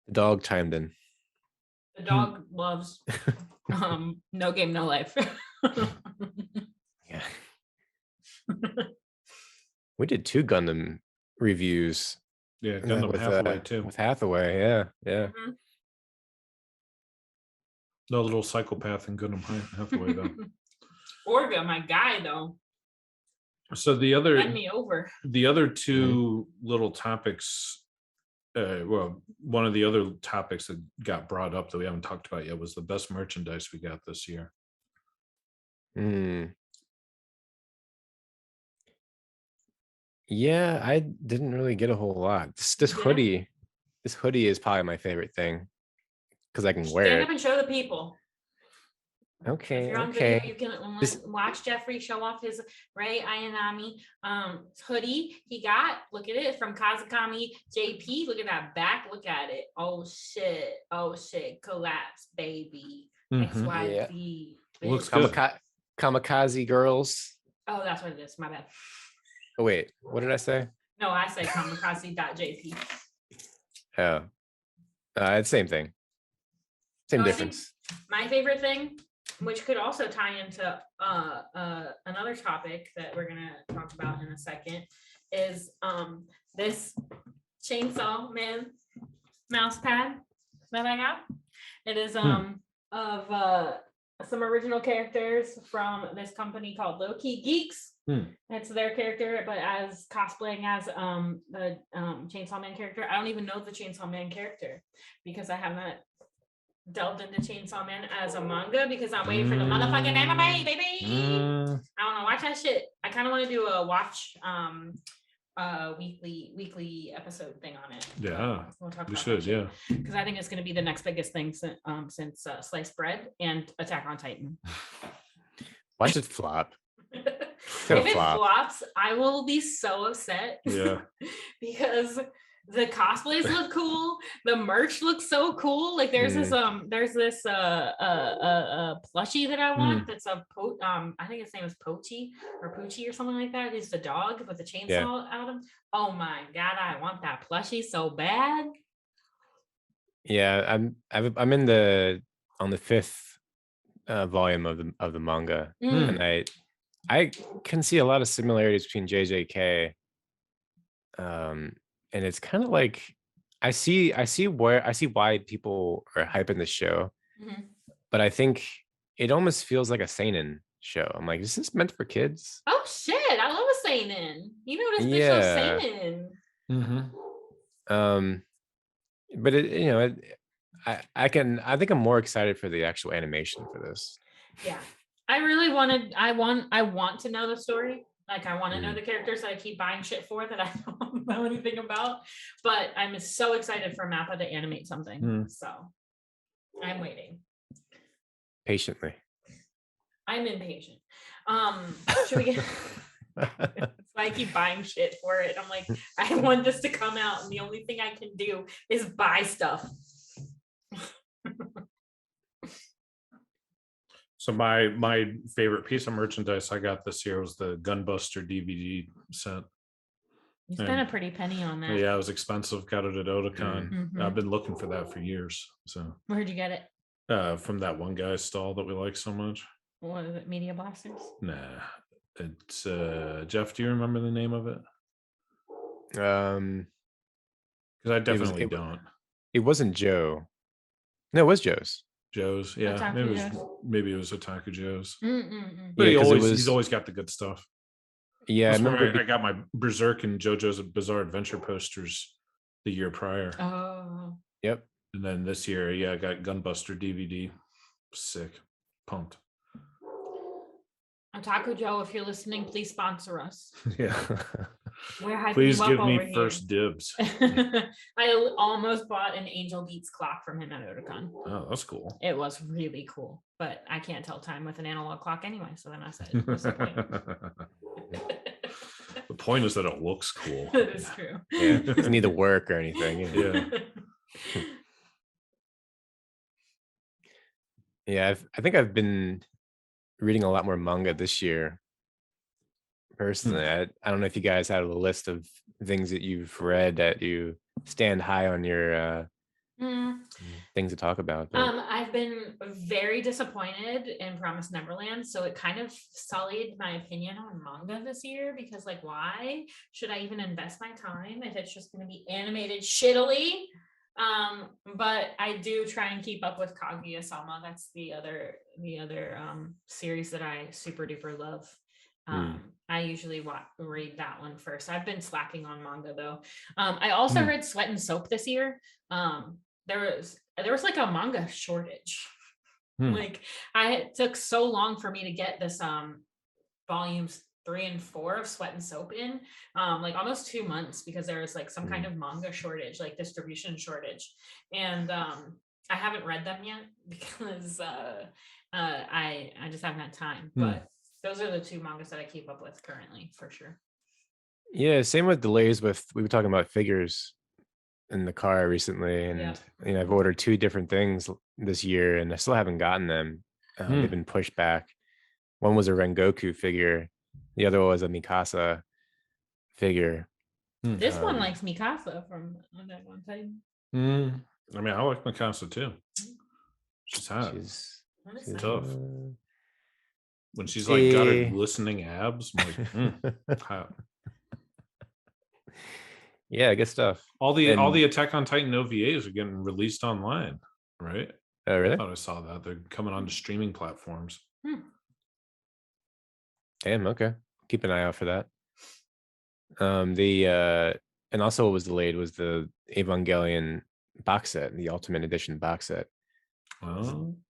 The dog chimed in. The dog loves No Game, No Life. Yeah. We did 2 Gundam reviews. Yeah, Gundam Hathaway too. With Hathaway, yeah. Mm-hmm. No little psychopath in Gundam Hathaway though. Orga, my guy though. So the other two little topics, one of the other topics that got brought up that we haven't talked about yet was the best merchandise we got this year. Yeah, I didn't really get a whole lot. This hoodie is probably my favorite thing because I can wear Stand it. up and show the people. Okay, if you're on video, you can watch Jeffrey show off his Rei Ayanami hoodie he got. Look at it from Kazakami JP. Look at that back. Look at it. Oh shit. Collapse, baby. XYZ. Looks Kamikaze girls. Oh, that's what it is. My bad. Oh wait, what did I say? No, I said kamikaze.jp. Oh, it's same thing. Same difference. My favorite thing, which could also tie into another topic that we're gonna talk about in a second, is this Chainsaw Man mouse pad that I got. It is of some original characters from this company called Low Key Geeks. It's their character, but as cosplaying as the Chainsaw Man character. I don't even know the Chainsaw Man character because I haven't delved into Chainsaw Man as a manga because I'm waiting for the motherfucking anime, baby. I don't know, watch that shit. I kind of want to do a watch weekly episode thing on it. Yeah, we'll talk we about should. Yeah, because I think it's going to be the next biggest thing since Sliced Bread and Attack on Titan. Watch it flop. If it flops, I will be so upset. Yeah, because the cosplays look cool, the merch looks so cool. Like there's this plushie that I want that's a I think his name is Pochi or Poochie or something like that. He's the dog with the chainsaw out of him. Oh my god, I want that plushie so bad. Yeah, I'm in on the 5th volume of the manga, and I can see a lot of similarities between JJK, and it's kind of like I see why people are hyping the show, but I think it almost feels like a seinen show. I'm like, is this meant for kids? Oh shit, I love a seinen. You know this bitch loves seinen. But I think I'm more excited for the actual animation for this. Yeah. I want to know the story. Like I want to know the characters that I keep buying shit for that I don't know anything about. But I'm so excited for Mappa to animate something. So I'm waiting. Patiently. I'm impatient. Should we get so I keep buying shit for it. I'm like, I want this to come out, and the only thing I can do is buy stuff. So my favorite piece of merchandise I got this year was the Gunbuster DVD set. You spent a pretty penny on that. Yeah, it was expensive. Got it at Otakon. I've been looking for that for years. So where'd you get it? From that one guy's stall that we like so much. What is it? Media Blasters? Nah, it's Geoff. Do you remember the name of it? Because I definitely don't. It wasn't Joe. No, it was Joe's. Joe's, yeah. Otaku maybe it was Otaku Joe's. But he's always got the good stuff. Yeah, I got my Berserk and JoJo's Bizarre Adventure posters the year prior. Oh. Yep. And then this year, I got Gunbuster DVD. Sick. Pumped. Otaku Joe, if you're listening, please sponsor us. Yeah. Please give me first dibs. I almost bought an Angel Beats clock from him at Otakon. Oh, that's cool. It was really cool, but I can't tell time with an analog clock anyway. So then I said, what's the point? The point is that it looks cool. That is true. Yeah, it doesn't need to work or anything. Yeah. Yeah, I think I've been reading a lot more manga this year. Personally, I don't know if you guys have a list of things that you've read that you stand high on your things to talk about. I've been very disappointed in Promised Neverland, so it kind of sullied my opinion on manga this year because, like, why should I even invest my time if it's just going to be animated shittily? But I do try and keep up with Kaguya-sama. That's the other series that I super duper love. I usually read that one first. I've been slacking on manga though. I also read Sweat and Soap this year. There was like a manga shortage. Like it took so long for me to get this volumes 3 and 4 of Sweat and Soap in, like almost 2 months, because there was like some kind of manga shortage, like distribution shortage, and I haven't read them yet because I just haven't had time. But those are the 2 mangas that I keep up with currently, for sure. Yeah, same with delays. We were talking about figures in the car recently, and I've ordered 2 different things this year, and I still haven't gotten them. They've been pushed back. One was a Rengoku figure, the other was a Mikasa figure. This one likes Mikasa from Attack on Titan. I mean, I like Mikasa too. She's hot. She's tough. When she's like got her glistening abs, I'm like, hot. Yeah, good stuff. All the Attack on Titan OVAs are getting released online, right? Oh, really? I thought I saw that. They're coming on to streaming platforms. Damn, okay. Keep an eye out for that. And also what was delayed was the Evangelion box set, the Ultimate Edition box set.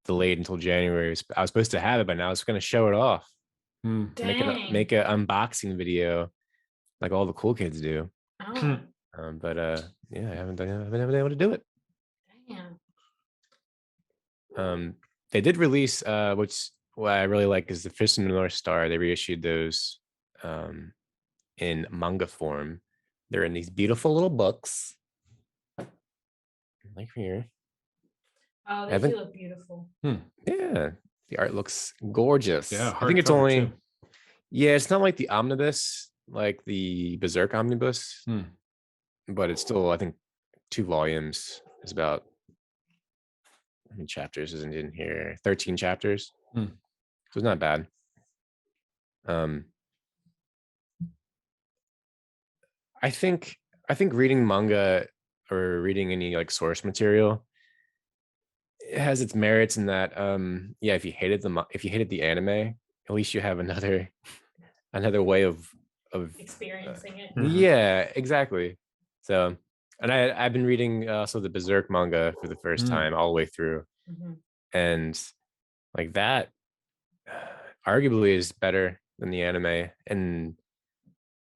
Delayed until January. I was supposed to have it, but now I was going to show it off. Make an unboxing video like all the cool kids do. But yeah, I haven't been able to do it. Damn. They did release what I really like is the Fist of the North Star. They reissued those in manga form. They're in these beautiful little books, like here. Oh, they do look beautiful. Yeah, the art looks gorgeous. Yeah, I think it's only. Yeah, it's not like the omnibus, like the Berserk omnibus, but it's still, I think, 2 volumes. It's about, how many chapters isn't in here? 13 chapters. So it's not bad. I think reading manga or reading any like source material, it has its merits in that if you hated the anime, at least you have another way of experiencing it. Yeah, exactly. So, and I've been reading also the Berserk manga for the first time all the way through, and like that arguably is better than the anime, and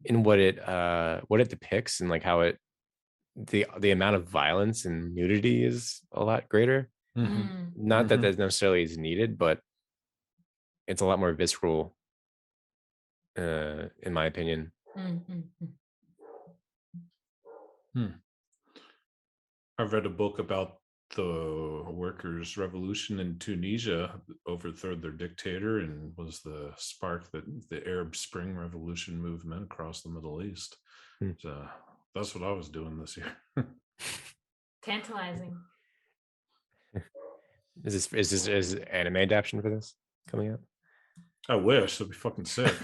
in what it depicts, and like how the amount of violence and nudity is a lot greater. Not that necessarily is needed, but it's a lot more visceral, in my opinion. I've read a book about the workers' revolution in Tunisia, overthrew their dictator, and was the spark that the Arab Spring Revolution movement across the Middle East. So that's what I was doing this year. Tantalizing. Is this anime adaptation for this coming out? I wish. That'd be fucking sick.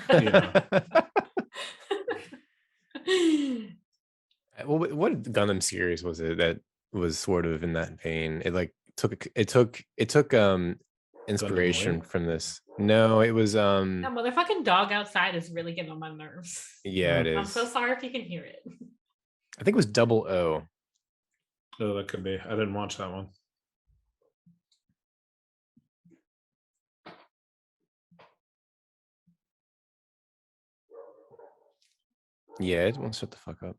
What Gundam series was it that was sort of in that vein? It like took inspiration from this. No, it was that motherfucking dog outside is really getting on my nerves. Yeah, it is. I'm so sorry if you can hear it. I think it was Double O. Oh, that could be. I didn't watch that one. Yeah, it won't shut the fuck up.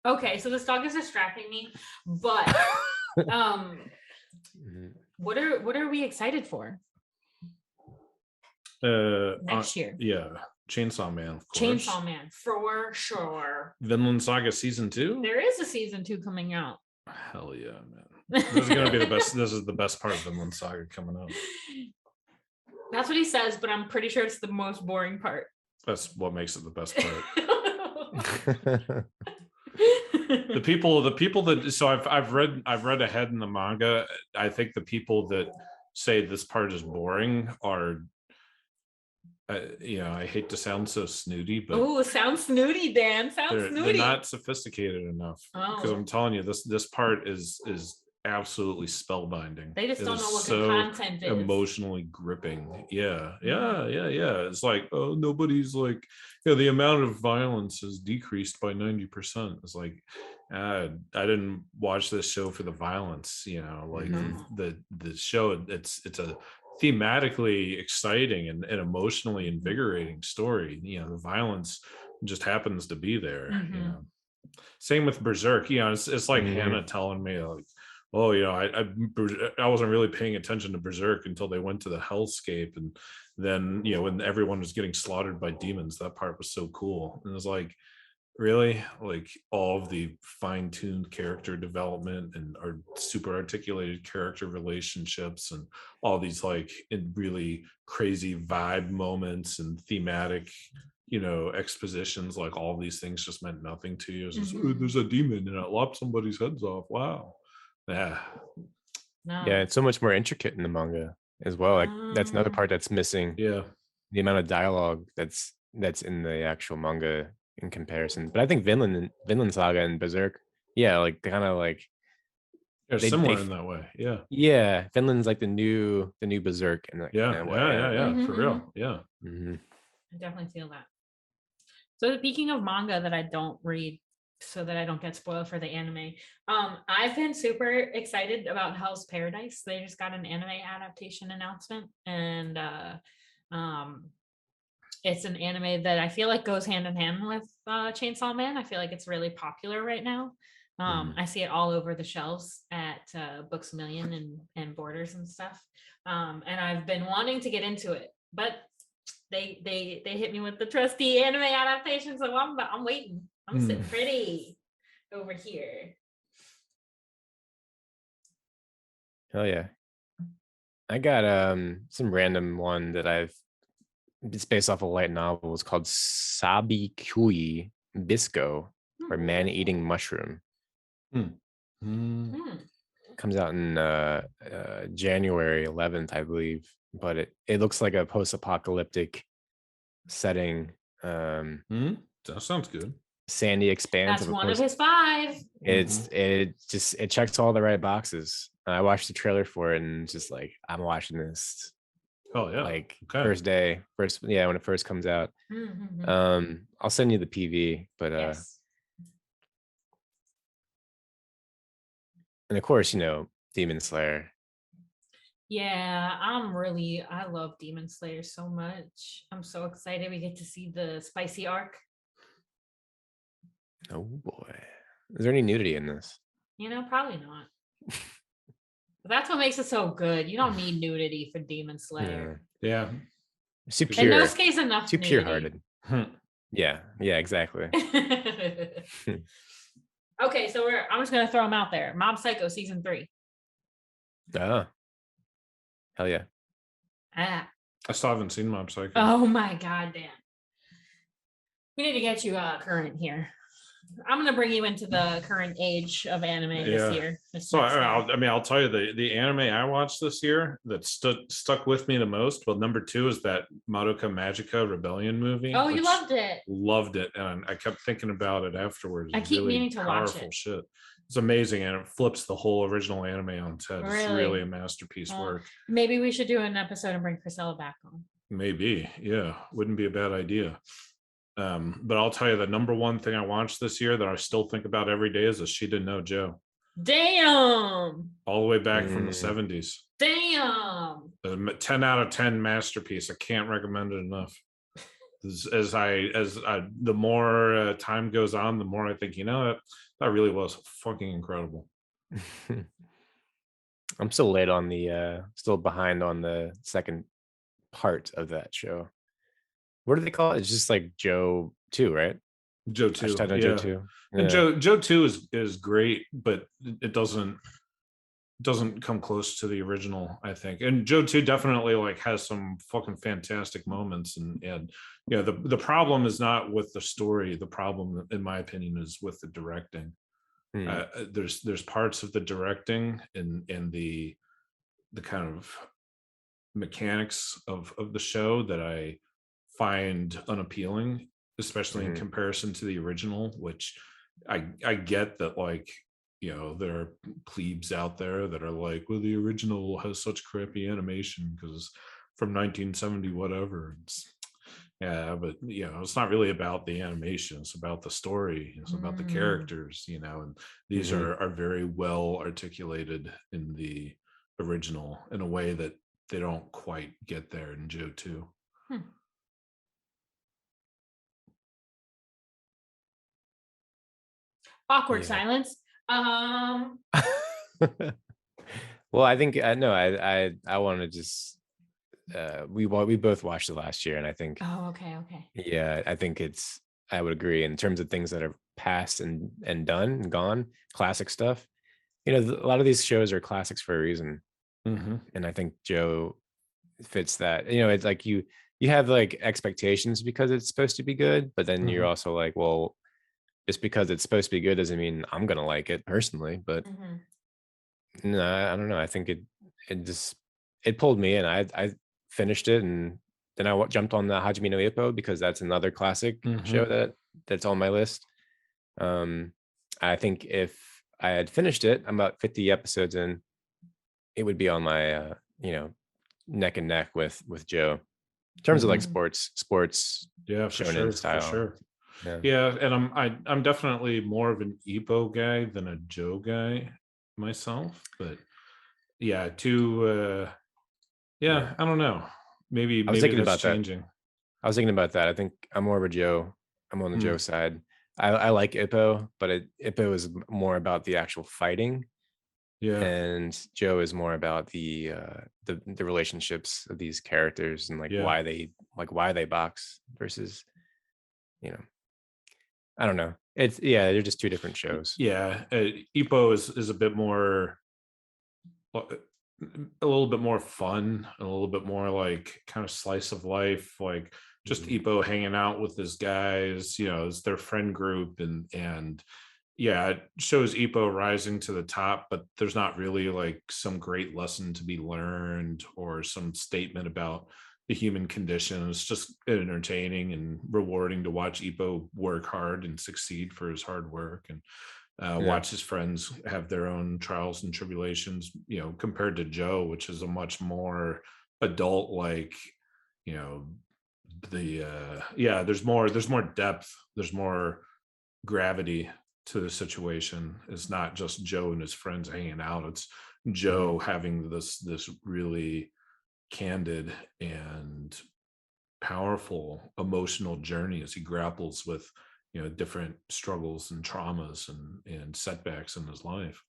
Okay, so this dog is distracting me, but what are we excited for? Next year. Yeah, Chainsaw Man, of course. Chainsaw Man, for sure. Vinland Saga season 2? There is a season 2 coming out. Hell yeah, man. This is gonna be the best. This is the best part of Vinland Saga coming out. That's what he says, but I'm pretty sure it's the most boring part. That's what makes it the best part. the people that so I've read ahead in the manga. I think the people that say this part is boring are I hate to sound so snooty, but oh, sounds snooty, Dan. Sounds they're snooty. not sophisticated enough. Because I'm telling you, this part is absolutely spellbinding. They just It don't is know what so good content is. emotionally gripping. Yeah. It's like, oh, nobody's like, the amount of violence has decreased by 90%. It's like, I didn't watch this show for the violence. Like the show. It's a thematically exciting and emotionally invigorating story. The violence just happens to be there. Same with Berserk. It's like Hannah telling me, like, oh, I wasn't really paying attention to Berserk until they went to the hellscape, and then when everyone was getting slaughtered by demons, that part was so cool. And it was like, really, like, all of the fine-tuned character development and our super articulated character relationships and all these like really crazy vibe moments and thematic expositions, like all these things just meant nothing to you. It's just, oh, there's a demon and it lopped somebody's heads off. Wow. Yeah. No. Yeah, it's so much more intricate in the manga as well. Like that's another part that's missing. Yeah. The amount of dialogue that's in the actual manga in comparison. But I think Vinland Saga and Berserk, like kind of like they're similar in that way. Yeah. Yeah, Finland's like the new Berserk, and like, yeah, for real. Yeah. I definitely feel that. So speaking of manga that I don't read, so that I don't get spoiled for the anime, I've been super excited about Hell's Paradise. They just got an anime adaptation announcement, and it's an anime that I feel like goes hand in hand with Chainsaw Man. I feel like it's really popular right now. I see it all over the shelves at Books A Million and Borders and stuff. And I've been wanting to get into it, but they hit me with the trusty anime adaptation, so I'm waiting. I'm sitting pretty over here. Hell yeah. I got some random one that it's based off a light novel. It's called Sabi Kui Bisco, or Man-Eating Mushroom. Comes out in January 11th, I believe. But it looks like a post-apocalyptic setting. That sounds good. Sandy expanse. That's one of his 5. It checks all the right boxes. I watched the trailer for it and just like, I'm watching this. Oh yeah. Like first day, when it first comes out. I'll send you the PV, but yes. And of course, Demon Slayer. Yeah, I love Demon Slayer so much. I'm so excited we get to see the spicy arc. Oh boy. Is there any nudity in this? Probably not. But that's what makes it so good. You don't need nudity for Demon Slayer. Yeah. Too pure. In most cases, enough. Too pure-hearted. Yeah, exactly. Okay, so I'm just gonna throw them out there. Mob Psycho season 3. Oh. Hell yeah. I still haven't seen Mob Psycho. Oh my god, Dan. We need to get you current here. I'm gonna bring you into the current age of anime this year. So I'll tell you the anime I watched this year that stuck with me the most. Well, number 2 is that Madoka Magica Rebellion movie. Oh, you loved it. Loved it, and I kept thinking about it afterwards. I keep meaning to watch it. Shit. It's amazing, and it flips the whole original anime on its head. Really? It's really a masterpiece work. Maybe we should do an episode and bring Priscilla back on. Maybe, yeah, wouldn't be a bad idea. But I'll tell you, the number 1 thing I watched this year that I still think about every day is Ashita no Joe. Damn. All the way back from the 70s. Damn. A 10 out of 10 masterpiece. I can't recommend it enough. As the more time goes on, the more I think, that really was fucking incredible. I'm still still behind on the second part of that show. What do they call it? It's just like Joe 2, right? Joe 2. Yeah. Joe 2. Yeah. And Joe 2 is great, but it doesn't come close to the original, I think. And Joe 2 definitely like has some fucking fantastic moments, and the problem is not with the story. The problem, in my opinion, is with the directing. There's parts of the directing and the kind of mechanics of the show that I find unappealing, especially in comparison to the original, which I get that, like, you know, there are plebes out there that are like, well, the original has such crappy animation because from 1970 whatever. Yeah, but you know, it's not really about the animation, it's about the story, it's about the characters, you know, and these are very well articulated in the original in a way that they don't quite get there in Joe 2. Awkward silence. Well, I think I know I want to just we both watched it last year, and I think okay. yeah, I think I would agree in terms of things that are past and done and gone, classic stuff. You know, a lot of these shows are classics for a reason, and I think Joe fits that. You know, it's like you have like expectations because it's supposed to be good, but then you're also like, well, just because it's supposed to be good doesn't mean I'm gonna like it personally. But no, I don't know. I think it pulled me in. I finished it, and then I jumped on the Hajime no Ippo because that's another classic show that's on my list. I think if I had finished it, I'm about 50 episodes in, it would be on my you know, neck and neck with Joe in terms of like sports Yeah, for sure, style. for sure. Yeah. Yeah, and I'm definitely more of an Ippo guy than a Joe guy myself, but yeah, I don't know. Maybe I was thinking that's about changing. I was thinking about that. I think I'm more of a Joe. I'm on the Joe side. I like Ippo, but Ippo is more about the actual fighting. Yeah. And Joe is more about the relationships of these characters and why they box versus, you know, I don't know. They're just two different shows. Yeah, Ippo is a bit more, a little bit more fun, a little bit more like kind of slice of life, like just Ippo hanging out with his guys, you know, it's their friend group, and yeah, it shows Ippo rising to the top, but there's not really like some great lesson to be learned or some statement about the human condition. It's just entertaining and rewarding to watch Ippo work hard and succeed for his hard work, and watch his friends have their own trials and tribulations, you know, compared to Joe, which is a much more adult, like, you know, there's more depth, there's more gravity to the situation. It's not just Joe and his friends hanging out, it's Joe having this really candid and powerful emotional journey as he grapples with, you know, different struggles and traumas and setbacks in his life.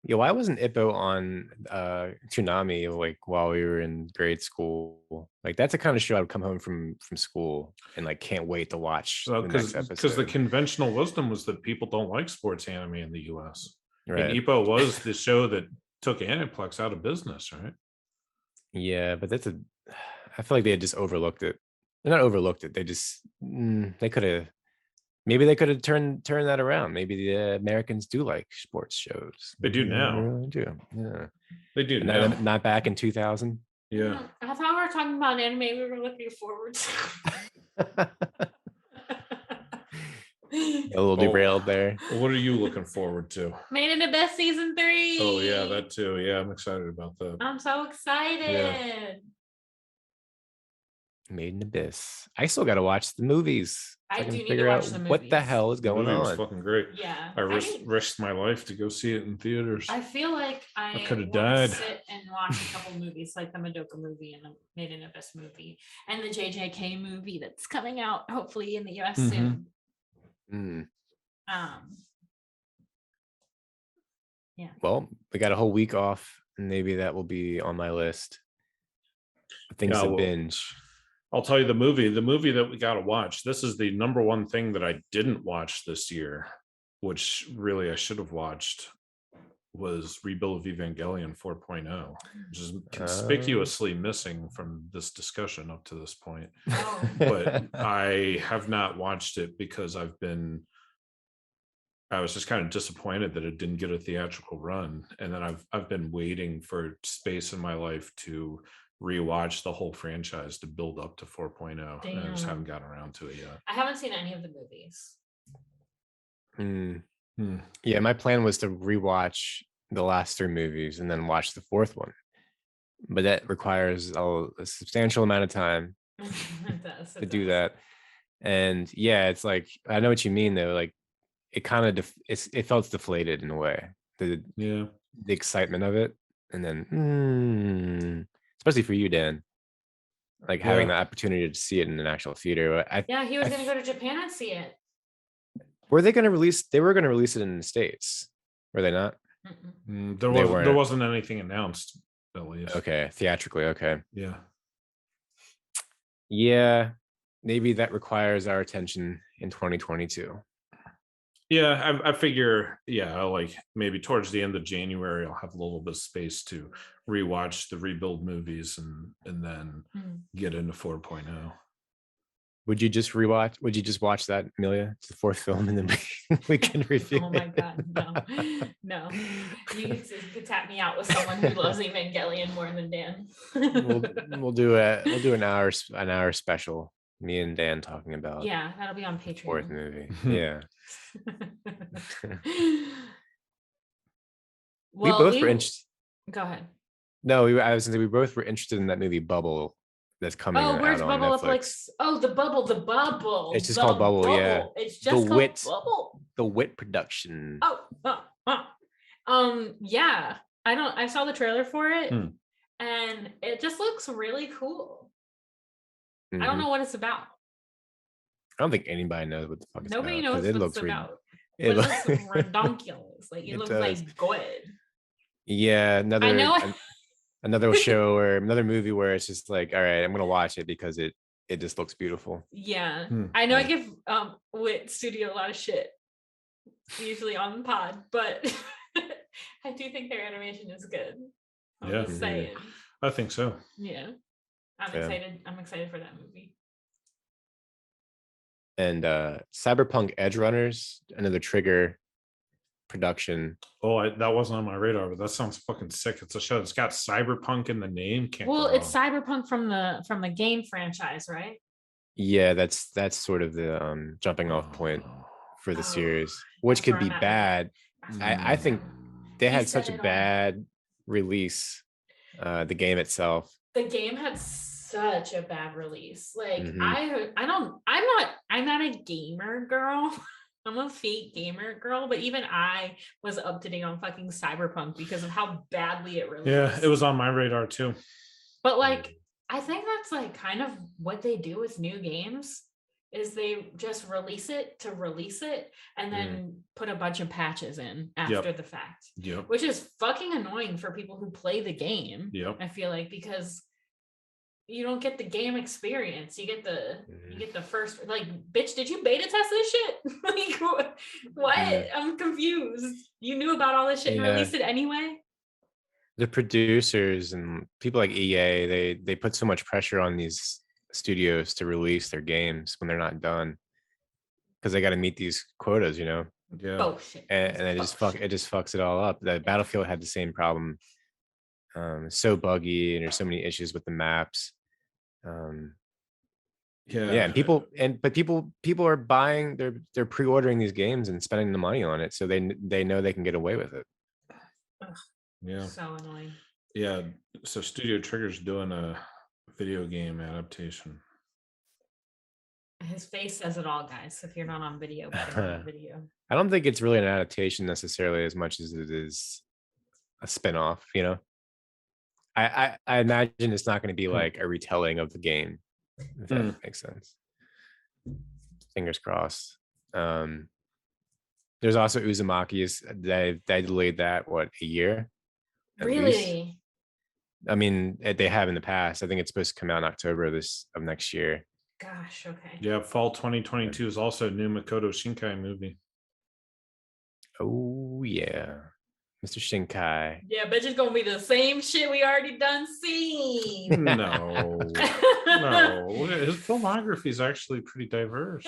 Yeah, why wasn't Ippo on Toonami like while we were in grade school? Like that's the kind of show I would come home from school and like can't wait to watch the next episode. Because the conventional wisdom was that people don't like sports anime in the US. Right. And Ippo was the show that took Aniplex out of business, right? Yeah, but I feel like they had just overlooked it. They're not overlooked it. They just they could have turned that around. Maybe the Americans do like sports shows. They do now. They really do. Yeah. They do now. Not back in 2000. Yeah. I thought we were talking about anime we were looking forward to. A little derailed there. What are you looking forward to? Made in Abyss season 3. Oh yeah, that too. Yeah, I'm excited about that. I'm so excited. Yeah. Made in Abyss. I still got to watch the movies. I do need to watch the movies. What the hell is going on? It was fucking great. Yeah. I risked my life to go see it in theaters. I feel like I could have want died. to sit and watch a couple movies, like the Madoka movie and the Made in Abyss movie and the JJK movie that's coming out hopefully in the US soon. Yeah. Well, we got a whole week off, and maybe that will be on my list. Things to binge. I'll tell you the movie that we got to watch. This is the number one thing that I didn't watch this year, which really I should have watched, was Rebuild of Evangelion 4.0, which is conspicuously missing from this discussion up to this point. Oh. But I have not watched it because I was just kind of disappointed that it didn't get a theatrical run. And then I've been waiting for space in my life to rewatch the whole franchise to build up to 4.0. And I just haven't Damn. gotten around to it yet. I haven't seen any of the movies. Yeah, my plan was to rewatch the last 3 movies and then watch the 4th one, but that requires a substantial amount of time to do that. And yeah, it's like, I know what you mean though. Like, it kind of it felt deflated in a way. The excitement of it, and then especially for you, Dan, like having the opportunity to see it in an actual theater. He was gonna go to Japan and see it. Were they going to release? They were going to release it in the States, were they not? There wasn't anything announced, at least. Okay, theatrically. Okay. Yeah. Maybe that requires our attention in 2022. Yeah, I figure, like maybe towards the end of January, I'll have a little bit of space to rewatch the rebuild movies and then get into 4.0. Would you just watch that, Amelia? It's the 4th film, and then we can review. Oh my God, no. You could tap me out with someone who loves Evangelion more than Dan. we'll do an hour special. Me and Dan talking about. Yeah, that'll be on Patreon. 4th movie. Yeah. We both were interested. Go ahead. No, I was going to say we both were interested in that movie Bubble that's coming out on Netflix. The Bubble. It's just called Bubble, yeah. It's just called Bubble. The Wit production. Yeah. I saw the trailer for it and it just looks really cool. I don't know what it's about. I don't think anybody knows what the fuck it's Nobody about. knows what it's about. It looks redonkulous. Like it looks like good. Yeah, another show or another movie where it's just like, all right, I'm gonna watch it because it just looks beautiful. Yeah. I know I give Wit Studio a lot of shit, usually on the pod, but I do think their animation is good. I'm just saying. I think so. Yeah. I'm excited for that movie. And Cyberpunk Edge Runners, another Trigger production. That wasn't on my radar, but that sounds fucking sick. It's a show that's got cyberpunk in the name. It's cyberpunk from the game franchise, right? Yeah, that's sort of the jumping off point for the series, which could be bad. I think they had such a bad release. The game itself. The game had such a bad release. Like I'm not a gamer girl. I'm a fake gamer girl, but even I was up to date on fucking Cyberpunk because of how badly it released. Yeah, it was on my radar too. But like, I think that's like kind of what they do with new games is they just release it and then put a bunch of patches in after the fact. Yep. Which is fucking annoying for people who play the game. Yep. I feel like because you don't get the game experience. You get the first, like, bitch, did you beta test this shit? Like, what? I'm confused. You knew about all this shit and released it anyway? The producers and people like EA, they put so much pressure on these studios to release their games when they're not done because they got to meet these quotas, you know. Yeah. Bullshit. And it just fucks it all up. The Battlefield had the same problem. It's so buggy and there's so many issues with the maps. And people are buying, they're pre-ordering these games and spending the money on it, so they know they can get away with it. Yeah. So annoying. Yeah. So Studio Trigger's doing a video game adaptation. His face says it all, guys. If you're not on video, better on video. I don't think it's really an adaptation necessarily as much as it is a spin-off, you know. I imagine it's not going to be like a retelling of the game, if that makes sense. Fingers crossed. There's also Uzumaki's. They delayed that a year? Really? I mean, they have in the past. I think it's supposed to come out in October of next year. Gosh, okay. Yeah, fall 2022 is also a new Makoto Shinkai movie. Oh yeah, Mr. Shinkai. Yeah, but it's gonna be the same shit we already done seen. No, his filmography is actually pretty diverse.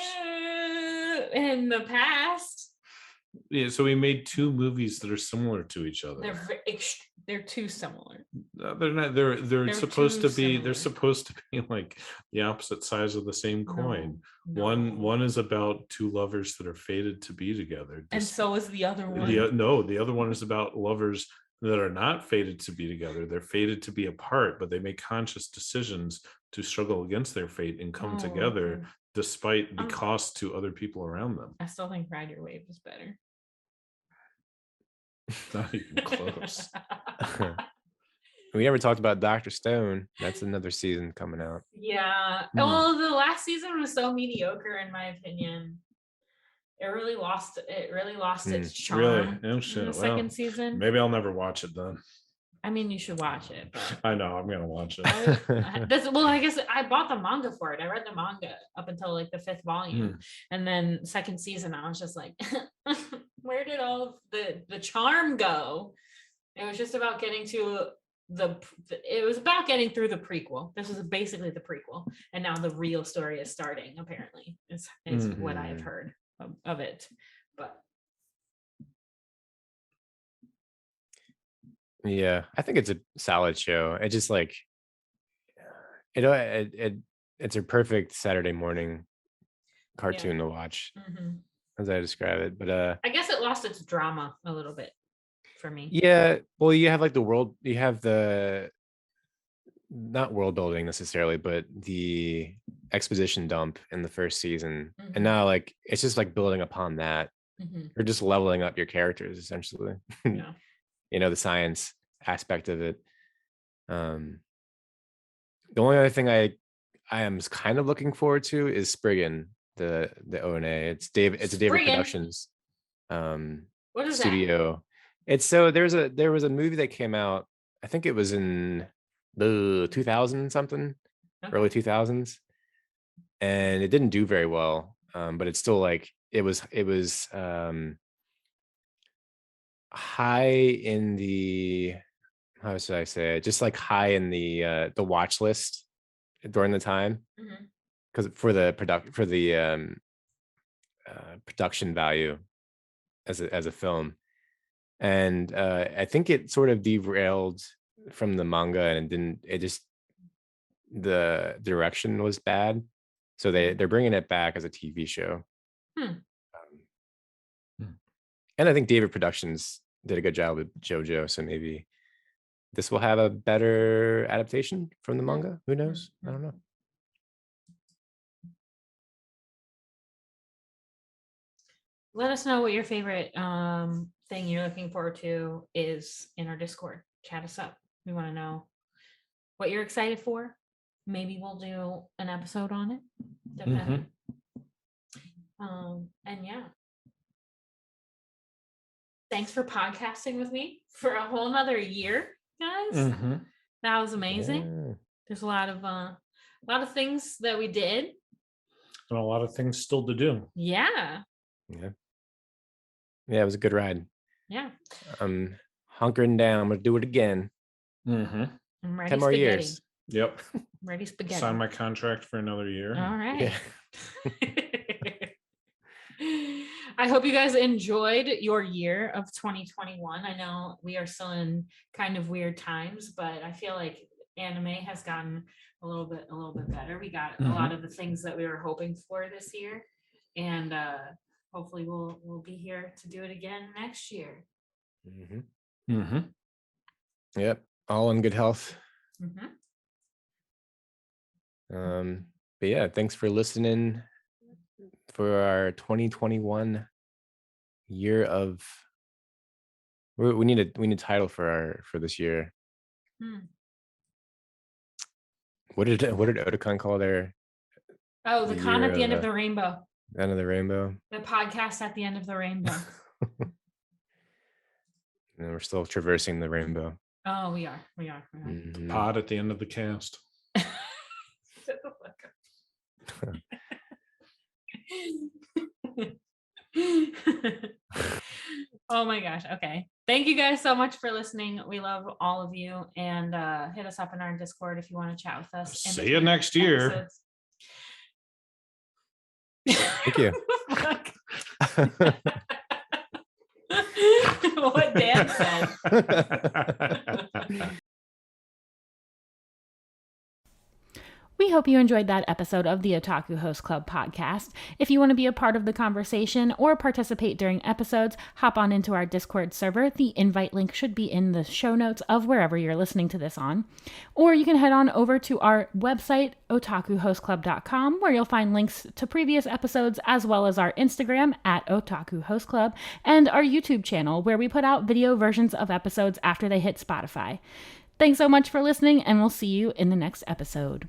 In the past. Yeah, so we made 2 movies that are similar to each other. They're too similar. They're not. They're supposed too to be. They're similar. supposed to be like the opposite sides of the same coin. No. One is about 2 lovers that are fated to be together. And so is the other one. The other one is about lovers that are not fated to be together. They're fated to be apart, but they make conscious decisions to struggle against their fate and come together despite the cost to other people around them. I still think Ride Your Wave is better. Not even close. We never talked about Dr. Stone. That's another season coming out. Yeah. Well, the last season was so mediocre, in my opinion. It really lost its charm. Really? In the second season. Maybe I'll never watch it then. I mean, you should watch it. But I know I'm gonna watch it. I guess I bought the manga for it. I read the manga up until like the 5th volume, and then second season, I was just like, where did all of the charm go? It was just about getting to it was about getting through the prequel. This was basically the prequel, and now the real story is starting. Apparently, is what I have heard of it, but. Yeah, I think it's a solid show. It just like it's a perfect Saturday morning cartoon to watch, as I describe it. But I guess it lost its drama a little bit for me. Yeah, well, you have like you have the not world building necessarily, but the exposition dump in the first season, and now like it's just like building upon that. You're just leveling up your characters essentially. Yeah. The science aspect of it. The only other thing I am kind of looking forward to is Spriggan, the ONA. It's a David Productions what is studio. That? It's so there was a movie that came out, I think it was in the 2000 something, early 2000s, and it didn't do very well. But it's still like it was high in the, how should I say it? Just like high in the watch list during the time, because for the production value as a film, and I think it sort of derailed from the manga, and the direction was bad, so they're bringing it back as a TV show. And I think David Productions did a good job with JoJo, so maybe this will have a better adaptation from the manga. Who knows? I don't know. Let us know what your favorite thing you're looking forward to is in our Discord. Chat us up. We want to know what you're excited for. Maybe we'll do an episode on it. Depending. And yeah. Thanks for podcasting with me for a whole nother year, guys. That was amazing. Yeah. There's a lot of things that we did, and a lot of things still to do. Yeah, it was a good ride. Yeah, I'm hunkering down. I'm gonna do it again. I'm ready. 10 more years. Yep. Ready spaghetti. Sign my contract for another year. All right. I hope you guys enjoyed your year of 2021. I know we are still in kind of weird times, but I feel like anime has gotten a little bit better. We got a lot of the things that we were hoping for this year, and hopefully we'll be here to do it again next year. Yep, all in good health. But yeah, thanks for listening for our 2021 year of. We need a title for this year. What did Otaku call their? Oh, the con at the end of the rainbow. End of the rainbow. The podcast at the end of the rainbow. And we're still traversing the rainbow. Oh, we are. The pod at the end of the cast. Oh my gosh. Okay. Thank you guys so much for listening. We love all of you, and hit us up in our Discord if you want to chat with us. See you next year. Thank you. what Dan said. We hope you enjoyed that episode of the Otaku Host Club podcast. If you want to be a part of the conversation or participate during episodes, hop on into our Discord server. The invite link should be in the show notes of wherever you're listening to this on. Or you can head on over to our website, otakuhostclub.com, where you'll find links to previous episodes, as well as our Instagram at Otaku Host Club, and our YouTube channel, where we put out video versions of episodes after they hit Spotify. Thanks so much for listening, and we'll see you in the next episode.